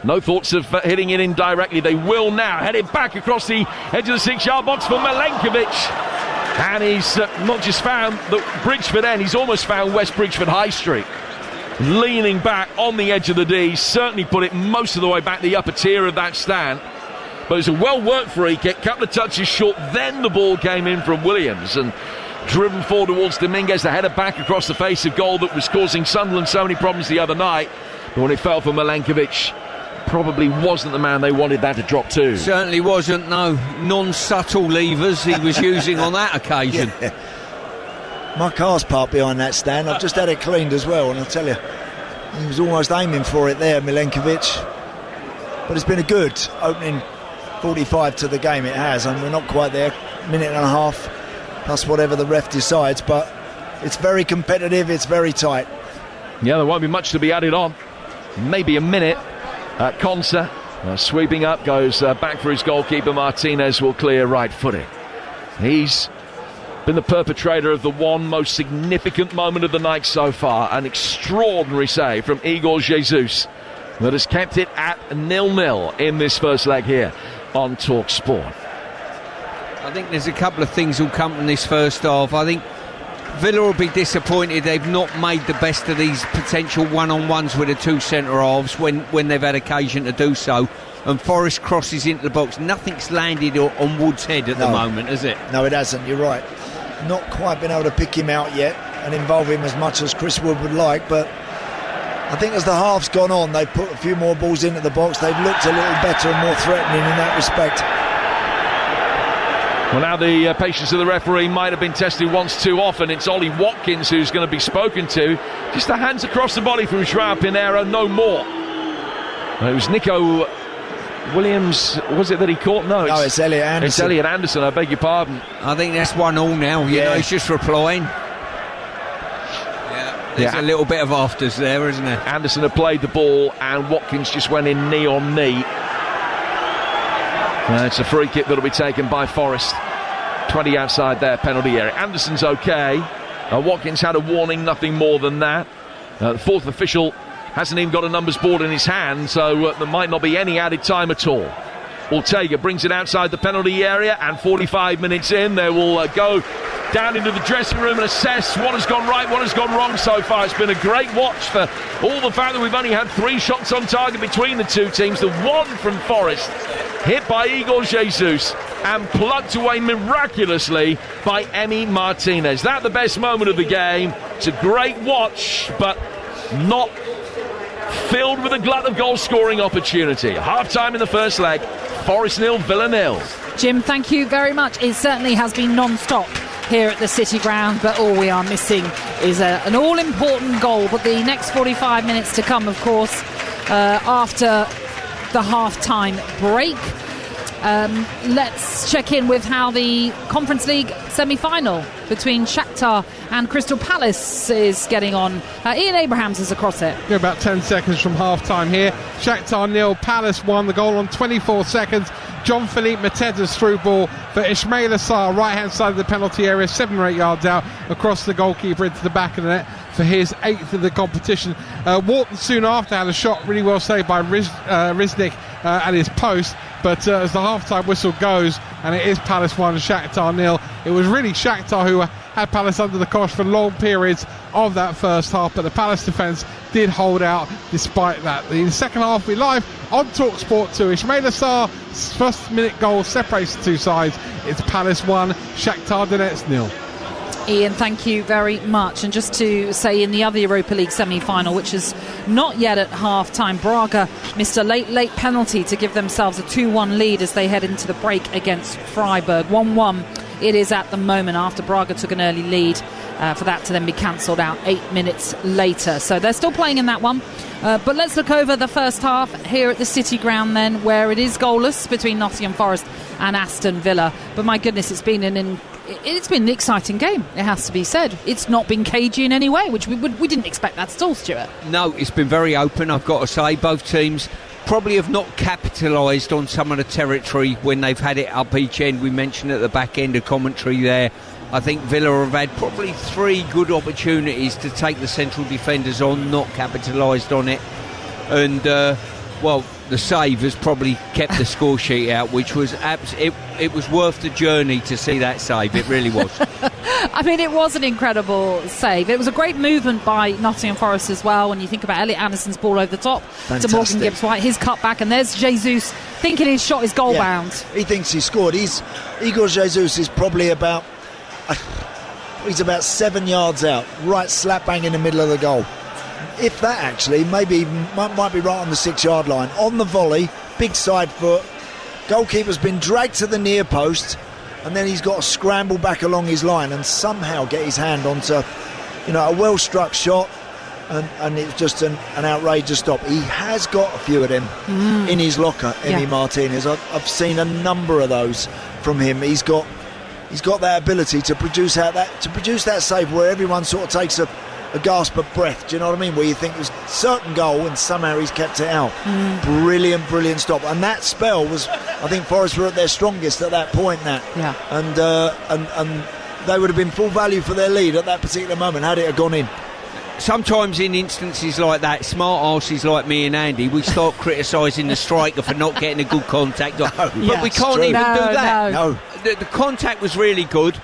No thoughts of hitting it in directly. They will now head it back across the edge of the 6-yard box for Milenkovic. And he's not just found the Bridgeford end, he's almost found West Bridgeford High Street. Leaning back on the edge of the D, certainly put it most of the way back the upper tier of that stand. But it's a well-worked free kick, couple of touches short, then the ball came in from Williams and driven forward towards Dominguez, the header back across the face of goal that was causing Sunderland so many problems the other night. But when it fell for Milenkovic, probably wasn't the man they wanted that to drop to. Certainly wasn't, no. Non-subtle levers he was using on that occasion. Yeah. My car's parked behind that stand. I've just had it cleaned as well, and I'll tell you, he was almost aiming for it there, Milenkovic. But it's been a good opening 45 to the game, it has, and we're not quite there. Minute and a half plus whatever the ref decides, but it's very competitive, it's very tight. Yeah, there won't be much to be added on. Maybe a minute. Konsa sweeping up, goes back for his goalkeeper. Martinez will clear right footing. He's been the perpetrator of the one most significant moment of the night so far, an extraordinary save from Igor Jesus that has kept it at 0-0 in this first leg here on Talk Sport. I think there's a couple of things will come from this first half. I think Villa will be disappointed they've not made the best of these potential one-on-ones with the two centre-halves when they've had occasion to do so. And Forest crosses into the box. Nothing's landed on Wood's head at the moment, has it? No, it hasn't, you're right. Not quite been able to pick him out yet and involve him as much as Chris Wood would like, but I think as the half's gone on, they've put a few more balls into the box. They've looked a little better and more threatening in that respect. Well, now the patience of the referee might have been tested once too often. It's Ollie Watkins who's going to be spoken to. Just the hands across the body from João Pinheiro, no more. It was Nico Williams, was it that he caught? No, it's Elliot Anderson. It's Elliot Anderson, I beg your pardon. I think that's 1-1 now. You know, he's just replying. There's a little bit of afters there, isn't there? Anderson had played the ball and Watkins just went in knee on knee. It's a free kick that'll be taken by Forest. 20 outside their penalty area. Anderson's okay. Watkins had a warning, nothing more than that. The fourth official hasn't even got a numbers board in his hand, so there might not be any added time at all. Ortega brings it outside the penalty area, and 45 minutes in, they will go down into the dressing room and assess what has gone right, what has gone wrong so far. It's been a great watch for all the fact that we've only had 3 shots on target between the two teams. The one from Forest, hit by Igor Jesus and plucked away miraculously by Emi Martinez. That's the best moment of the game. It's a great watch, but not filled with a glut of goal-scoring opportunity. Half-time in the first leg, Forest 0, Villa 0. Jim, thank you very much. It certainly has been non-stop here at the City Ground, but all we are missing is an all-important goal. But the next 45 minutes to come, of course, after the half-time break. Let's check in with how the Conference League semi-final between Shakhtar and Crystal Palace is getting on. Ian Abrahams is across it. We're about 10 seconds from half-time here. Shakhtar 0, Palace 1. The goal on 24 seconds. Jean-Philippe Mateta's through ball for Ismail Assar, right-hand side of the penalty area, 7 or 8 yards out, across the goalkeeper into the back of the net for his 8th of the competition. Wharton soon after had a shot really well saved by Riznik at his post, but as the half-time whistle goes, and it is Palace 1, Shakhtar 0, it was really Shakhtar who had Palace under the cosh for long periods of that first half, but the Palace defence did hold out despite that. The second half will be live on TalkSport 2. Ismail Assar's first-minute goal separates the two sides. It's Palace 1, Shakhtar Donetsk 0. Ian, thank you very much. And just to say, in the other Europa League semi-final, which is not yet at half-time, Braga missed a late penalty to give themselves a 2-1 lead as they head into the break against Freiburg. 1-1 it is at the moment after Braga took an early lead, for that to then be cancelled out 8 minutes later. So they're still playing in that one. But let's look over the first half here at the City Ground then, where it is goalless between Nottingham Forest and Aston Villa. But my goodness, it's been an exciting game, it has to be said. It's not been cagey in any way, which we didn't expect that at all, Stuart. No, it's been very open, I've got to say. Both teams probably have not capitalised on some of the territory when they've had it up each end. We mentioned at the back end of commentary there, I think Villa have had probably 3 good opportunities to take the central defenders on, not capitalised on it. And, the save has probably kept the score sheet out, which was it was worth the journey to see that save. It really was. I mean, it was an incredible save. It was a great movement by Nottingham Forest as well, when you think about Elliot Anderson's ball over the top to Morgan Gibbs-White, his cut back, and there's Jesus thinking his shot is goal bound. He thinks he scored. Igor Jesus is probably about 7 yards out, right slap bang in the middle of the goal. If that actually, maybe might be right on the 6-yard line. On the volley, big side foot. Goalkeeper's been dragged to the near post, and then he's got to scramble back along his line and somehow get his hand onto, a well-struck shot. And it's just an outrageous stop. He has got a few of them in his locker, Emi Martinez. I've seen a number of those from him. He's got that ability to produce that save where everyone sort of takes a gasp of breath, do you know what I mean? Where you think there's a certain goal and somehow he's kept it out. Brilliant stop. And that spell was, I think Forest were at their strongest at that point, and they would have been full value for their lead at that particular moment had it have gone in. Sometimes in instances like that, smart arses like me and Andy, we start criticising the striker for not getting a good contact. But we can't even do that. No. The contact was really good.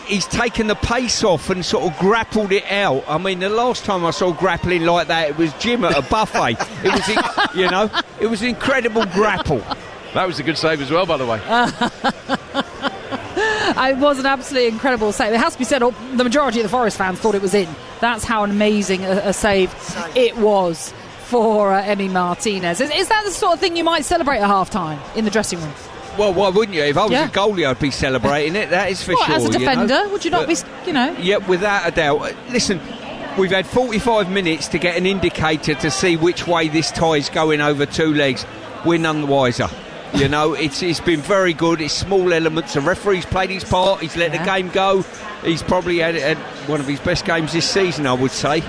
He's taken the pace off and sort of grappled it out. I mean, the last time I saw grappling like that, it was Jim at a buffet. It was an incredible grapple. That was a good save as well, by the way. It was an absolutely incredible save. It has to be said, the majority of the Forest fans thought it was in. That's how amazing a save it was for Emi Martinez. Is that the sort of thing you might celebrate at half-time in the dressing room? Well, why wouldn't you? If I was a goalie, I'd be celebrating it. That is for sure. As a defender, would you not be, Yeah, without a doubt. Listen, we've had 45 minutes to get an indicator to see which way this tie's going over two legs. We're none the wiser. You know, it's been very good. It's small elements. The referee's played his part. He's let the game go. He's probably had one of his best games this season, I would say.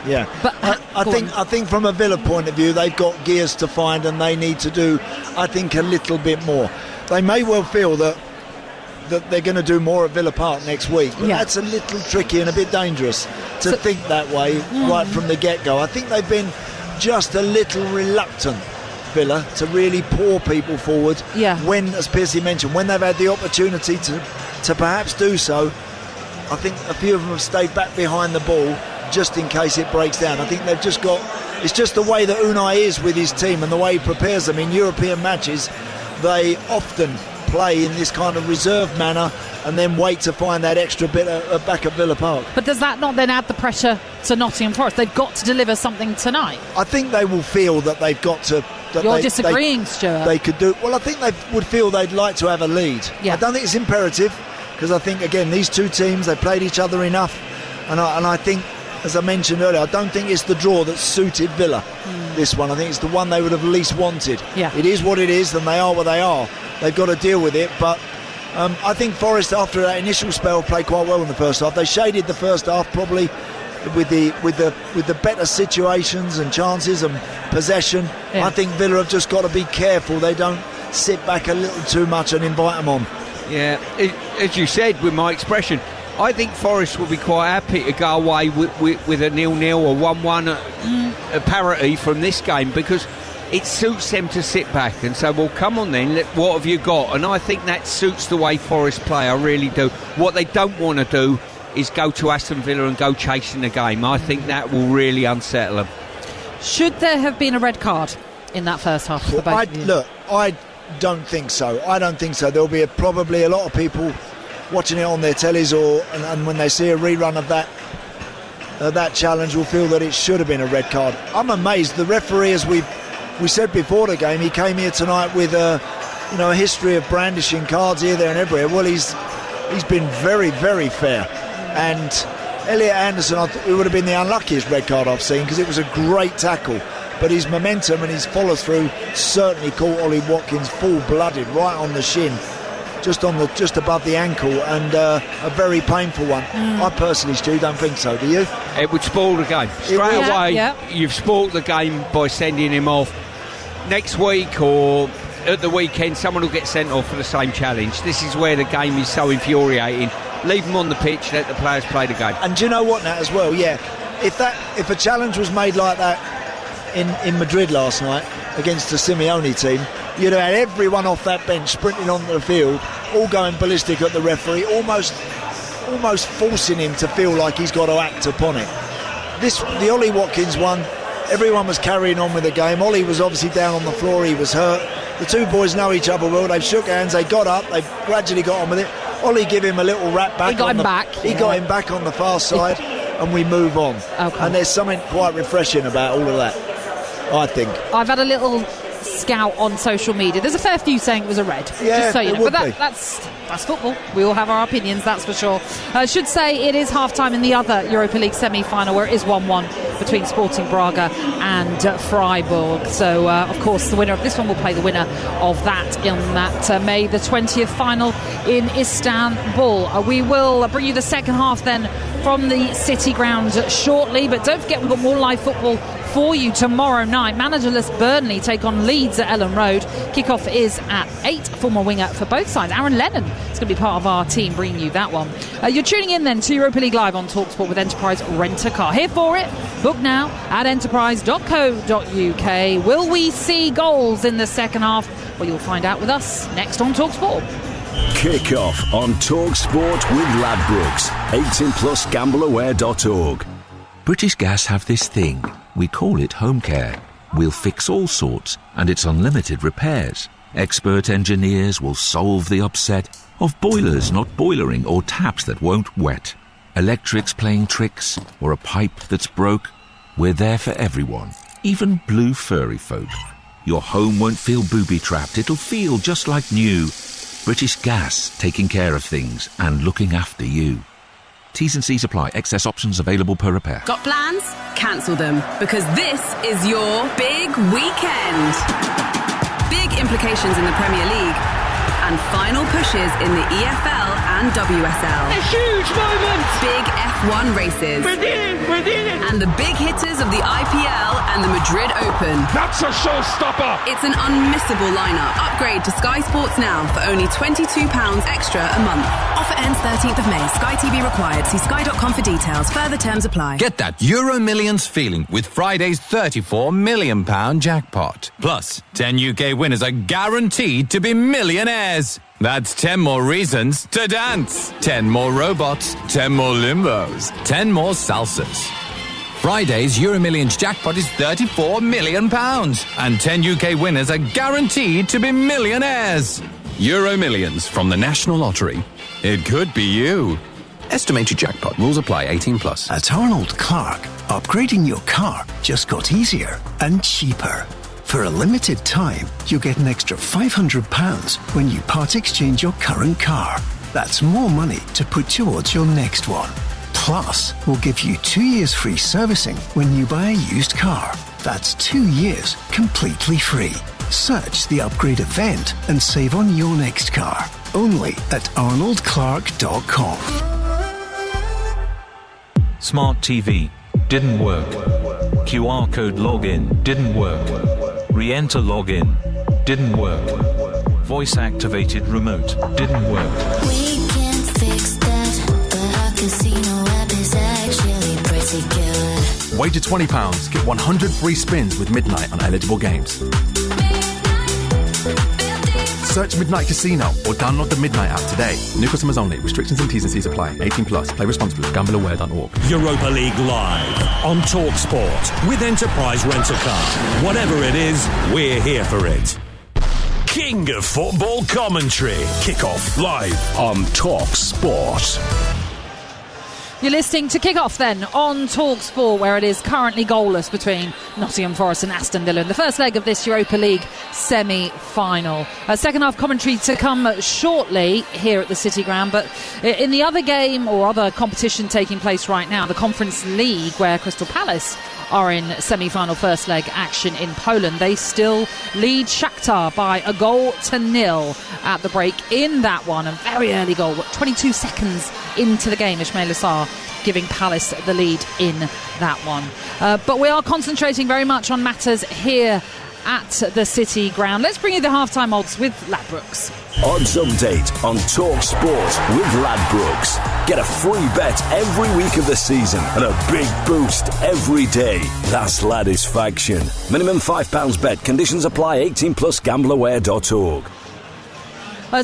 Yeah, but I think from a Villa point of view, they've got gears to find, and they need to do, I think, a little bit more. They may well feel that they're going to do more at Villa Park next week, but that's a little tricky and a bit dangerous to think that way right from the get-go. I think they've been just a little reluctant, Villa, to really pour people forward when, as Piercy mentioned, when they've had the opportunity to perhaps do so. I think a few of them have stayed back behind the ball just in case it breaks down. I think they've just got, it's just the way that Unai is with his team and the way he prepares them in European matches. They often play in this kind of reserved manner and then wait to find that extra bit back at Villa Park. But does that not then add the pressure to Nottingham Forest? They've got to deliver something tonight. I think they will feel that they've got to. You're disagreeing, Stuart. They could do. Well, I think they would feel they'd like to have a lead. I don't think it's imperative, because I think, again, these two teams, they played each other enough, and I think, as I mentioned earlier, I don't think it's the draw that suited Villa. This one, I think it's the one they would have least wanted. It is what it is, and they are what they are. They've got to deal with it, but I think Forest, after that initial spell, played quite well in the first half. They shaded the first half probably with the better situations and chances and possession. I think Villa have just got to be careful they don't sit back a little too much and invite them on. Yeah, as you said, with my expression, I think Forest will be quite happy to go away with a 0-0 or 1-1 a parity from this game, because it suits them to sit back and say, well, come on then, what have you got? And I think that suits the way Forest play, I really do. What they don't want to do is go to Aston Villa and go chasing the game. I think that will really unsettle them. Should there have been a red card in that first half for both of you? Look, I don't think so. I don't think so. There'll be probably a lot of people watching it on their tellies, and when they see a rerun of that challenge, will feel that it should have been a red card. I'm amazed. The referee, as we said before the game, he came here tonight with a history of brandishing cards here, there and everywhere. Well, he's been very, very fair. And Elliot Anderson, it would have been the unluckiest red card I've seen, because it was a great tackle. But his momentum and his follow-through certainly caught Ollie Watkins full-blooded, right on the shin, just above the ankle, and a very painful one. I personally, Stu, don't think so. Do you? It would spoil the game. Straight away, you've spoiled the game by sending him off. Next week or at the weekend, someone will get sent off for the same challenge. This is where the game is so infuriating. Leave them on the pitch, let the players play the game. And do you know what, Nat, as well? Yeah, if a challenge was made like that in Madrid last night against the Simeone team, you'd have had everyone off that bench sprinting onto the field, all going ballistic at the referee, almost forcing him to feel like he's got to act upon it. The Ollie Watkins one, everyone was carrying on with the game. Ollie was obviously down on the floor, he was hurt. The two boys know each other well, they've shook hands, they got up, they've gradually got on with it. Ollie gave him a little rap back. He got him back on the far side, and we move on. Okay. And there's something quite refreshing about all of that, I think. I've had a little scout on social media. There's a fair few saying it was a red, just so you know. But that's football. We all have our opinions, that's for sure. I should say it is half-time in the other Europa League semi-final, where it is 1-1 between Sporting Braga and Freiburg. So, of course, the winner of this one will play the winner of that in that May the 20th final in Istanbul. We will bring you the second half then from the City Ground shortly, but don't forget we've got more live football for you tomorrow night. Managerless Burnley take on Leeds at Ellen Road. Kickoff is at 8. Former winger for both sides, Aaron Lennon, is going to be part of our team bringing you that one. You're tuning in then to Europa League Live on TalkSport with Enterprise Rent-A-Car. Here for it. Book now at enterprise.co.uk. Will we see goals in the second half? Well, you'll find out with us next on TalkSport. Kickoff on TalkSport with Ladbrokes. 18+ gambleaware.org. British Gas have this thing. We call it home care. We'll fix all sorts, and it's unlimited repairs. Expert engineers will solve the upset of boilers not boilering or taps that won't wet. Electrics playing tricks, or a pipe that's broke. We're there for everyone, even blue furry folk. Your home won't feel booby-trapped. It'll feel just like new. British Gas, taking care of things and looking after you. T's and C's apply. Excess options available per repair. Got plans? Cancel them, because this is your big weekend. Big implications in the Premier League and final pushes in the EFL and WSL. A huge moment! Big F1 races. We're in! And the big hitters of the IPL and the Madrid Open. That's a showstopper! It's an unmissable lineup. Upgrade to Sky Sports now for only £22 extra a month. Offer ends 13th of May. Sky TV required. See sky.com for details. Further terms apply. Get that Euro Millions feeling with Friday's £34 million jackpot. Plus, 10 UK winners are guaranteed to be millionaires. That's 10 more reasons to dance. 10 more robots. 10 more limbos. 10 more salsas. Friday's Euro Millions jackpot is £34 million. And 10 UK winners are guaranteed to be millionaires. Euro Millions from the National Lottery. It could be you. Estimated jackpot. Rules apply. 18+. At Arnold Clark, upgrading your car just got easier and cheaper. For a limited time, you'll get an extra £500 when you part exchange your current car. That's more money to put towards your next one. Plus, we'll give you 2 years free servicing when you buy a used car. That's 2 years completely free. Search the upgrade event and save on your next car. Only at arnoldclark.com. Smart TV. Didn't work. QR code login. Didn't work. Re-enter login. Didn't work. Voice activated remote. Didn't work. We can fix that, but our casino app is actually pretty good. Wager £20, get 100 free spins with Midnight on eligible games. Search Midnight Casino or download the Midnight app today. New customers only. Restrictions and T's and C's apply. 18+. Play responsibly. Gambleaware.org. Europa League live on TalkSport with Enterprise Rent-A-Car. Whatever it is, we're here for it. King of football commentary. Kickoff live on TalkSport. You're listening to Kickoff then on TalkSport, where it is currently goalless between Nottingham Forest and Aston Villa in the first leg of this Europa League semi-final. Second half commentary to come shortly here at the City Ground, but in the other game or other competition taking place right now, the Conference League, where Crystal Palace are in semi-final first leg action in Poland, they still lead Shakhtar by 1-0 at the break in that one. A very early goal, 22 seconds into the game, Ismail Assar giving Palace the lead in that one. But we are concentrating very much on matters here at the City Ground. Let's bring you the half-time odds with Ladbrokes. Odds update on Talk Sport with Ladbrokes. Get a free bet every week of the season and a big boost every day. That's Ladisfaction. Minimum £5 bet. Conditions apply. 18+. Gambleaware.org.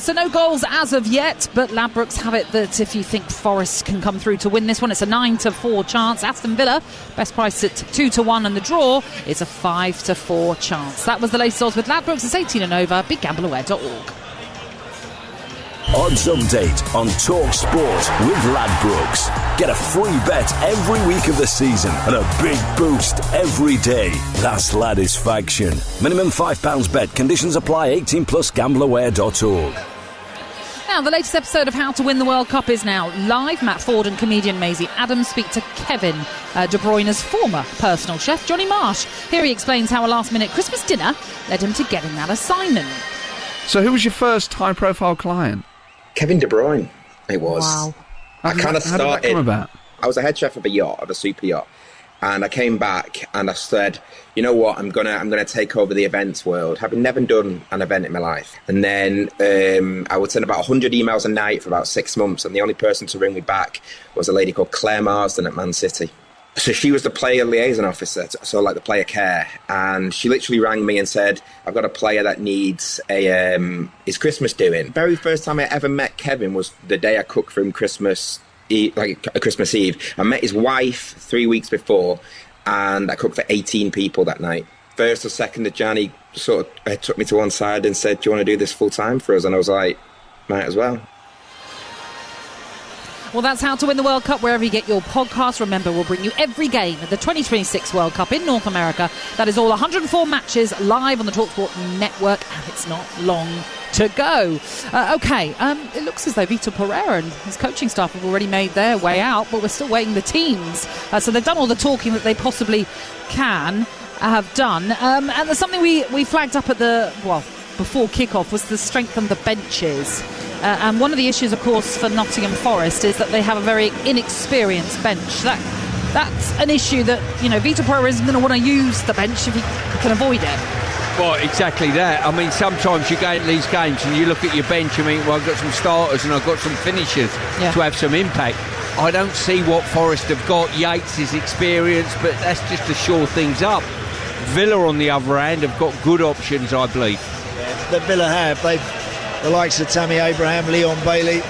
So no goals as of yet, but Ladbrokes have it that if you think Forest can come through to win this one, it's a 9-4 chance. Aston Villa, best price at 2-1, and the draw is a 5-4 chance. That was the latest odds with Ladbrokes. It's 18 and over. BigGambleAware.org. Odds update on Talk Sport with Ladbrokes. Get a free bet every week of the season and a big boost every day. That's Ladisfaction. Minimum £5 bet. Conditions apply. 18+. Gambleaware.org. Now, the latest episode of How to Win the World Cup is now live. Matt Ford and comedian Maisie Adams speak to Kevin De Bruyne's former personal chef, Johnny Marsh. Here he explains how a last-minute Christmas dinner led him to getting that assignment. So who was your first high-profile client? Kevin De Bruyne, it was. Wow. I kind of started. How did that come about? I was a head chef of a yacht, of a super yacht, and I came back and I said, you know what, I'm gonna take over the events world, having never done an event in my life. And then I would send about 100 emails a night for about 6 months, and the only person to ring me back was a lady called Claire Marsden at Man City. So she was the player liaison officer, so like the player care, and she literally rang me and said, I've got a player that needs his Christmas doing. Very first time I ever met Kevin was the day I cooked for him Christmas Eve. I met his wife 3 weeks before, and I cooked for 18 people that night. 1st or 2nd of January, sort of took me to one side and said, do you want to do this full time for us? And I was like, might as well. Well, that's how to win the World Cup wherever you get your podcast. Remember, we'll bring you every game of the 2026 World Cup in North America. That is all 104 matches live on the TalkSport network, and it's not long to go. It looks as though Vitor Pereira and his coaching staff have already made their way out, but we're still waiting the teams. So they've done all the talking that they possibly can have done. And there's something we flagged up before kickoff was the strength on the benches. And one of the issues, of course, for Nottingham Forest is that they have a very inexperienced bench. That's an issue that, Vitor Pereira isn't going to want to use the bench if he can avoid it. Well, exactly that. I mean, sometimes you go into these games and you look at your bench and think, well, I've got some starters and I've got some finishers to have some impact. I don't see what Forest have got. Yates is experienced, but that's just to shore things up. Villa, on the other hand, have got good options, I believe. Yeah, that Villa have. The likes of Tammy Abraham, Leon Bailey,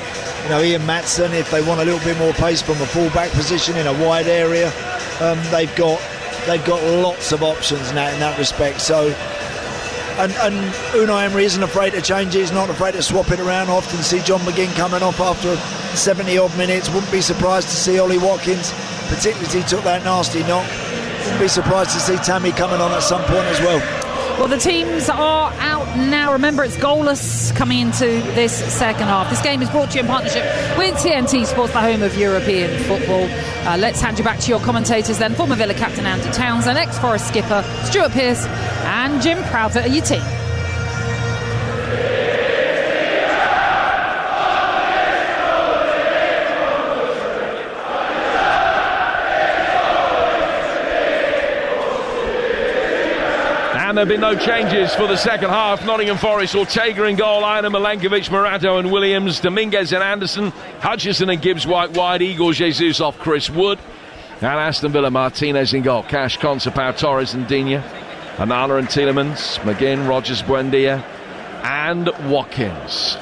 Ian Matson, if they want a little bit more pace from a full-back position in a wide area, they've got lots of options now in that respect. So, and Unai Emery isn't afraid to change it. He's not afraid to swap it around. I often see John McGinn coming off after 70-odd minutes. Wouldn't be surprised to see Ollie Watkins, particularly as he took that nasty knock. Wouldn't be surprised to see Tammy coming on at some point as well. Well, the teams are out now. Remember, it's goalless coming into this second half. This game is brought to you in partnership with TNT Sports, the home of European football. Let's hand you back to your commentators then. Former Villa captain Andy Townsend, ex-Forest skipper Stuart Pearce and Jim Prouter are your team. And there have been no changes for the second half. Nottingham Forest, Ortega in goal, Iron, Milenkovic, Morato and Williams, Dominguez and Anderson, Hutchison and Gibbs-White wide, Igor Jesus off Chris Wood. And Aston Villa, Martinez in goal, Cash, Consa, Pau Torres and Digne, Anala and Tielemans, McGinn, Rogers, Buendia and Watkins.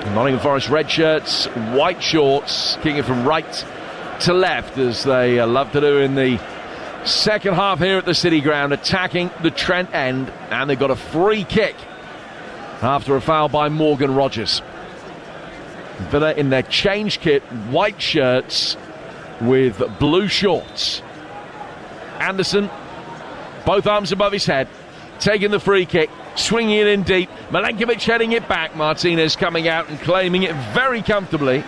Nottingham Forest red shirts, white shorts, kicking from right to left as they love to do in the second half here at the City Ground, attacking the Trent end, and they've got a free kick after a foul by Morgan Rogers. Villa in their change kit, white shirts with blue shorts. Anderson, both arms above his head, taking the free kick, swinging it in deep. Milenkovic heading it back. Martinez coming out and claiming it very comfortably.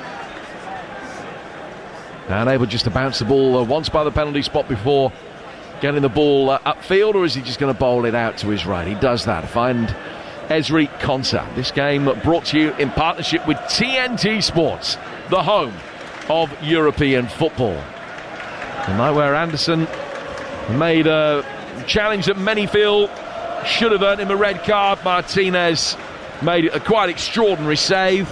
And able just to bounce the ball once by the penalty spot before getting the ball upfield, or is he just going to bowl it out to his right? He does that. Find Ezri Konsa. This game brought to you in partnership with TNT Sports, the home of European football. A night where Anderson made a challenge that many feel should have earned him a red card. Martinez made it a quite extraordinary save,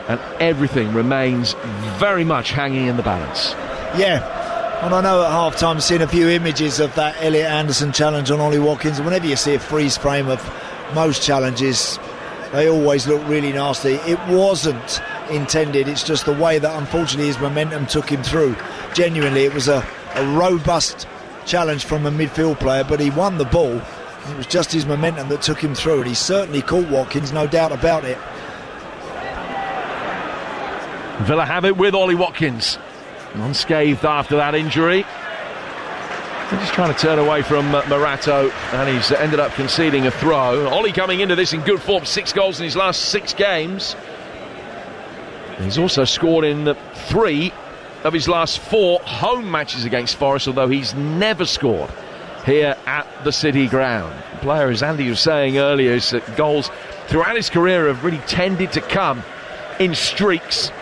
and everything remains very much hanging in the balance. Yeah, and I know at half-time I've seen a few images of that Elliot Anderson challenge on Ollie Watkins, and whenever you see a freeze frame of most challenges, they always look really nasty. It wasn't intended, it's just the way that unfortunately his momentum took him through. Genuinely, it was a robust challenge from a midfield player, but he won the ball. It was just his momentum that took him through, and he certainly caught Watkins, no doubt about it. Villa have it with Ollie Watkins, unscathed after that injury. They're just trying to turn away from Morato, and he's ended up conceding a throw. Ollie coming into this in good form, 6 goals in his last 6 games. He's also scored in 3 of his last 4 home matches against Forest, although he's never scored here at the City Ground. The player, as Andy was saying earlier, is that goals throughout his career have really tended to come in streaks.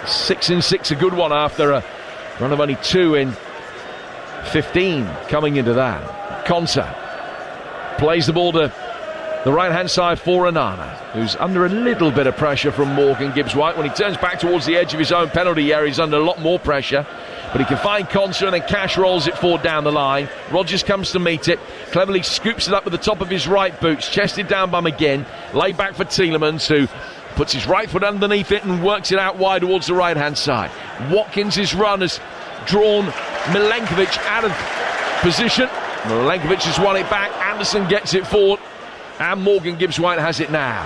6 in 6, a good one after a run of only 2 in 15 coming into that. Konsa plays the ball to the right-hand side for Anana, who's under a little bit of pressure from Morgan Gibbs-White. When he turns back towards the edge of his own penalty area, he's under a lot more pressure, but he can find Konsa, and then Cash rolls it forward down the line. Rogers comes to meet it, cleverly scoops it up with the top of his right boots, chested down by McGinn, laid back for Tielemans, who puts his right foot underneath it and works it out wide towards the right-hand side. Watkins' run has drawn Milenkovic out of position. Milenkovic has won it back. Anderson gets it forward, and Morgan Gibbs-White has it now.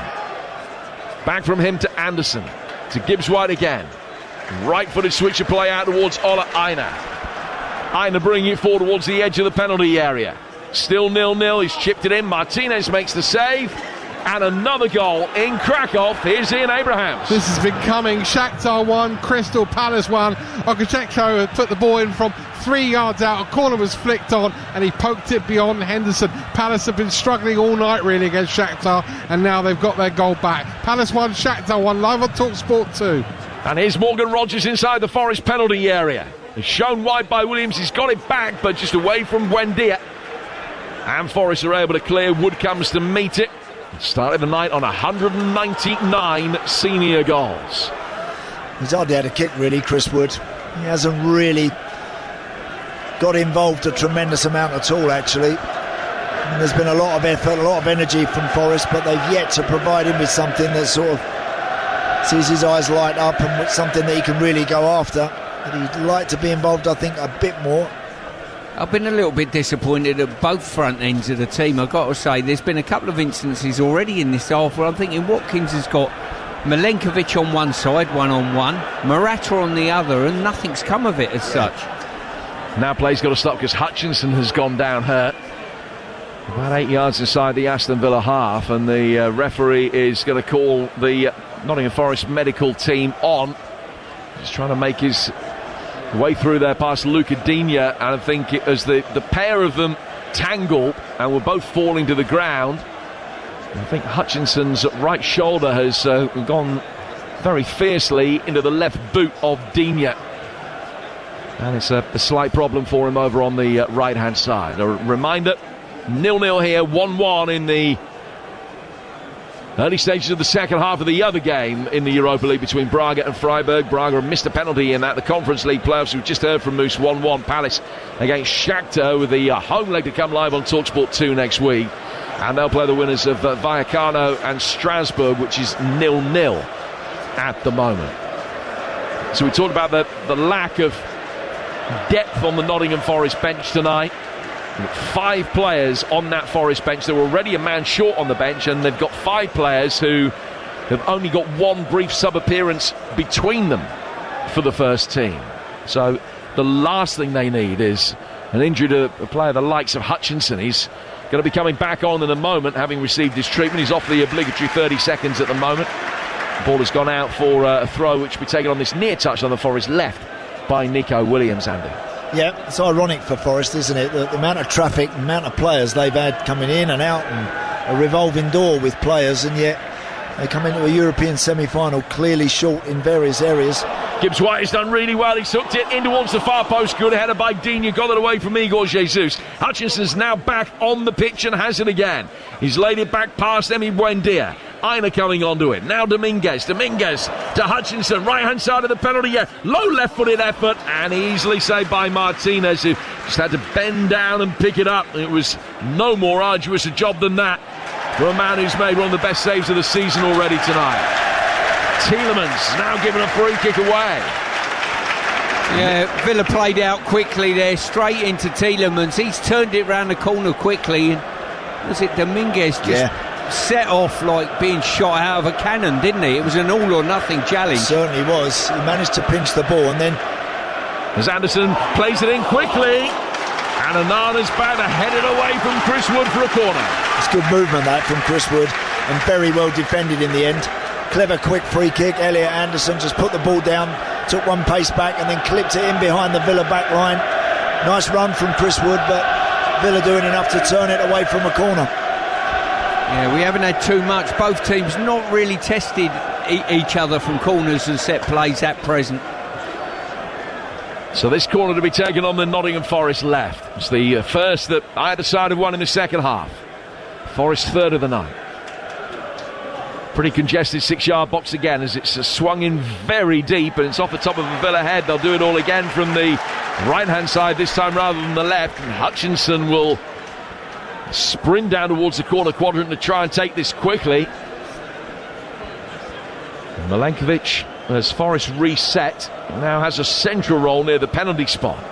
Back from him to Anderson, to Gibbs-White again. Right-footed switch of play out towards Ola Aina. Aina bringing it forward towards the edge of the penalty area. Still 0-0. He's chipped it in. Martinez makes the save. And another goal in Krakow. Here's Ian Abrahams. This has been coming. Shakhtar 1, Crystal Palace 1. Okacheko had put the ball in from 3 yards out. A corner was flicked on and he poked it beyond Henderson. Palace have been struggling all night really against Shakhtar, and now they've got their goal back. Palace 1, Shakhtar 1, live on TalkSport 2. And here's Morgan Rogers inside the Forest penalty area. It's shown wide by Williams. He's got it back, but just away from Buendia. And Forest are able to clear. Wood comes to meet it. Started the night on 199 senior goals. He's hardly had a kick really, Chris Wood. He hasn't really got involved a tremendous amount at all, actually. And there's been a lot of effort, a lot of energy from Forest, but they've yet to provide him with something that sort of sees his eyes light up and something that he can really go after. But he'd like to be involved, I think, a bit more. I've been a little bit disappointed at both front ends of the team. I've got to say, there's been a couple of instances already in this half where I'm thinking Watkins has got Milenkovic on one side, 1-on-1, Morata on the other, and nothing's come of it as such. Now play's got to stop because Hutchinson has gone down hurt. About 8 yards inside the Aston Villa half, and the referee is going to call the Nottingham Forest medical team on. Just trying to make his way through there past Luca Digne, and I think as the pair of them tangled and were both falling to the ground, I think Hutchinson's right shoulder has gone very fiercely into the left boot of Digne, and it's a slight problem for him over on the right hand side. A reminder, 0-0 here, 1-1 in the early stages of the second half of the other game in the Europa League between Braga and Freiburg. Braga missed a penalty in that. The Conference League playoffs, we've just heard from Moose, 1-1 Palace against Shakhtar, with the home leg to come live on TalkSport 2 next week. And they'll play the winners of Vallecano and Strasbourg, which is 0-0 at the moment. So we talked about the lack of depth on the Nottingham Forest bench tonight. 5 players on that Forest bench. They were already a man short on the bench, and they've got 5 players who have only got one brief sub-appearance between them for the first team. So the last thing they need is an injury to a player the likes of Hutchinson. He's going to be coming back on in a moment, having received his treatment. He's off the obligatory 30 seconds at the moment. The ball has gone out for a throw, which will be taken on this near touch on the Forest left by Nico Williams, Andy. Yeah, it's ironic for Forest, isn't it? The amount of traffic, the amount of players they've had coming in and out, and a revolving door with players, and yet they come into a European semi-final clearly short in various areas. Gibbs White has done really well. He's hooked it in towards the far post. Good header by Digne. Got it away from Igor Jesus. Hutchinson's now back on the pitch and has it again. He's laid it back past Emi Buendia. Aina coming onto it. Now Dominguez to Hutchinson. Right hand side of the penalty. Yeah, low left footed effort and easily saved by Martinez, who just had to bend down and pick it up. It was no more arduous a job than that for a man who's made one of the best saves of the season already tonight. Tielemans now giving a free kick away. Yeah, Villa played out quickly there, straight into Tielemans. He's turned it round the corner quickly, and was it Dominguez just set off like being shot out of a cannon, didn't he? It was an all or nothing challenge. Certainly was. He managed to pinch the ball, and then as Anderson plays it in quickly, and Anana's back to head it away from Chris Wood for a corner. It's good movement that from Chris Wood, and very well defended in the end. Clever quick free kick. Elliot Anderson just put the ball down, took one pace back and then clipped it in behind the Villa back line. Nice run from Chris Wood, but Villa doing enough to turn it away from a corner. Yeah, we haven't had too much. Both teams not really tested each other from corners and set plays at present. So this corner to be taken on the Nottingham Forest left. It's the first that either side have won in the second half. Forest third of the night. Pretty congested 6-yard box again as it's swung in very deep, and it's off the top of the Villa head. They'll do it all again from the right-hand side this time rather than the left. And Hutchinson will sprint down towards the corner quadrant to try and take this quickly. Milenkovic, as Forest reset, now has a central role near the penalty spot.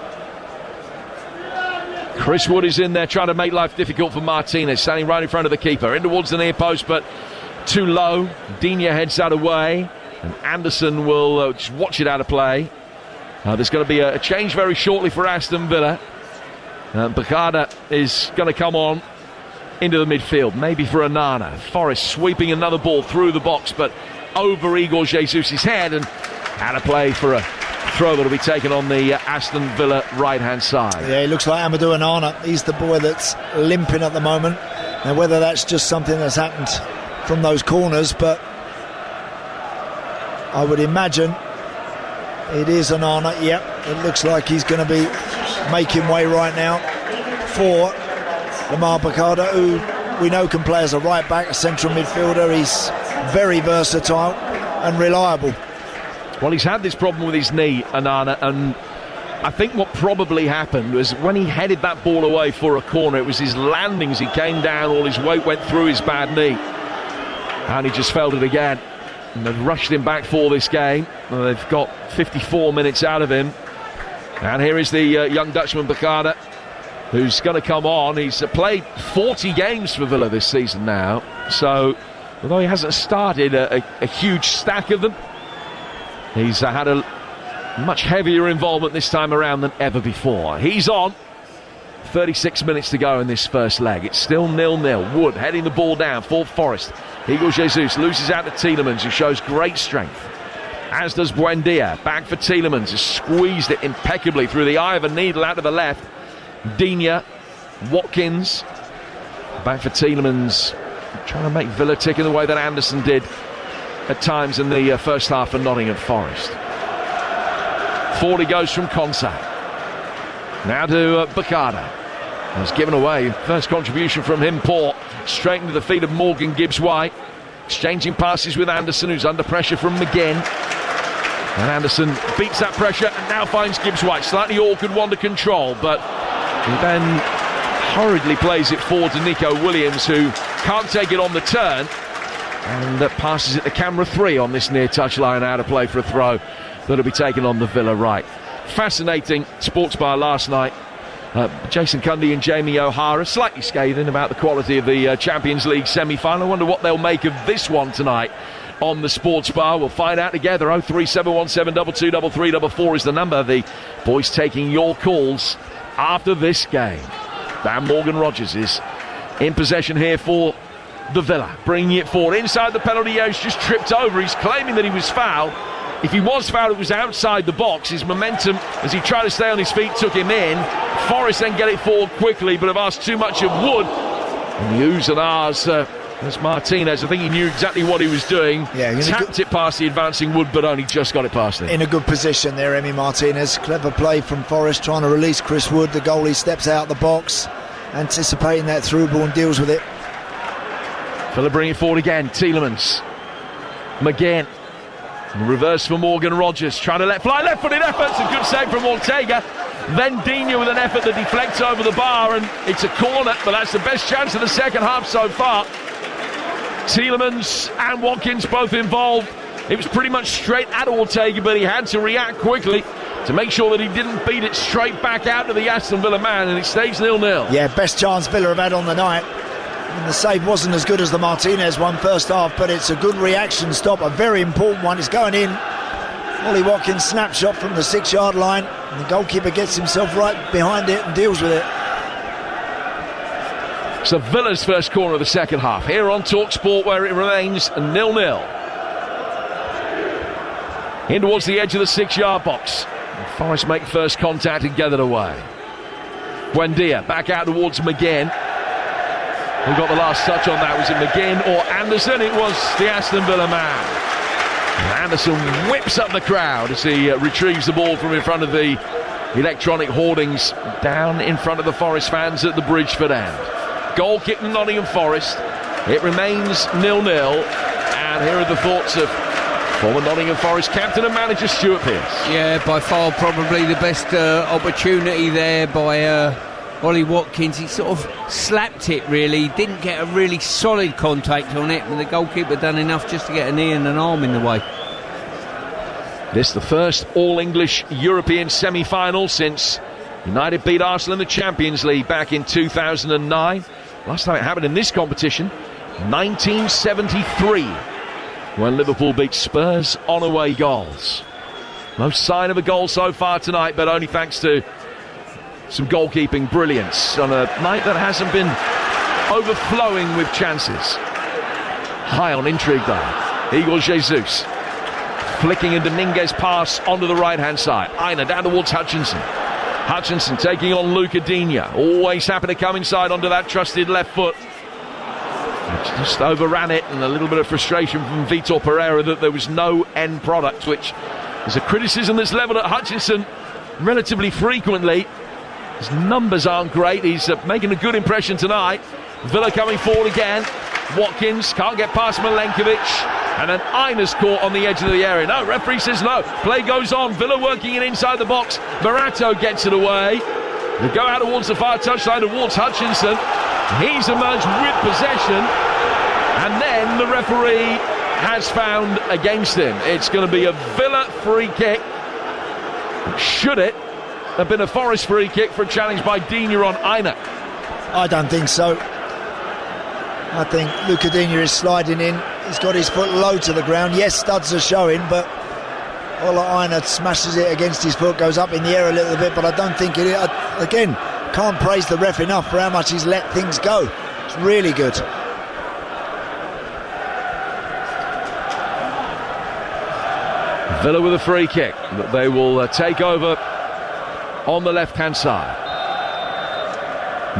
Chris Wood is in there trying to make life difficult for Martinez, standing right in front of the keeper, in towards the near post, but too low. Digne heads that away. And Anderson will just watch it out of play. There's going to be a change very shortly for Aston Villa. Bakada is going to come on into the midfield, maybe for Onana. Forest sweeping another ball through the box, but over Igor Jesus' head, and out of play for a throw that will be taken on the Aston Villa right-hand side. Yeah, he looks like Amadou Onana. He's the boy that's limping at the moment. Now, whether that's just something that's happened from those corners, but I would imagine it is Onana. Yep, it looks like he's going to be making way right now for Lamar Bakada, who we know can play as a right back, a central midfielder. He's very versatile and reliable. Well, he's had this problem with his knee, Onana, and I think what probably happened was when he headed that ball away for a corner, it was his landings. He came down, all his weight went through his bad knee, and he just felt it again. And they've rushed him back for this game. They've got 54 minutes out of him. And here is the young Dutchman Bakada, who's going to come on. He's played 40 games for Villa this season now. So, although he hasn't started a huge stack of them, he's had a much heavier involvement this time around than ever before. He's on. 36 minutes to go in this first leg. It's still 0-0. Wood heading the ball down for Forest. Igor Jesus loses out to Tielemans, who shows great strength, as does Buendia. Back for Tielemans, has squeezed it impeccably through the eye of a needle out to the left. Digne, Watkins, back for Tielemans, trying to make Villa tick in the way that Anderson did at times in the first half for Nottingham Forest. Forward he goes from Konsa. Now to Bakada. Has given away. First contribution from him, poor. Straight into the feet of Morgan Gibbs-White. Exchanging passes with Anderson, who's under pressure from McGinn. And Anderson beats that pressure and now finds Gibbs-White. Slightly awkward one to control, but he then hurriedly plays it forward to Nico Williams, who can't take it on the turn. And passes it to camera 3 on this near touchline, out of play for a throw that'll be taken on the Villa right. Fascinating sports bar last night. Jason Cundy and Jamie O'Hara slightly scathing about the quality of the Champions League semi-final. I wonder what they'll make of this one tonight on the sports bar. We'll find out together. 03717223344 is the number. The boys taking your calls after this game. And Morgan Rogers is in possession here for the Villa, bringing it forward inside the penalty area. He's just tripped over. He's claiming that he was fouled. If he was fouled, it was outside the box. His momentum, as he tried to stay on his feet, took him in. Forrest then get it forward quickly, but have asked too much of Wood. And the oohs and ahs as Martinez. I think he knew exactly what he was doing. Yeah, tapped it past the advancing Wood, but only just got it past him. In a good position there, Emi Martinez. Clever play from Forrest, trying to release Chris Wood. The goalie steps out the box, anticipating that through ball and deals with it. Villa bring it forward again. Tielemans. McGinn. Reverse for Morgan Rogers, trying to let fly, left-footed effort. It's a good save from Ortega. Then Digne with an effort that deflects over the bar, and it's a corner, but that's the best chance of the second half so far. Tielemans and Watkins both involved. It was pretty much straight at Ortega, but he had to react quickly to make sure that he didn't beat it straight back out to the Aston Villa man, and it stays 0-0. Yeah, best chance Villa have had on the night. And the save wasn't as good as the Martinez one first half, but it's a good reaction stop, a very important one. It's going in. Ollie Watkins snapshot from the 6-yard line, and the goalkeeper gets himself right behind it and deals with it. So Villa's first corner of the second half here on TalkSport, where it remains 0-0. In towards the edge of the 6-yard box. And Forest make first contact and get it away. Buendia back out towards McGinn. Who got the last touch on that? Was it McGinn or Anderson? It was the Aston Villa man. And Anderson whips up the crowd as he retrieves the ball from in front of the electronic hoardings down in front of the Forest fans at the Bridgeford end. Goal kick from Nottingham Forest. It remains 0-0. And here are the thoughts of former Nottingham Forest captain and manager Stuart Pearce. Yeah, by far probably the best opportunity there by Ollie Watkins. He sort of slapped it, really. Didn't get a really solid contact on it, but the goalkeeper done enough just to get a knee and an arm in the way. This is the first all-English European semi-final since United beat Arsenal in the Champions League back in 2009. Last time it happened in this competition, 1973. when Liverpool beat Spurs on away goals. No sign of a goal so far tonight, but only thanks to some goalkeeping brilliance on a night that hasn't been overflowing with chances. High on intrigue though. Igor Jesus flicking a Dominguez pass onto the right-hand side. Aina down towards Hutchinson. Hutchinson taking on Lucadinha. Always happy to come inside onto that trusted left foot. Just overran it, and a little bit of frustration from Vitor Pereira that there was no end product, which is a criticism that's levelled at Hutchinson relatively frequently. His numbers aren't great. He's making a good impression tonight. Villa coming forward again. Watkins can't get past Milenkovic, and then Aina's caught on the edge of the area. No, referee says no. Play goes on. Villa working it inside the box. Morato gets it away. They go out towards the far touchline towards Hutchinson. He's emerged with possession, and then the referee has found against him. It's going to be a Villa free kick. Should it have been a Forest free kick for a challenge by Digne on Aina? I don't think so. I think Lucadinha is sliding in. He's got his foot low to the ground. Yes, studs are showing, but Ola Aina smashes it against his foot, goes up in the air a little bit, but I don't think it is. Again, can't praise the ref enough for how much he's let things go. It's really good. Villa with a free kick that they will take over on the left-hand side.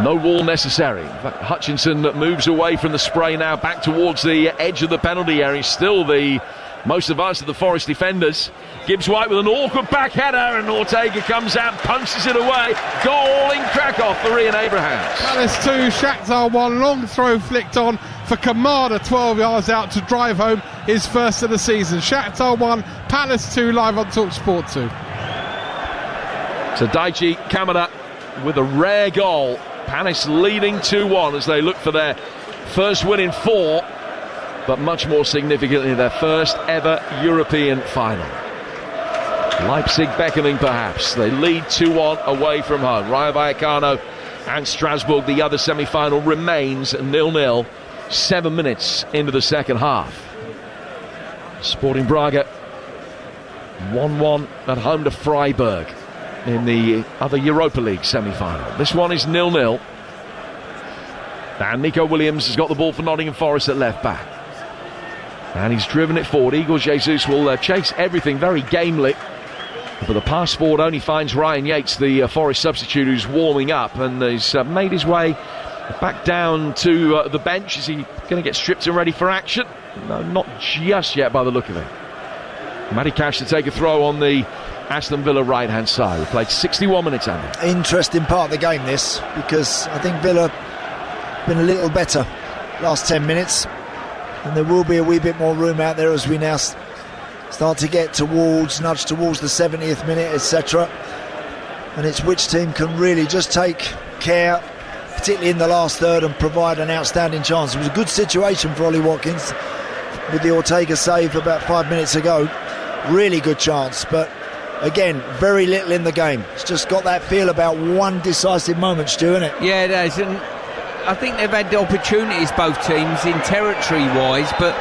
No wall necessary. In fact, Hutchinson moves away from the spray now, back towards the edge of the penalty area. Still the most advanced of the Forest defenders. Gibbs White with an awkward back header, and Ortega comes out, punches it away. Goal in Krakow for Ian Abrahams. Palace 2, Shakhtar 1. Long throw flicked on for Kamada, 12 yards out to drive home his first of the season. Shakhtar 1, Palace 2, live on TalkSport 2. So Daichi Kamada with a rare goal. Palace leading 2-1 as they look for their first win in 4, but much more significantly their first ever European final. Leipzig beckoning perhaps. They lead 2-1 away from home. Rayo Vallecano and Strasbourg, the other semi-final, remains 0-0 7 minutes into the second half. Sporting Braga 1-1 at home to Freiburg in the other Europa League semi-final. This one is 0-0. And Nico Williams has got the ball for Nottingham Forest at left back. And he's driven it forward. Igor Jesus will chase everything very gamely. But the pass forward only finds Ryan Yates, the Forest substitute, who's warming up, and he's made his way back down to the bench. Is he going to get stripped and ready for action? No, not just yet by the look of it. Matty Cash to take a throw on the Aston Villa right-hand side. We played 61 minutes, Andy. Interesting part of the game, this, because I think Villa been a little better last 10 minutes, and there will be a wee bit more room out there as we now start to get nudge towards the 70th minute, etc. And it's which team can really just take care, particularly in the last third, and provide an outstanding chance. It was a good situation for Ollie Watkins with the Ortega save about 5 minutes ago. Really good chance, but again, very little in the game. It's just got that feel about one decisive moment, Stu, isn't it? Yeah, it has. And I think they've had the opportunities, both teams, in territory-wise, but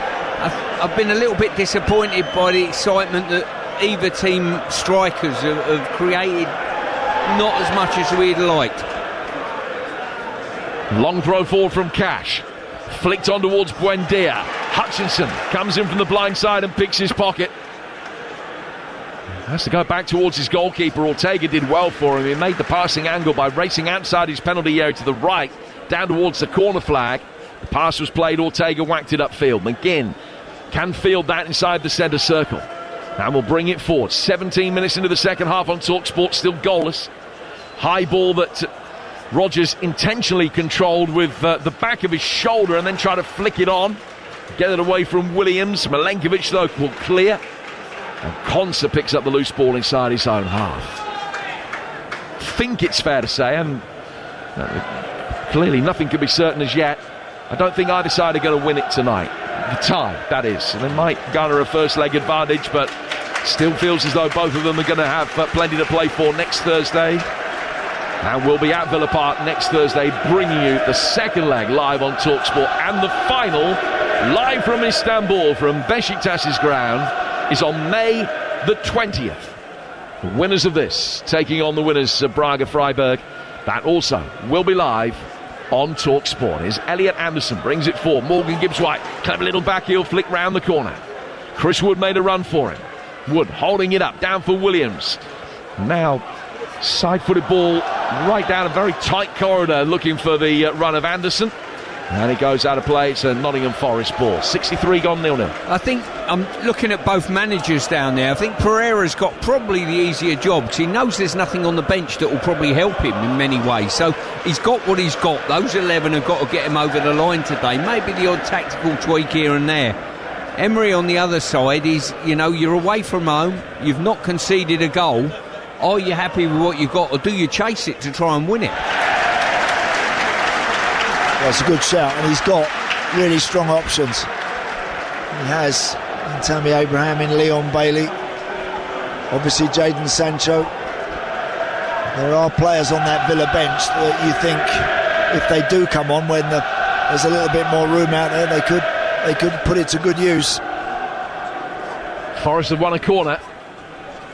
I've been a little bit disappointed by the excitement that either team strikers have created, not as much as we'd liked. Long throw forward from Cash. Flicked on towards Buendia. Hutchinson comes in from the blind side and picks his pocket. Has to go back towards his goalkeeper. Ortega did well for him. He made the passing angle by racing outside his penalty area to the right, down towards the corner flag. The pass was played. Ortega whacked it upfield. McGinn can field that inside the centre circle. And will bring it forward. 17 minutes into the second half on TalkSport, still goalless. High ball that Rodgers intentionally controlled with the back of his shoulder and then try to flick it on. Get it away from Williams. Milenkovic, though, will clear. And Konsa picks up the loose ball inside his own half. I think it's fair to say, and clearly nothing can be certain as yet, I don't think either side are going to win it tonight. The tie, that is. And they might garner a first leg advantage, but still feels as though both of them are going to have plenty to play for next Thursday. And we'll be at Villa Park next Thursday, bringing you the second leg live on TalkSport and the final live from Istanbul, from Beşiktaş's ground, is on May the 20th. The winners of this taking on the winners of Braga Freiburg. That also will be live on TalkSport. Is Elliot Anderson brings it forward. Morgan Gibbs-White, clever little back heel flick round the corner. Chris Wood made a run for him. Wood holding it up, down for Williams. Now, side-footed ball right down a very tight corridor, looking for the run of Anderson. And it goes out of play. It's a Nottingham Forest ball. 63 gone 0-0. I think I'm looking at both managers down there. I think Pereira's got probably the easier job because he knows there's nothing on the bench that will probably help him in many ways. So he's got what he's got. Those 11 have got to get him over the line today. Maybe the odd tactical tweak here and there. Emery on the other side is, you're away from home. You've not conceded a goal. Are you happy with what you've got, or do you chase it to try and win it? That's a good shout, and he's got really strong options. He has Tammy Abraham in Leon Bailey, obviously Jadon Sancho. There are players on that Villa bench that you think, if they do come on when there's a little bit more room out there, they could put it to good use. Forest have won a corner,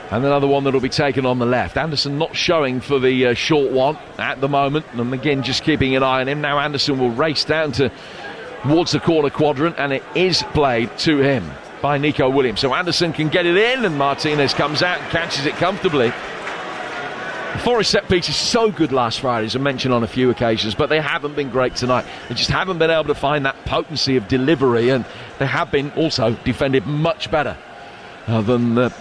and another one that will be taken on the left. Anderson not showing for the short one at the moment, and again just keeping an eye on him. Now Anderson will race down towards the corner quadrant, and it is played to him by Nico Williams. So Anderson can get it in, and Martinez comes out and catches it comfortably. The Forest set piece is so good last Friday, as I mentioned on a few occasions, but they haven't been great tonight. They just haven't been able to find that potency of delivery, and they have been also defended much better than the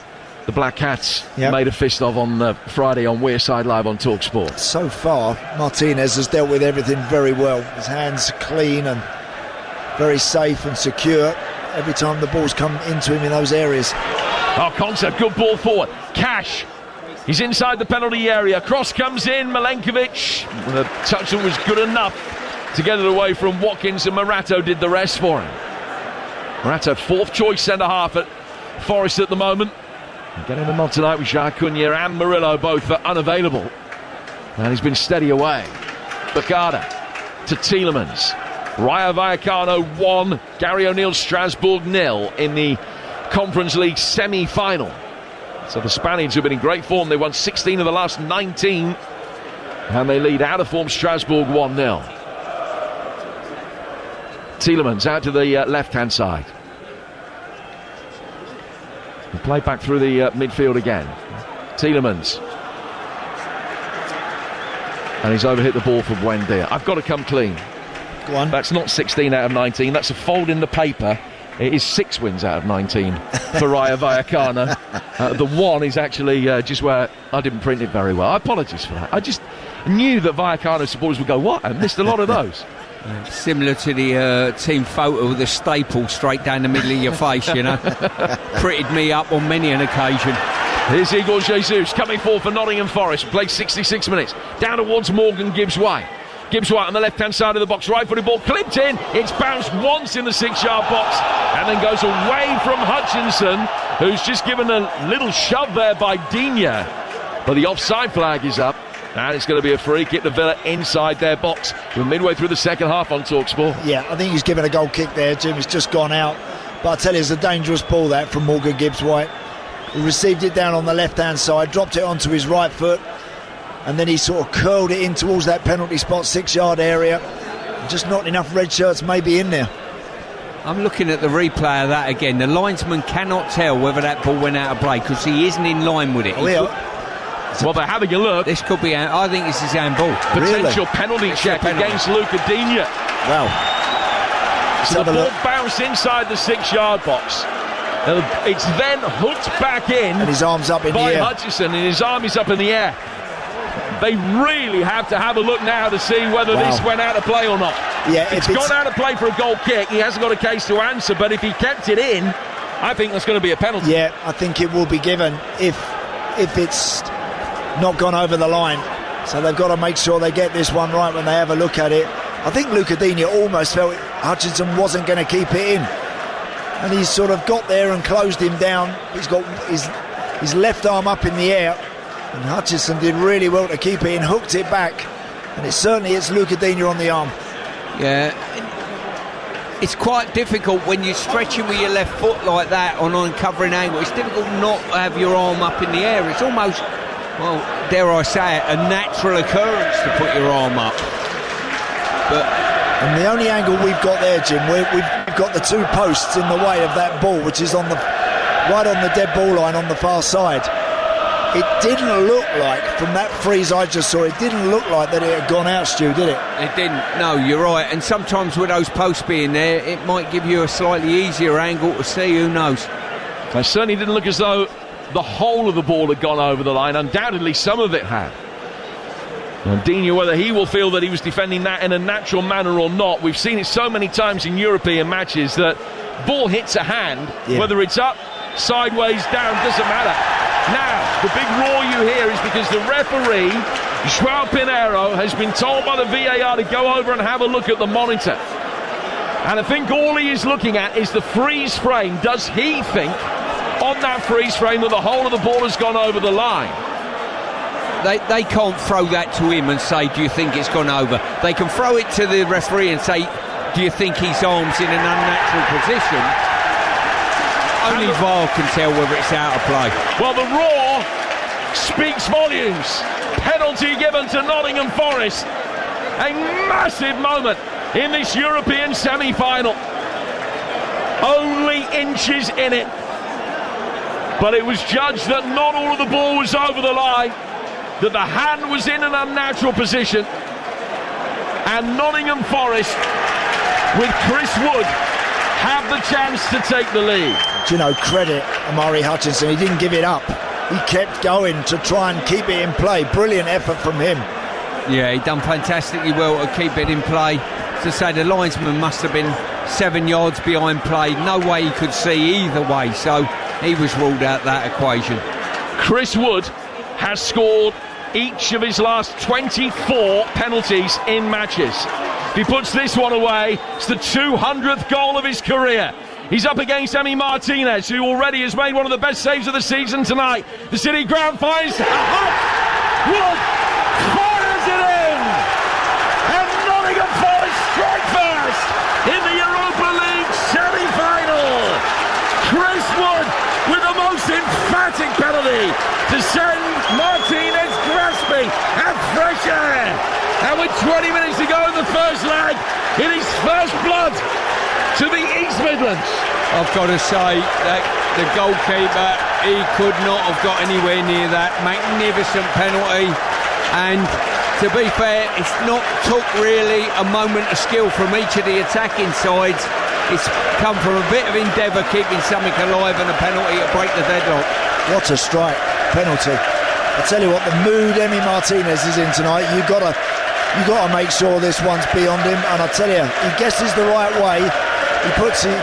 Black Cats made a fist of on Friday on Wearside Live on TalkSport. So far, Martinez has dealt with everything very well. His hands are clean and very safe and secure every time the ball's come into him in those areas. Oh, Konsa, good ball forward. Cash, he's inside the penalty area. Cross comes in, Milenkovic. The touch that was good enough to get it away from Watkins, and Morato did the rest for him. Morato, fourth choice centre-half at Forest at the moment. Getting them on tonight with Jacques Cunha and Murillo, both unavailable. And he's been steady away. Bakada to Tielemans. Rayo Vallecano 1, Gary O'Neill Strasbourg 0 in the Conference League semi-final. So the Spaniards have been in great form. They won 16 of the last 19. And they lead out of form Strasbourg 1-0. Tielemans out to the left-hand side. Play back through the midfield again. Tielemans. And he's overhit the ball for Buendia. I've got to come clean. Go on. That's not 16 out of 19. That's a fold in the paper. It is 6 wins out of 19 for Rayo Vallecano. The one is actually just where I didn't print it very well. I apologise for that. I just knew that Vallecano supporters would go, what? I missed a lot of those. Similar to the team photo with the staple straight down the middle of your face, Prettied me up on many an occasion. Here's Igor Jesus coming forward for Nottingham Forest. Played 66 minutes. Down towards Morgan Gibbs-White. Gibbs-White on the left-hand side of the box. Right-footed ball clipped in. It's bounced once in the 6-yard box and then goes away from Hutchinson, who's just given a little shove there by Digne. But the offside flag is up. And it's going to be a free kick to Villa inside their box. We're midway through the second half on TalkSport. Yeah, I think he's given a goal kick there, Jim. It's just gone out. But I tell you, it's a dangerous ball that from Morgan Gibbs-White. He received it down on the left-hand side, dropped it onto his right foot, and then he sort of curled it in towards that penalty spot, 6-yard area. Just not enough red shirts maybe in there. I'm looking at the replay of that again. The linesman cannot tell whether that ball went out of play because he isn't in line with it. Well, they're having a look. This could be, I think this is handball. Potential penalty check against Luca Digne. Wow. So the ball bounced inside the 6-yard box. It's then hooked back in. And his arm's up in the air. By Hutchison, and his arm is up in the air. They really have to have a look now to see whether this went out of play or not. Yeah, it's gone out of play for a goal kick. He hasn't got a case to answer, but if he kept it in, I think that's going to be a penalty. Yeah, I think it will be given if it's not gone over the line. So they've got to make sure they get this one right when they have a look at it. I think Luca Digne almost felt Hutchinson wasn't going to keep it in, and he's sort of got there and closed him down. He's got his left arm up in the air, and Hutchinson did really well to keep it in, hooked it back, and it's Luca Digne on the arm. Yeah, It's quite difficult when you're stretching with your left foot like that on uncovering angle. It's difficult not to have your arm up in the air. It's almost, well, dare I say it, a natural occurrence to put your arm up. And the only angle we've got there, Jim, we've got the two posts in the way of that ball, which is right on the dead ball line on the far side. It didn't look like, from that freeze I just saw, it didn't look like that it had gone out, Stu, did it? It didn't. No, you're right. And sometimes with those posts being there, it might give you a slightly easier angle to see. Who knows? It certainly didn't look as though the whole of the ball had gone over the line. Undoubtedly, some of it had. And Digne, whether he will feel that he was defending that in a natural manner or not, we've seen it so many times in European matches that ball hits a hand, whether it's up, sideways, down, doesn't matter. Now, the big roar you hear is because the referee, João Pinheiro, has been told by the VAR to go over and have a look at the monitor. And I think all he is looking at is the freeze frame. Does he think, on that freeze frame, that the whole of the ball has gone over the line? They can't throw that to him and say, do you think it's gone over? They can throw it to the referee and say, do you think his arm's in an unnatural position? Only VAR can tell whether it's out of play. Well, the roar speaks volumes. Penalty given to Nottingham Forest. A massive moment in this European semi-final. Only inches in it. But it was judged that not all of the ball was over the line, that the hand was in an unnatural position. And Nottingham Forest, with Chris Wood, have the chance to take the lead. Do you know, credit Amari Hutchinson, he didn't give it up. He kept going to try and keep it in play. Brilliant effort from him. Yeah, he done fantastically well to keep it in play. To say the linesman must have been 7 yards behind play. No way he could see either way, so he was ruled out that equation. Chris Wood has scored each of his last 24 penalties in matches. If he puts this one away, it's the 200th goal of his career. He's up against Emi Martinez, who already has made one of the best saves of the season tonight. The City ground finds Wood fires it in, and Nottingham Forest strike first in the Europa League semi-final. Chris Wood with the most emphatic penalty to send Martinez grasping at fresh air. And with 20 minutes to go in the first leg, it is first blood to the East Midlands. I've got to say that the goalkeeper, he could not have got anywhere near that. Magnificent penalty. And to be fair, it's not took really a moment of skill from each of the attacking sides. It's come from a bit of endeavour keeping something alive and a penalty to break the deadlock. What a strike, penalty. I tell you what, the mood Emi Martinez is in tonight, you've got to make sure this one's beyond him. And I tell you, he guesses the right way. He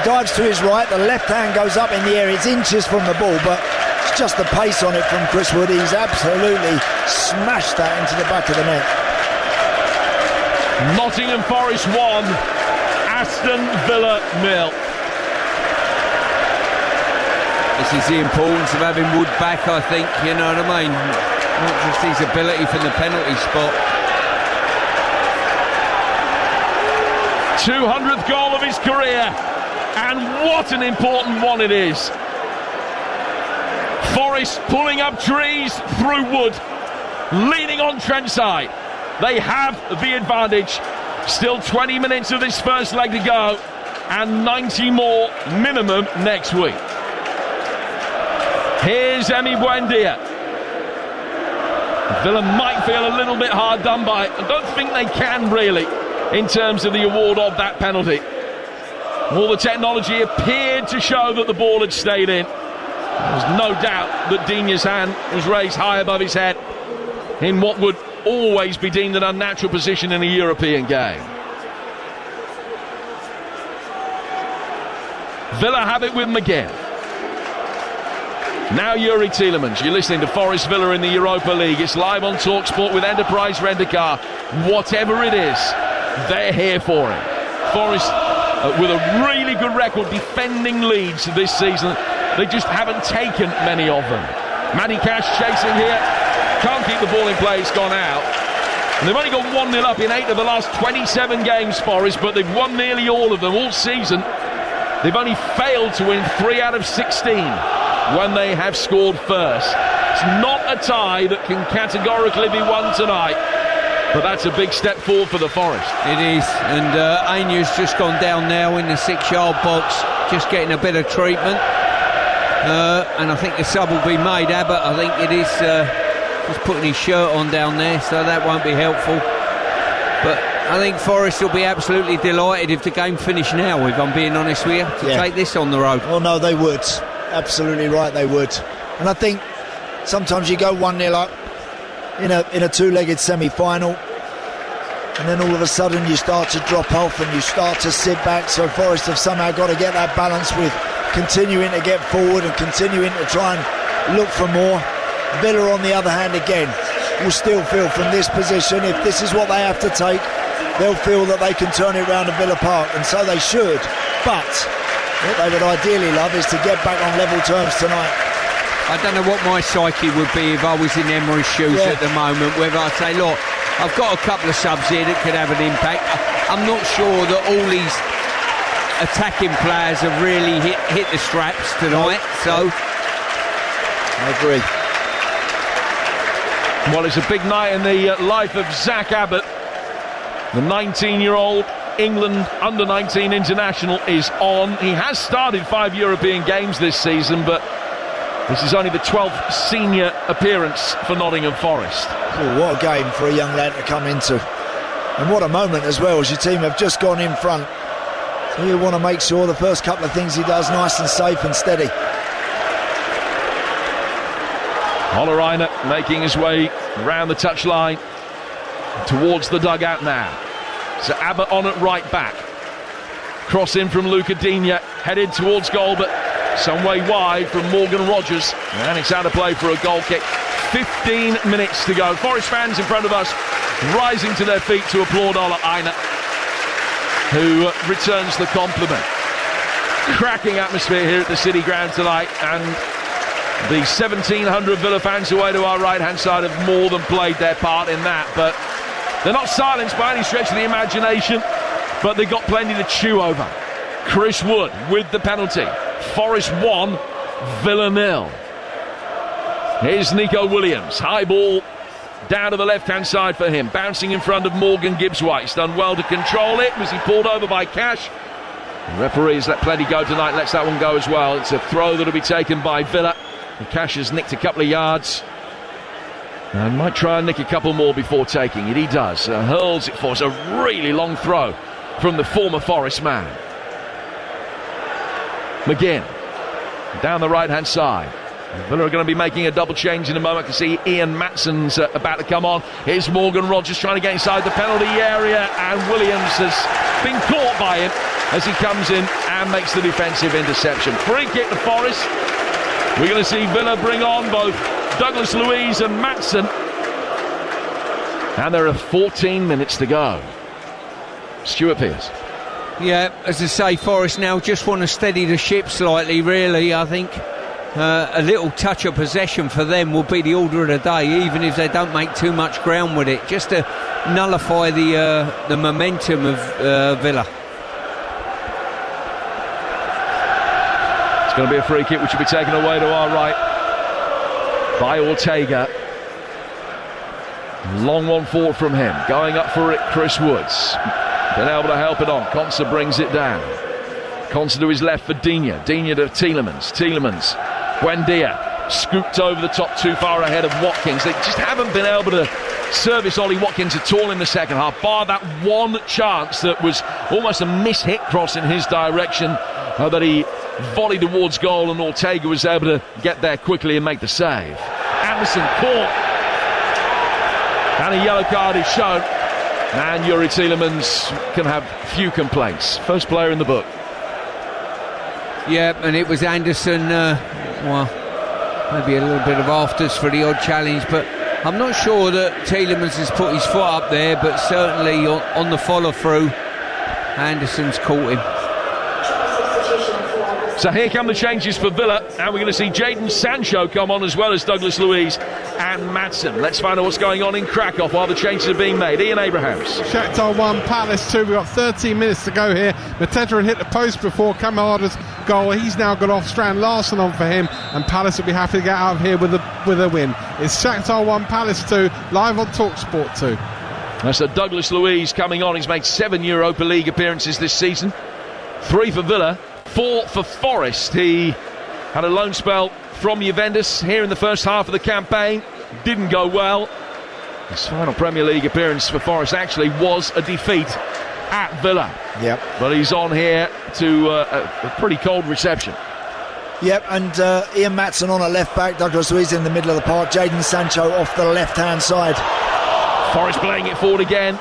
dives to his right, the left hand goes up in the air, it's inches from the ball, but it's just the pace on it from Chris Wood. He's absolutely smashed that into the back of the net. Nottingham Forest 1, Aston Villa 0. This is the importance of having Wood back, I think, you know what I mean? Not just his ability from the penalty spot. 200th goal of his career, and what an important one it is. Forest pulling up trees through Wood, leaning on Trent side. They have the advantage. Still 20 minutes of this first leg to go, and 90 more minimum next week. Here's Emi Buendia. Villa might feel a little bit hard done by. I don't think they can really, in terms of the award of that penalty. All the technology appeared to show that the ball had stayed in. There's no doubt that Digne's hand was raised high above his head in what would always be deemed an unnatural position in a European game. Villa have it with McGinn. Now Yuri Tielemans. You're listening to Forest Villa in the Europa League. It's live on TalkSport with Enterprise Rent-A-Car. Whatever it is, they're here for it. Forest with a really good record defending leads this season. They just haven't taken many of them. Matty Cash chasing here. Can't keep the ball in play. It's gone out. And they've only gone 1-0 up in 8 of the last 27 games, Forest, but they've won nearly all of them all season. They've only failed to win 3 out of 16 when they have scored first. It's not a tie that can categorically be won tonight, but that's a big step forward for the Forest. It is, and Ainya's just gone down now in the 6-yard box, just getting a bit of treatment. And I think the sub will be made. Abbott, I think it is just putting his shirt on down there, so that won't be helpful. But I think Forest will be absolutely delighted if the game finished now, if I'm being honest with you, to take this on the road. Well, no, they would. Absolutely right, they would. And I think sometimes you go 1-0 up in a two-legged semi-final, and then all of a sudden you start to drop off and you start to sit back. So Forest have somehow got to get that balance with continuing to get forward and continuing to try and look for more. Villa, on the other hand, again, will still feel from this position, if this is what they have to take, they'll feel that they can turn it round at Villa Park, and so they should. But what they would ideally love is to get back on level terms tonight. I don't know what my psyche would be if I was in Emery's shoes at the moment, whether I'd say, look, I've got a couple of subs here that could have an impact. I'm not sure that all these attacking players have really hit the straps tonight, so I agree. Well, it's a big night in the life of Zach Abbott. The 19-year-old England under-19 international is on. He has started 5 European games this season, but this is only the 12th senior appearance for Nottingham Forest. Oh, what a game for a young lad to come into. And what a moment as well, as your team have just gone in front. So you want to make sure the first couple of things he does nice and safe and steady. Olerainer making his way around the touchline towards the dugout now. So Abbott on at right back. Cross in from Luca Digne, headed towards goal, but some way wide from Morgan Rogers, and it's out of play for a goal kick. 15 minutes to go. Forest fans in front of us rising to their feet to applaud Olerainer, who returns the compliment. Cracking atmosphere here at the City Ground tonight, and the 1,700 Villa fans away to our right-hand side have more than played their part in that, but they're not silenced by any stretch of the imagination, but they've got plenty to chew over. Chris Wood with the penalty. Forest 1, Villa 0. Here's Nico Williams. High ball down to the left-hand side for him. Bouncing in front of Morgan Gibbs-White. He's done well to control it. Was he pulled over by Cash? The referees let plenty go tonight. Lets that one go as well. It's a throw that'll be taken by Villa. And Cash has nicked a couple of yards. And might try and nick a couple more before taking it. He does. Hurls it for us. A really long throw from the former Forest man. McGinn down the right-hand side. Villa are going to be making a double change in a moment. I can see Ian Matson's about to come on. Here's Morgan Rogers trying to get inside the penalty area, and Williams has been caught by him as he comes in and makes the defensive interception. Free kick to Forest. We're going to see Villa bring on both Douglas Luiz and Matson, and there are 14 minutes to go. Stuart Pearce. Yeah, as I say, Forest now just want to steady the ship slightly, really. I think a little touch of possession for them will be the order of the day, even if they don't make too much ground with it, just to nullify the momentum of Villa. It's going to be a free kick which will be taken away to our right by Ortega. Long one forward from him. Going up for it, Chris Woods. Been able to help it on. Conser brings it down. Conser to his left for Digne. Digne to Tielemans. Tielemans. Buendia scooped over the top too far ahead of Watkins. They just haven't been able to service Ollie Watkins at all in the second half, bar that one chance that was almost a mishit cross in his direction that he volleyed towards goal, and Ortega was able to get there quickly and make the save. Anderson caught, and a yellow card is shown, and Yuri Tielemans can have few complaints. First player in the book. Yeah, and it was Anderson, well, maybe a little bit of afters for the odd challenge, but I'm not sure that Tielemans has put his foot up there, but certainly on the follow-through, Anderson's caught him. So here come the changes for Villa, and we're going to see Jadon Sancho come on as well as Douglas Luiz and Maatsen. Let's find out what's going on in Krakow while the changes are being made. Ian Abrahams. Shakhtar 1, Palace 2. We've got 13 minutes to go here. Mateta had hit the post before Kamada's goal. He's now got off Strand Larsen on for him, and Palace will be happy to get out of here with a win. It's Shakhtar 1, Palace 2, live on TalkSport 2. That's Douglas Luiz coming on. He's made 7 Europa League appearances this season. 3 for Villa, 4 for Forest. He had a loan spell from Juventus here in the first half of the campaign. Didn't go well. His final Premier League appearance for Forest actually was a defeat at Villa. Yep. But he's on here to a pretty cold reception. Yep, and Ian Maatsen on a left back, Douglas Luiz in the middle of the park, Jadon Sancho off the left hand side. Forest playing it forward again.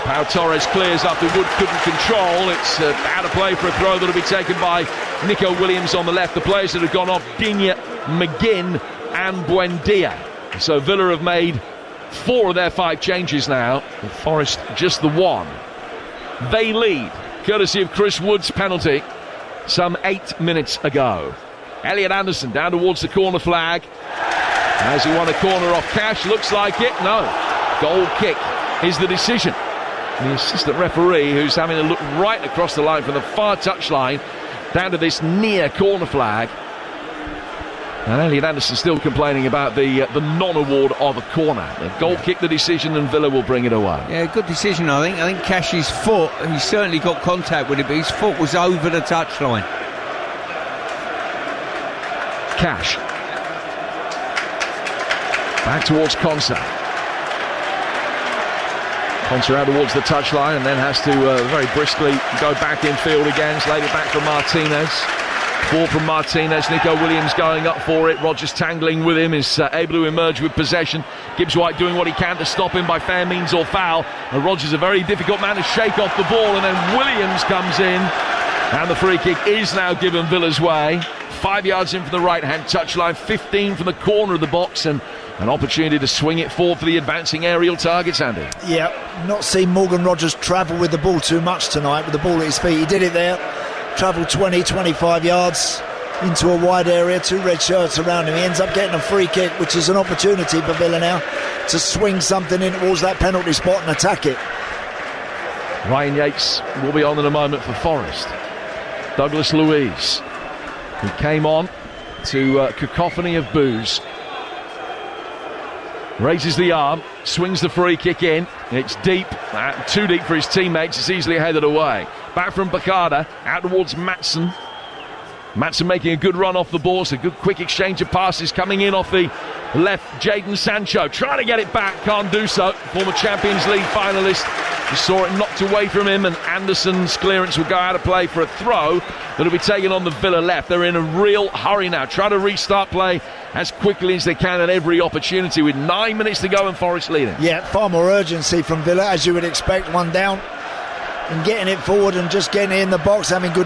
Pau Torres clears up, the Wood couldn't control. It's out of play for a throw that'll be taken by Nico Williams on the left. The players that have gone off, Digne, McGinn and Buendia. So Villa have made 4 of their 5 changes now. Forest just the 1. They lead, courtesy of Chris Wood's penalty, some 8 minutes ago. Elliot Anderson down towards the corner flag. Has he won a corner off Cash? Looks like it. No. Goal kick is the decision. The assistant referee, who's having a look right across the line from the far touchline down to this near corner flag. And Elliot Anderson still complaining about the non-award of a corner. The goal kick the decision, and Villa will bring it away. Yeah, good decision, I think. I think Cash's foot, he certainly got contact with it, but his foot was over the touchline. Cash. Back towards Konsa. Konsa out towards the touchline and then has to very briskly go back in field again. It's laid it back from Martinez. 4 from Martinez. Nico Williams going up for it. Rodgers tangling with him, is able to emerge with possession. Gibbs White doing what he can to stop him by fair means or foul. And Rodgers a very difficult man to shake off the ball, and then Williams comes in, and the free kick is now given Villa's way. 5 yards in from the right hand touchline, 15 from the corner of the box, and an opportunity to swing it forward for the advancing aerial targets, Andy. Yeah, not seen Morgan Rodgers travel with the ball too much tonight, with the ball at his feet. He did it there, travelled 20-25 yards into a wide area, 2 red shirts around him. He ends up getting a free kick, which is an opportunity for Villa now to swing something in towards that penalty spot and attack it. Ryan Yates will be on in a moment for Forest. Douglas Luiz, who came on to a cacophony of boos, raises the arm, swings the free kick in. It's deep, too deep for his teammates. It's easily headed away. Back from Bakada, out towards Maatsen. Maatsen making a good run off the ball. So good quick exchange of passes coming in off the left. Jadon Sancho trying to get it back, can't do so. Former Champions League finalist. We saw it knocked away from him, and Anderson's clearance will go out of play for a throw that'll be taken on the Villa left. They're in a real hurry now, trying to restart play as quickly as they can at every opportunity, with 9 minutes to go and Forest leading. Yeah, far more urgency from Villa, as you would expect. 1 down and getting it forward and just getting it in the box, having good